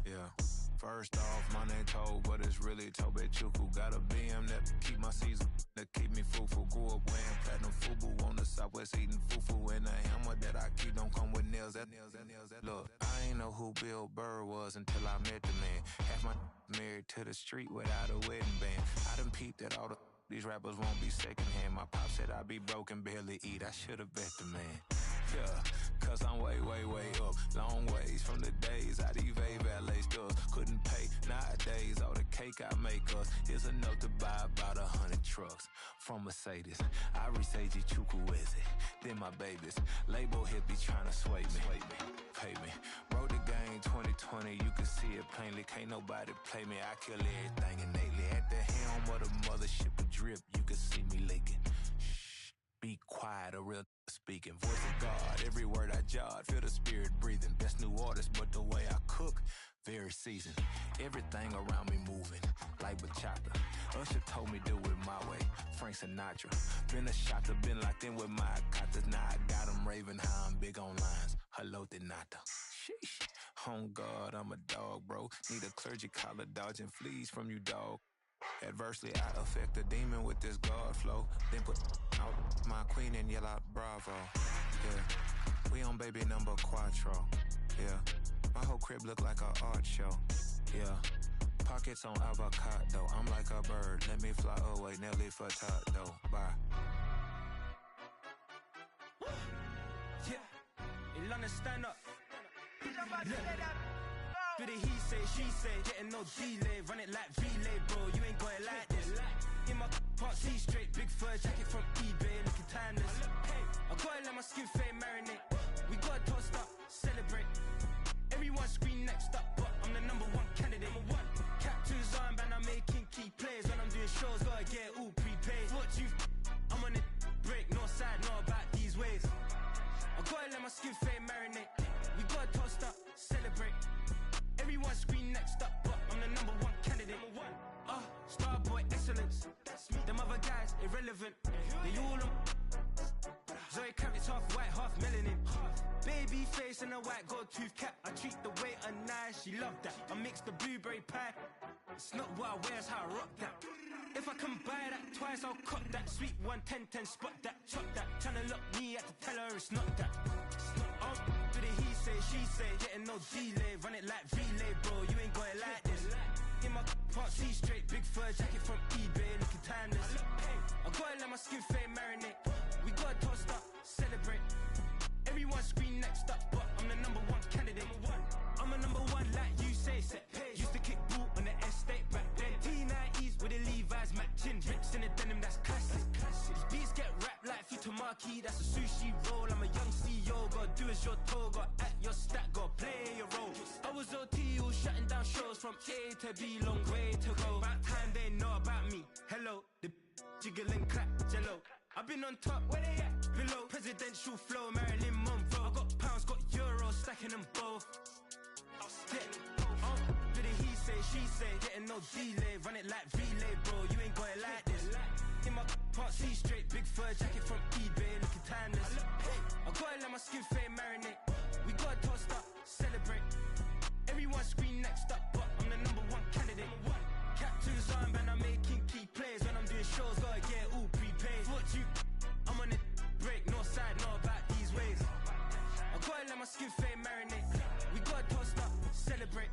Yeah. First off, my name Toad, but it's really Tobe Chuku. Got a BM that keep my season, that keep me fruitful. Grew up wearing platinum FUBU on the southwest eating fufu. And the hammer that I keep don't come with nails. Look, I ain't know who Bill Burr was until I met the man. Half my married to the street without a wedding band. I done peeped that all these rappers won't be secondhand. My pop said I'd be broken, barely eat. I should've bet the man. Yeah, cause I'm way, way, way up. Long ways from the days I evade valet stores. Couldn't pay nowadays, all the cake I make us is enough to buy about 100 trucks. From Mercedes, I resage Chukwueze, then my babies. Label hit be trying to sway me, pay me. Wrote the game 2020, you can see it plainly. Can't nobody play me, I kill everything innately. At the helm of the mothership of drip, you can see me leaking. Shh, be quiet, a real speaking. Voice of God, every word I jot, feel the spirit breathing. Best new artist, but the way I cook, very seasoned. Everything around me moving, like bachata. Usher told me do it my way, Frank Sinatra. Been a shotter, been locked in with my katas. Now I got them raving how I'm big on lines. Hello, de nata. Sheesh. On God, I'm a dog, bro. Need a clergy collar, dodging fleas from you, dog. Adversely, I affect a demon with this God flow. Then put out my queen and yell out bravo. Yeah, we on baby number quattro. Yeah, my whole crib look like a art show. Yeah, pockets on avocado. I'm like a bird, let me fly away. Nelly Furtado, bye. Yeah, in London, stand up. Do the he say, she say, getting no delay. Run it like relay, bro, you ain't got it like this. In my part C straight, big fur jacket from eBay, looking timeless. I gotta let my skin fade marinate. We gotta toast up, celebrate. Everyone scream next up, but I'm the number one candidate. Captain's armband, I'm making key plays. When I'm doing shows, gotta get it all prepaid. What you I'm on it, break, no side, no about these ways. I gotta let my skin fade marinate. We gotta toast up, celebrate. Everyone scream next up, but I'm the number one candidate. Starboy excellence. Them other guys irrelevant. They all on. Zoe Kravitz half white, half melanin. Baby face and a white gold tooth cap. I treat the waiter nice, she love that. I mix the blueberry pie. It's not what I wear, it's how I rock that. If I can buy that twice, I'll cut that. Sweet 110, spot that, chop that. Tryna lock me at the teller, it's not that. Do the he say, she say, getting no delay. Run it like relay, bro, you ain't got it like this. In my part C straight, big fur jacket from eBay, looking timeless. I gotta let my skin fade marinate. We gotta toast up, celebrate. Everyone scream next up, but I'm the number one candidate. I'm a number one like you say, set page. Used to kick boot on the estate back then. T90s with the Levi's matching. Rips in the denim, that's classic. These beats get wrapped like Futamaki, that's a sushi roll. I'm a young CEO, gotta do as you're told. Gotta act your stat, gotta play your role. I was OT, all shutting down shows from A to B, long way to go. About time they know about me. Hello, the jiggle and clap, jello. I've been on top, where they at? Below, presidential flow, Marilyn Monroe. I got pounds, got euros, stacking them both. Do the he say, she say, getting no delay. Run it like relay, bro, you ain't got it like this. In my part C straight, big fur jacket from eBay, looking timeless. I gotta let my skin fade marinate. We gotta toast up, celebrate. Everyone scream next up, but I'm the number one candidate. Captain's armband, I'm making key plays. When I'm doing shows, gotta get it all prepaid. What you I'm on it, break, no side, no about these ways. I gotta let my skin fade marinate. We gotta toast up, celebrate.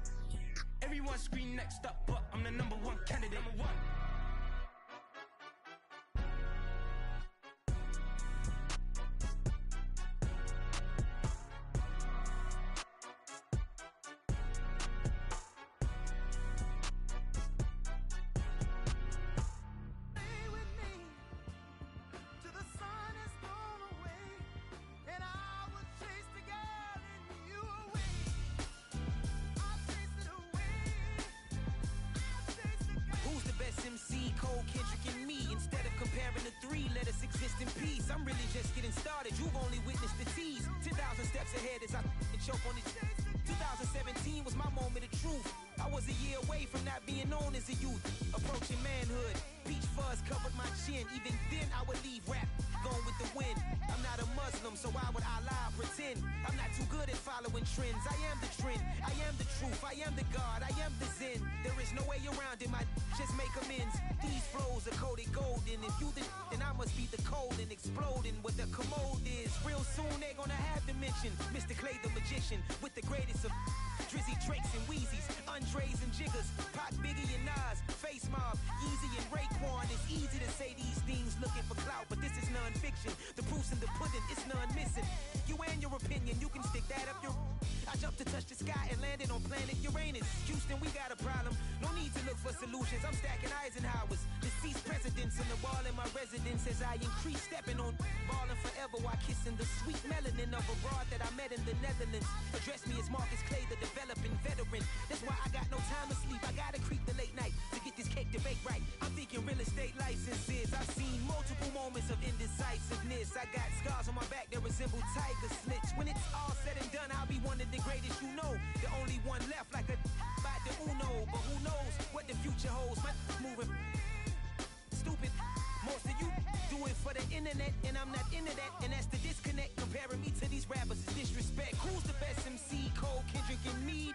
Everyone scream next up, but I'm the number one candidate. MC, Cole, Kendrick, and me. Instead of comparing the three, let us exist in peace. I'm really just getting started. You've only witnessed the tease. 10,000 steps ahead as I choke on this. 2017 was my moment of truth. I was a year away from not being known as a youth. Approaching manhood. Peach fuzz covered my chin. Even then, I would leave rap going with the wind. I'm not a Muslim, so why would I lie or pretend? I'm not too good at following trends. I am the trend. I am the truth. I am the God. I am the Zen. There is no way around it. My just make amends. These flows are coated golden. If you then I must be the cold and exploding what the commode is. Real soon they're gonna have to mention Mr. Clay the magician with the greatest of Drizzy, Drakes, and Wheezies, Andres and Jiggers, Pac, Biggie, and Nas, Face Mob, Easy and Raekwon. It's easy to say these things looking for clout, but this is non-fiction. The proof's in the pudding, it's none missing. You ain't that up your... I jumped to touch the sky and landed on planet Uranus. Houston, we got a problem. No need to look for solutions. I'm stacking Eisenhowers. Deceased presidents in the wall in my residence as I increase stepping on balling forever while kissing the sweet melanin of a broad that I met in the Netherlands. Address me as Marcus Clay, the developing veteran. That's why I got no time to sleep. I gotta creep the late night to get this cake to bake right. I'm thinking real estate licenses. I've seen multiple moments of indecisiveness. I got scars on my back that resemble tiger slits. When it's all said and done, I'll be one of the greatest you know. The only one left like a by the Uno. But who knows what the future holds? My moving stupid. Most of you do it for the internet, and I'm not into that. And that's the disconnect. Comparing me to these rappers is disrespect. Who's the best MC? Cole, Kendrick, and Meade?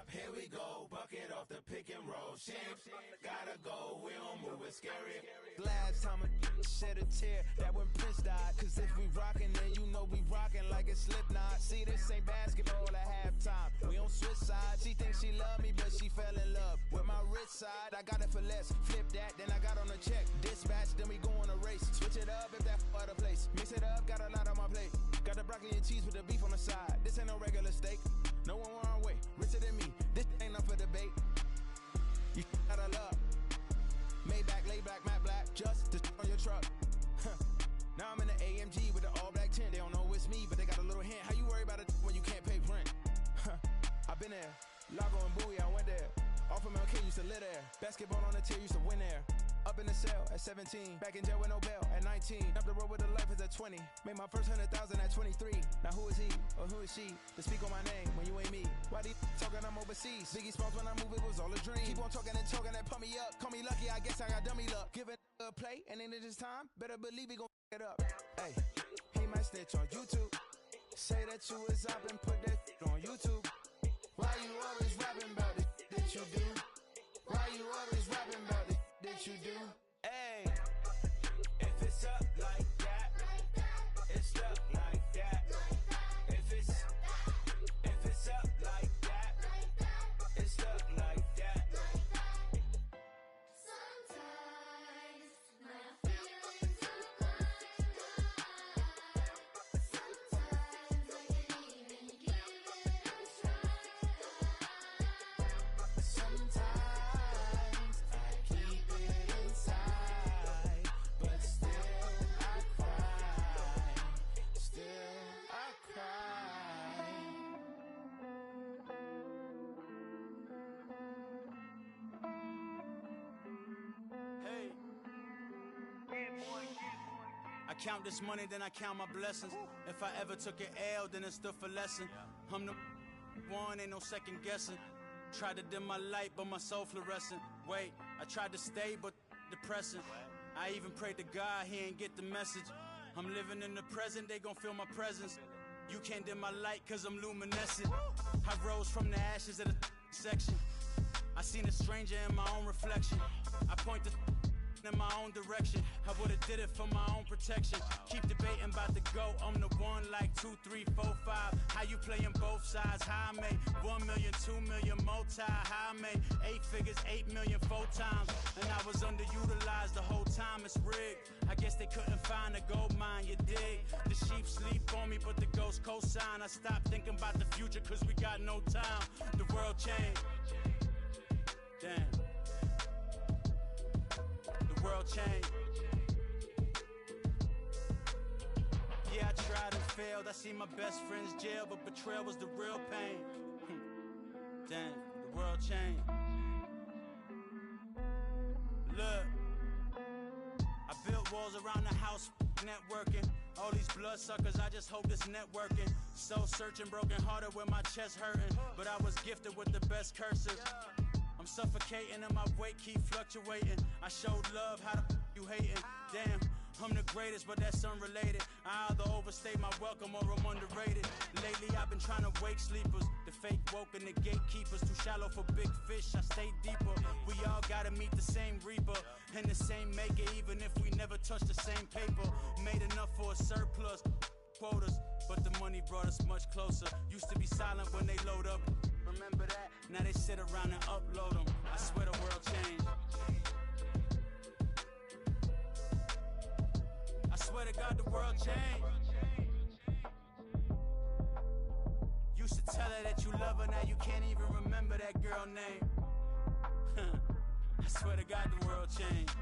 Here we go, bucket off the pick and roll. Shit, gotta go, we don't move, it's scary. Last time a shed a tear, that when Prince died. Cause if we rockin', then you know we rockin' like it's Slipknot. See, this ain't basketball at halftime. We on switch sides. She thinks she love me, but she fell in love with my wrist side. I got it for less. Flip that, then I got on a check. Dispatch, then we go on a race. Switch it up if that other place. Mix it up, got a lot on my plate. Got the broccoli and cheese with the beef on the side. This ain't no regular steak. No one wrong way, richer than me. This ain't up for debate. You got a love. Maybach, lay back, matte black, just to on your truck. Now I'm in the AMG with the all black tint. They don't know it's me, but they got a little hint. How you worry about it when you can't pay rent? I've been there. Lago and Bowie, I went there. Off of MLK, used to live there. Basketball on the tier, used to win there. Up in the cell at 17. Back in jail with no bail at 19. Up the road with the life is at 20. Made my first 100,000 at 23. Now who is he or who is she to speak on my name when you ain't me? Why they talking I'm overseas? Biggie Smalls when I move it was all a dream. Keep on talking and talking that pump me up. Call me lucky, I guess I got dummy luck. Give it a play and then it's time. Better believe he gon' it up. Hey, he might snitch on YouTube. Say that you was up and put that on YouTube. Why you always rapping about it that you do? Why you always rapping about it that you do? Hey, if it's up like that, it's stuck like that. If it's up like that, it's stuck like that. Sometimes my feelings are blind. Sometimes I can't even give it a try. Sometimes I keep it inside, but still I cry. Still I cry. Hey. I count this money, then I count my blessings. If I ever took an L, then it stood for lesson. I'm the one, ain't no second guessing. Tried to dim my light, but my soul fluorescent. Wait, I tried to stay, but depressing. I even prayed to God, he ain't get the message. I'm living in the present, they gon' feel my presence. You can't dim my light, cause I'm luminescent. I rose from the ashes of the section. I seen a stranger in my own reflection. I point the in my own direction. I would've did it for my own protection. Keep debating about the GOAT. I'm the one like 2, 3, 4, 5. How you playing both sides? How I made 1 million, 2 million, multi. How I made 8 figures, 8 million, 4 times. And I was underutilized the whole time. It's rigged. I guess they couldn't find a gold mine, you dig? The sheep sleep on me, but the ghost cosign. I stopped thinking about the future, cause we got no time. The world changed. Damn. The world changed. Yeah, I tried and failed. I see my best friends jail, but betrayal was the real pain. Damn, the world changed. Look, I built walls around the house, networking. All these bloodsuckers, I just hope this networking. Soul searching, broken hearted with my chest hurting. But I was gifted with the best curses. I'm suffocating and my weight keep fluctuating. I showed love, how the you hating? Damn, I'm the greatest, but that's unrelated. I either overstay my welcome or I'm underrated. Lately I've been trying to wake sleepers. The fake woke and the gatekeepers too shallow for big fish. I stay deeper. We all gotta meet the same reaper and the same maker, even if we never touch the same paper. Made enough for a surplus quotas, but the money brought us much closer. Used to be silent when they load up. Remember that? Now they sit around and upload them. I swear the world changed. I swear to God the world changed. Used to tell her that you love her, now you can't even remember that girl name. I swear to God the world changed.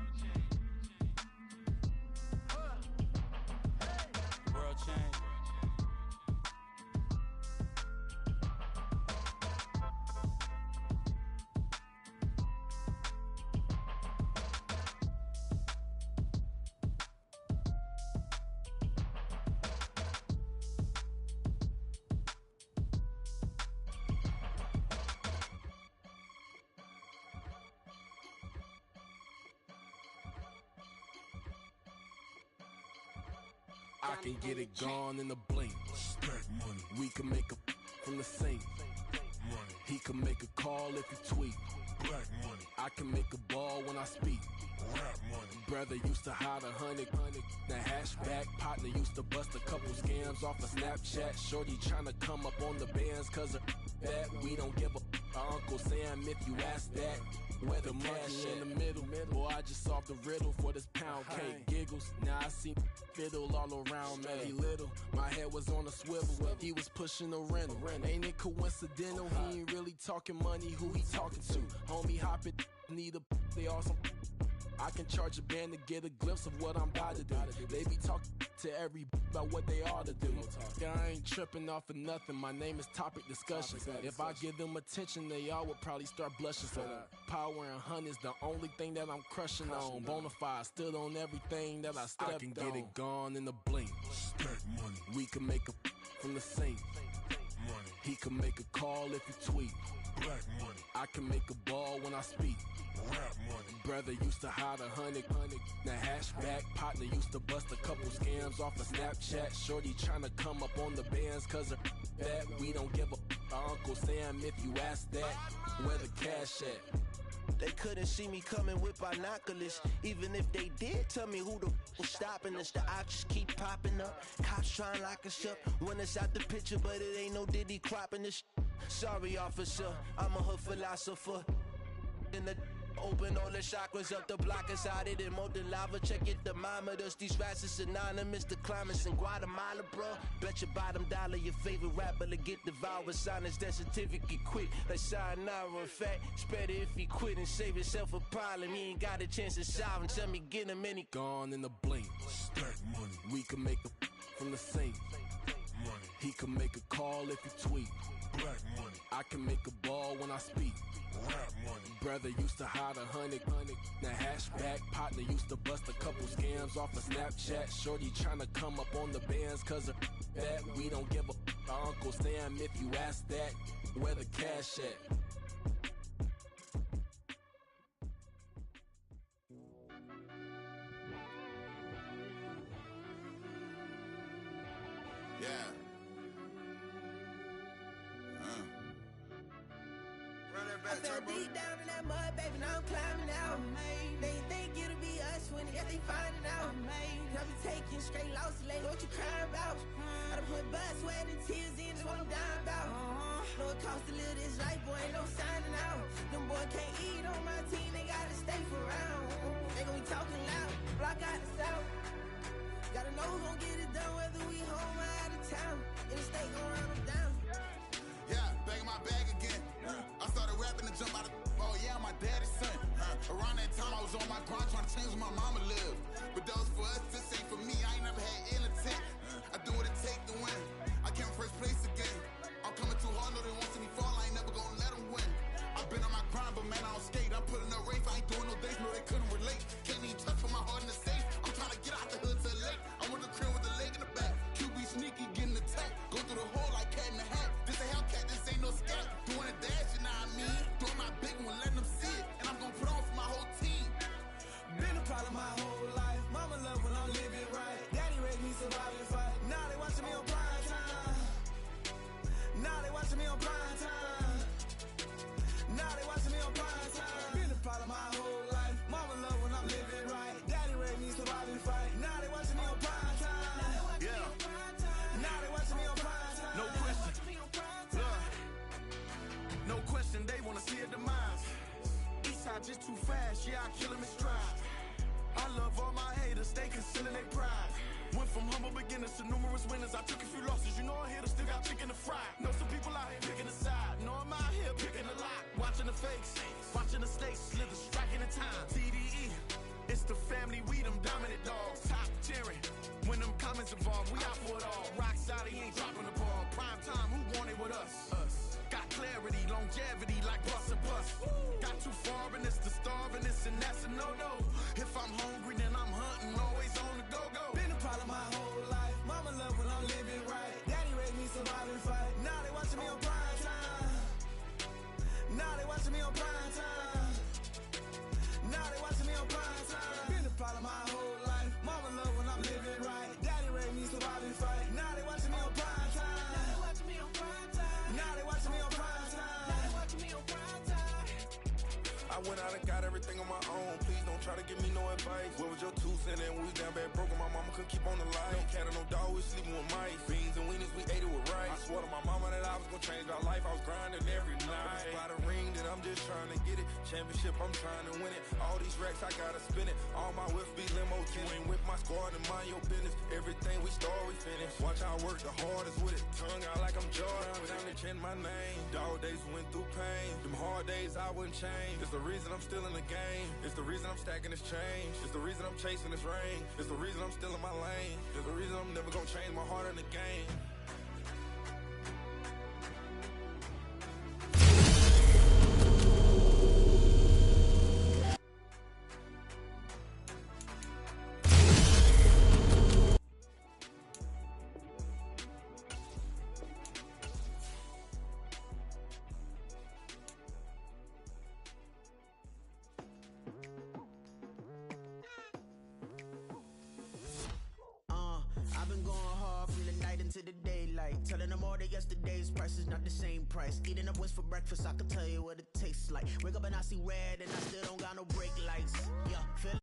The world changed. I can get it gone in a blink. Stack money. We can make a from the sink. Money. He can make a call if he tweet. Black money. I can make a ball when I speak. Rap money. Brother used to hide 100. The hashback partner used to bust a couple scams off of Snapchat. Shorty tryna come up on the bands cause of that. We don't give a Uncle Sam if you ask that. Where the cash in the middle. Boy, I just solved the riddle for this pound cake. Giggles, now I see fiddle all around me. He little, my head was on a swivel. He was pushing a rental. Ain't it coincidental? He ain't really talking money. Who he talking to? Homie hopping, need a they awesome. I can charge a band to get a glimpse of what I'm about to do. They be talking to every about what they ought to do. I ain't tripping off of nothing. My name is Topic Discussion. If I give them attention, they all would probably start blushing. So power and hunt is the only thing that I'm crushing on. Bonafide stood on everything that I stepped on. I can get it gone in a blink. Stack money. We can make a from the sink. Money. He can make a call if he tweet. Black money. I can make a ball when I speak. Rap money. Brother used to hide 100. The hashback partner used to bust a couple scams off of Snapchat. Shorty tryna come up on the bands cause of that. We don't give a Uncle Sam if you ask that. Where the cash at? They couldn't see me coming with binoculars. Even if they did tell me who the was stopping us, the options keep popping up. Cops trying to lock us up when it's out the picture, but it ain't no Diddy cropping this. Sorry, officer, I'm a hood philosopher. In the open all the chakras up the block inside it and molten lava. Check it, thermometers. These rats is anonymous. The climates in Guatemala, bro. Bet your bottom dollar your favorite rapper to get devoured. Sign his death certificate quick. Like sayonara. In fact, it's better if he quit and save himself a problem. He ain't got a chance to solve him. Tell me get him any. Gone in a blink. Stack money. We can make a from the sink. Money. He can make a call if he tweet. Black money. I can make a ball when I speak. Rap money. Brother used to hide 100. The hashback partner used to bust a couple scams off of Snapchat. Shorty tryna come up on the bands cause of that. We don't give a Uncle Sam if you ask that. Where the cash at? Yeah. I fell deep down in that mud, baby, now I'm climbing out. They think it'll be us when they finding out. I be taking straight losses, lady, what you crying about? I done put blood, sweat, and tears in, that's what I'm dying about. Know it costs to live this life, boy, ain't no signing out. Them boys can't eat on my team, they gotta stay for round. They gon' be talking loud, block out the south. Gotta know who gon' get it done, whether we home or out of town. In the state gon' run them down. Yeah, back in my bag again. I started rapping to jump out of oh yeah, my daddy's son. Around that time I was on my grind trying to change where my mama lived. But that was for us, this ain't for me. I ain't never had ill intent. I do what it take to win. I came first place again. I'm coming too hard, no they won't see me fall. I ain't never gonna let them win. I've been on my grind, but man I don't skate. I'm putting up race, I ain't doing no days, no they couldn't relate. Can't even touch with my heart in the safe. I'm trying to get out the hood to the lake. I want the crib with the leg in the back. QB sneaky, getting attacked. Go through the hole like cat in the hat. This a Hellcat, this ain't no scat. Doing a dash, you know what I mean? Doing my big one, letting them see it. And I'm gonna put on for my whole team. Been a problem my whole life. Mama love when I'm living right. Daddy raised me survive and fight. Now they watching me on prime time. Now they watching me on prime time. Now they watching me on prime time. Been a problem my whole life. Mama love when I'm living right. Daddy raised me surviving fight. Now they watching me on prime time. Yeah. Now they watching me on prime time. No question. Look. No question, they wanna see a demise. Eastside just too fast, yeah, I kill 'em in stride. I love all my haters, they concealing their pride. Went from humble beginners to numerous winners. I took a few losses, you know I hit 'em, still got chicken to fry. Know some people out here picking a side. Know I'm out here picking a lot. Watching the fakes, watching the stakes, slither, striking the time. TDE, it's the family, we them dominant dogs. Top tiering, when them comments involved, we out for it all. Rock solid, he ain't dropping the ball. Prime time, who want it with us? Got clarity, longevity, like bus and bus. Got too far and it's the starving, this and that's a no-no. If I'm hungry, then I'm hunting, always on the go-go. Been a problem my whole life. Mama love when I'm living right. Daddy raised me surviving fight. Now they watching me on prime time. Now they watching me on prime time. Now they watching me on prime time. Been a problem my whole life. Mama love when I'm living right. Daddy raised me surviving fight. Now they watching me on prime time. Now they watching me on prime time. Now they watching me on prime time. Now they watching me on prime time. I went out and got everything on my own. Please don't try to give me no advice. What was your 2 cents? And we was down bad broke and my mama couldn't keep on the light. No cat or no dog, we sleeping with mice. Beans and weenies, we ate it with rice. I swore to my mama that I was gonna change my life. I was grinding every night. By the ring that I'm just trying to get it. Championship, I'm trying to win it. All these racks, I gotta spin it. All my whips be limo. You ain't with my squad and mind your business. Everything we start, we finish. Watch how I work the hardest with it. Tongue out like I'm Jordan. Without me change my name. Dog days went through pain. Them hard days I wouldn't change. It's the reason I'm still in the game. It's the reason I'm stacking this change. It's the reason I'm chasing this rain. It's the reason I'm still in my lane. It's the reason I'm never gonna change my heart in the game. I've been going hard from the night into the daylight. Telling them all that yesterday's price is not the same price. Eating up West for breakfast, I can tell you what it tastes like. Wake up and I see red and I still don't got no brake lights. Yeah, feel